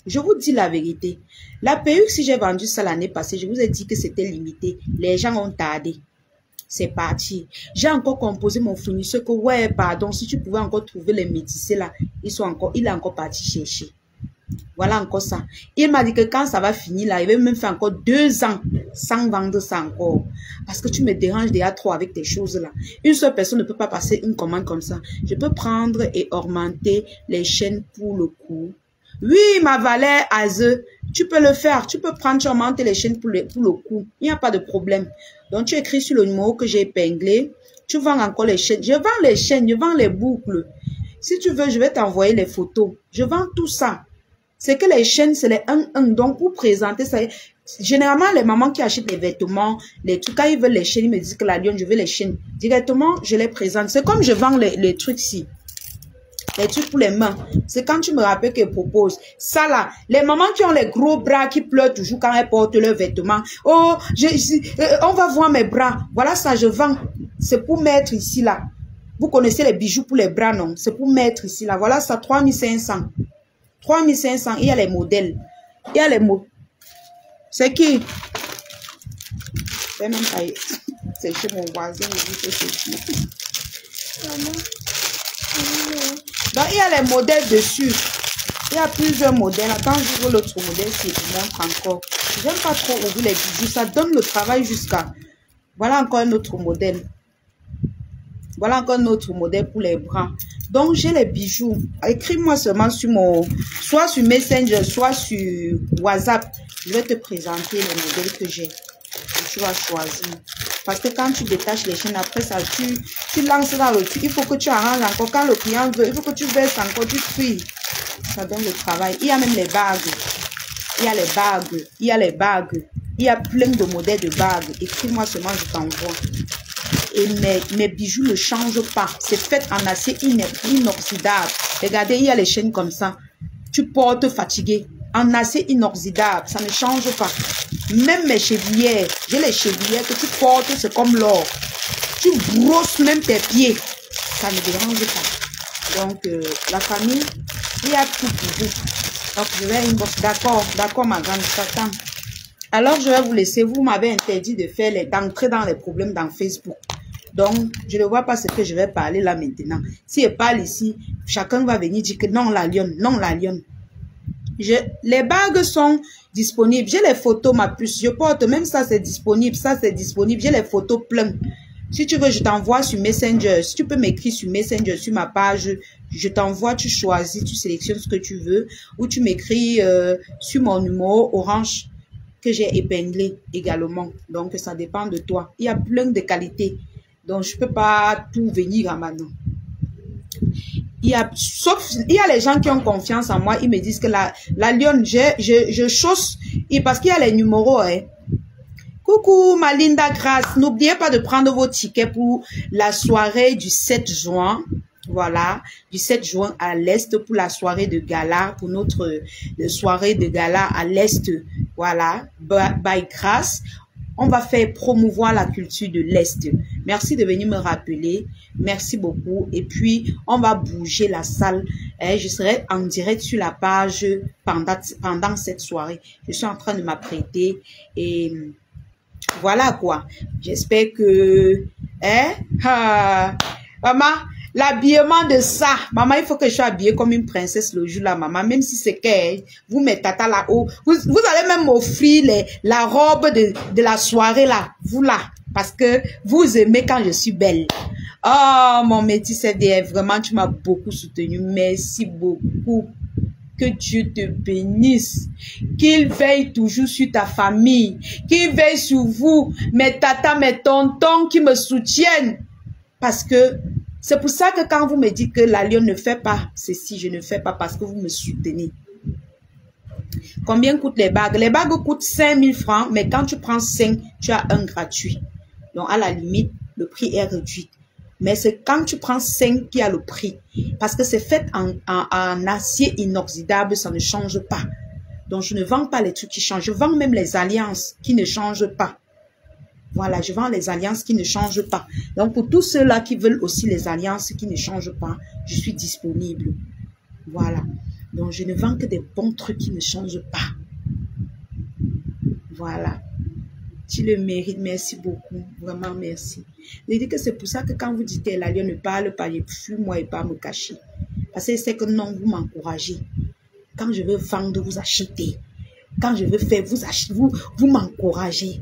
Je vous dis la vérité. La perruque, si j'ai vendu ça l'année passée, je vous ai dit que c'était limité. Les gens ont tardé. C'est parti. J'ai encore composé mon fournisseur que, ouais, pardon, si tu pouvais encore trouver les métissés là, il est encore parti chercher. Voilà encore ça. Il m'a dit que quand ça va finir là, il va même faire encore 2 ans sans vendre ça encore. Parce que tu me déranges déjà trop avec tes choses là. Une seule personne ne peut pas passer une commande comme ça. Je peux prendre et augmenter les chaînes pour le cou. Oui, ma Valère Azeux, tu peux le faire. Tu peux prendre, tu augmentes les chaînes pour le cou. Il n'y a pas de problème. Donc, tu écris sur le numéro que j'ai épinglé. Tu vends encore les chaînes. Je vends les chaînes, je vends les boucles. Si tu veux, je vais t'envoyer les photos. Je vends tout ça. C'est que les chaînes, c'est les 1-1. Donc, pour présenter ça, généralement, les mamans qui achètent les vêtements, les trucs, quand ils veulent les chaînes, ils me disent que la lionne, je veux les chaînes. Directement, je les présente. C'est comme je vends les trucs ici. Les trucs pour les mains. C'est quand tu me rappelles qu'elle propose. Ça là, les mamans qui ont les gros bras qui pleurent toujours quand elles portent leurs vêtements. Oh, on va voir mes bras. Voilà ça, je vends. C'est pour mettre ici là. Vous connaissez les bijoux pour les bras, non? C'est pour mettre ici là. Voilà ça, 3500. 3500, il y a les modèles. Il y a les mots. C'est qui? C'est même pas. C'est chez mon voisin. Donc, il y a les modèles dessus. Il y a plusieurs modèles. Attends, j'ouvre l'autre modèle si je vous montre encore. J'aime pas trop ouvrir les bijoux. Ça donne le travail jusqu'à. Voilà encore un autre modèle. Voilà encore un autre modèle pour les bras. Donc, j'ai les bijoux. Écris-moi seulement sur soit sur Messenger, soit sur WhatsApp. Je vais te présenter les modèles que j'ai. Tu vas choisir. Parce que quand tu détaches les chaînes, après ça, tu lances dans le truc. Il faut que tu arranges encore. Quand le client veut, il faut que tu verses encore, tu tries. Ça donne le travail. Il y a même les bagues. Il y a les bagues. Il y a les bagues. Il y a plein de modèles de bagues. Écris-moi seulement, je t'envoie. Et mes bijoux ne changent pas. C'est fait en acier inoxydable. Regardez, il y a les chaînes comme ça. Tu portes fatigué. En acier inoxydable, ça ne change pas. Même mes chevillères, j'ai les chevillères que tu portes, c'est comme l'or. Tu brosses même tes pieds. Ça ne dérange pas. Donc, la famille, il y a tout pour vous. Donc, je vais inbox. D'accord, ma grande, j'attends. Alors, je vais vous laisser. Vous m'avez interdit d'entrer dans les problèmes dans Facebook. Donc, je ne vois pas ce que je vais parler là maintenant. Si je parle ici, chacun va venir dire que non, la lionne, non, la lionne. Les bagues sont disponibles. J'ai les photos, ma puce. Je porte, même ça, c'est disponible. Ça, c'est disponible. J'ai les photos pleines. Si tu veux, je t'envoie sur Messenger. Si tu peux m'écrire sur Messenger, sur ma page, je t'envoie, tu choisis, tu sélectionnes ce que tu veux. Ou tu m'écris sur mon numéro Orange que j'ai épinglé également. Donc, ça dépend de toi. Il y a plein de qualités. Donc, je ne peux pas tout venir à maintenant. Il y a les gens qui ont confiance en moi, ils me disent que la lionne, je chausse, et parce qu'il y a les numéros, hein. Coucou, ma Linda Grace, n'oubliez pas de prendre vos tickets pour la soirée du 7 juin. voilà, du 7 juin à l'Est pour la soirée de gala, pour notre soirée de gala à l'Est, voilà, by grâce. On va faire promouvoir la culture de l'Est. Merci de venir me rappeler. Merci beaucoup. Et puis, on va bouger la salle. Je serai en direct sur la page pendant cette soirée. Je suis en train de m'apprêter. Et voilà quoi. J'espère que... maman, l'habillement de ça. Maman, il faut que je sois habillée comme une princesse le jour là, maman. Même si c'est que vous mettez tata là-haut. Vous allez même m'offrir la robe de la soirée là. Vous là. Parce que vous aimez quand je suis belle. Oh, mon métis CDF, vraiment, tu m'as beaucoup soutenu. Merci beaucoup. Que Dieu te bénisse. Qu'il veille toujours sur ta famille. Qu'il veille sur vous. Mes tatas, mes tontons qui me soutiennent. Parce que c'est pour ça que quand vous me dites que la Lyon ne fait pas ceci, je ne fais pas parce que vous me soutenez. Combien coûtent les bagues? Les bagues coûtent 5000 francs, mais quand tu prends 5, tu as un gratuit. Donc, à la limite, le prix est réduit. Mais c'est quand tu prends 5 qui a le prix. Parce que c'est fait en acier inoxydable, ça ne change pas. Donc, je ne vends pas les trucs qui changent. Je vends même les alliances qui ne changent pas. Voilà, je vends les alliances qui ne changent pas. Donc, pour tous ceux-là qui veulent aussi les alliances qui ne changent pas, je suis disponible. Voilà. Donc, je ne vends que des bons trucs qui ne changent pas. Voilà. Tu le mérites. Merci beaucoup. Vraiment, merci. Je dis que c'est pour ça que quand vous dites que la Lyon ne parle pas, je fuis moi et pas me cacher. Parce que c'est que non, vous m'encouragez. Quand je veux vendre, vous achetez. Quand je veux faire, vous m'encouragez.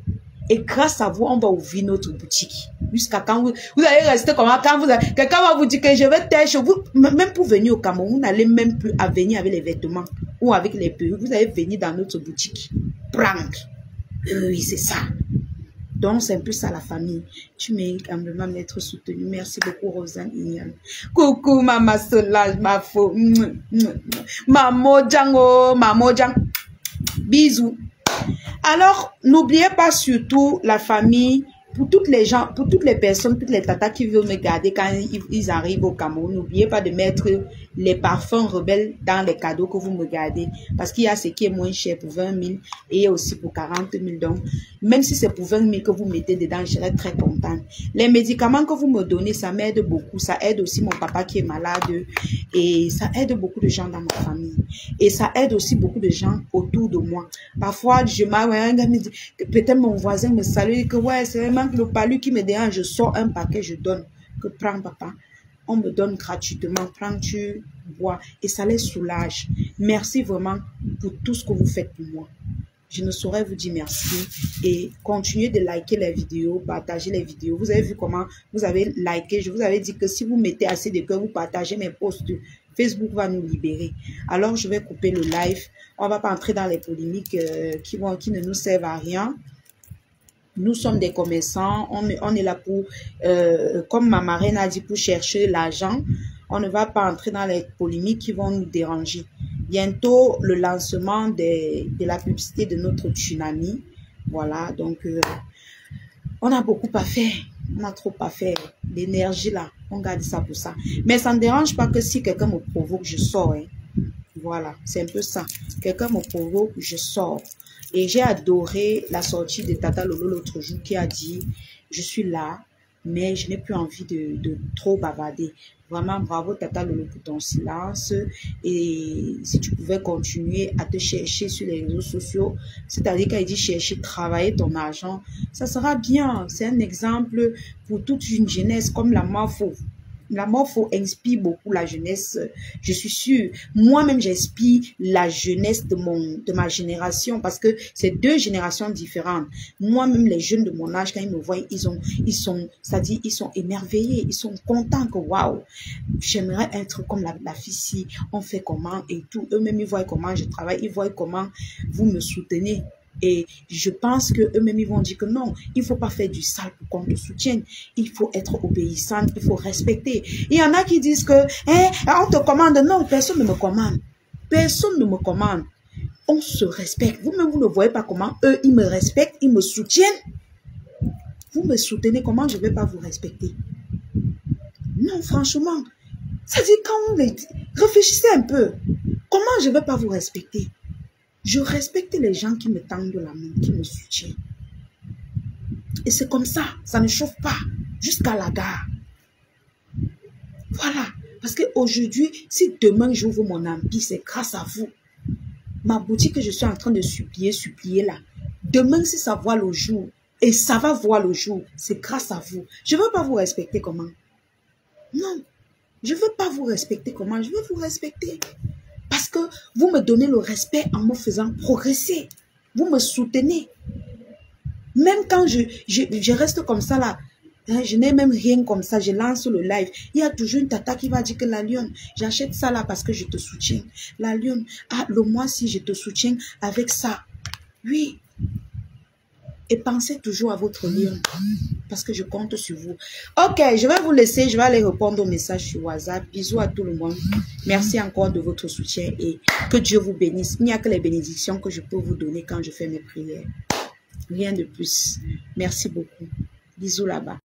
Et grâce à vous, on va ouvrir notre boutique. Jusqu'à quand vous allez rester comme ça. Quand quelqu'un va vous dire que je vais tâcher chez vous, même pour venir au Cameroun, vous n'allez même plus à venir avec les vêtements ou avec les perruques. Vous allez venir dans notre boutique. Prendre. Oui, c'est ça. Donc, c'est un peu ça la famille. Tu mérites humblement d'être soutenu. Merci beaucoup, Rosanne Ignan. Coucou, Maman Solange, ma faux. Maman Django, Maman Django. Bisous. Alors, n'oubliez pas surtout la famille, pour toutes les gens, pour toutes les personnes, toutes les tatas qui veulent me garder quand ils arrivent au Cameroun. N'oubliez pas de mettre les parfums rebelles dans les cadeaux que vous me gardez. Parce qu'il y a ce qui est moins cher pour 20 000 et aussi pour 40 000. Donc, même si c'est pour 20 000 que vous mettez dedans, je serai très contente. Les médicaments que vous me donnez, ça m'aide beaucoup. Ça aide aussi mon papa qui est malade. Et ça aide beaucoup de gens dans ma famille. Et ça aide aussi beaucoup de gens autour de moi. Parfois, je me dis, peut-être mon voisin me salue, que ouais, c'est vraiment le palu qui me dérange. Je sors un paquet, je donne. Que prends, papa. On me donne gratuitement, prends, tu bois. Et ça les soulage. Merci vraiment pour tout ce que vous faites pour moi. Je ne saurais vous dire merci. Et continuez de liker les vidéos, partager les vidéos. Vous avez vu comment vous avez liké. Je vous avais dit que si vous mettez assez de cœur, vous partagez mes posts, Facebook va nous libérer. Alors, je vais couper le live. On ne va pas entrer dans les polémiques qui ne nous servent à rien. Nous sommes des commerçants, on est là pour, comme ma marraine a dit, pour chercher l'argent. On ne va pas entrer dans les polémiques qui vont nous déranger. Bientôt, le lancement de la publicité de notre tsunami. Voilà, donc, on a beaucoup à faire. On a trop à faire. L'énergie là, on garde ça pour ça. Mais ça ne dérange pas que si quelqu'un me provoque, je sors. Hein. Voilà, c'est un peu ça. Quelqu'un me provoque, je sors. Et j'ai adoré la sortie de Tata Lolo l'autre jour qui a dit « Je suis là, mais je n'ai plus envie de trop bavarder. » Vraiment, bravo Tata Lolo pour ton silence. Et si tu pouvais continuer à te chercher sur les réseaux sociaux, c'est-à-dire qu'elle dit chercher, travailler ton argent, ça sera bien. C'est un exemple pour toute une jeunesse comme la Morpho. La Morpho inspire beaucoup la jeunesse, je suis sûre. Moi-même, j'inspire la jeunesse de ma génération parce que c'est deux générations différentes. Moi-même, les jeunes de mon âge, quand ils me voient, ils sont émerveillés, ils sont contents que waouh, j'aimerais être comme la fille, on fait comment et tout. Eux-mêmes, ils voient comment je travaille, ils voient comment vous me soutenez. Et je pense qu'eux-mêmes, ils vont dire que non, il ne faut pas faire du sale pour qu'on te soutienne. Il faut être obéissant, il faut respecter. Il y en a qui disent que, on te commande. Non, personne ne me commande. Personne ne me commande. On se respecte. Vous-même, vous ne voyez pas comment eux, ils me respectent, ils me soutiennent. Vous me soutenez, comment je ne vais pas vous respecter? Non, franchement. Ça dit quand on les dit, réfléchissez un peu. Comment je ne vais pas vous respecter? Je respecte les gens qui me tendent la main, qui me soutiennent. Et c'est comme ça, ça ne chauffe pas jusqu'à la gare. Voilà. Parce qu'aujourd'hui, si demain j'ouvre mon empire, c'est grâce à vous. Ma boutique que je suis en train de supplier là. Demain, si ça voit le jour, et ça va voir le jour, c'est grâce à vous. Je ne veux pas vous respecter comment? Non. Je ne veux pas vous respecter comment? Je veux vous respecter. Parce que vous me donnez le respect en me faisant progresser. Vous me soutenez. Même quand je reste comme ça là, hein, je n'ai même rien comme ça, je lance le live. Il y a toujours une tata qui va dire que la lionne, j'achète ça là parce que je te soutiens. La lionne, ah, le mois-ci, je te soutiens avec ça. Oui. Et pensez toujours à votre lionne. Parce que je compte sur vous. Ok, je vais vous laisser. Je vais aller répondre aux messages sur WhatsApp. Bisous à tout le monde. Merci encore de votre soutien et que Dieu vous bénisse. Il n'y a que les bénédictions que je peux vous donner quand je fais mes prières. Rien de plus. Merci beaucoup. Bisous là-bas.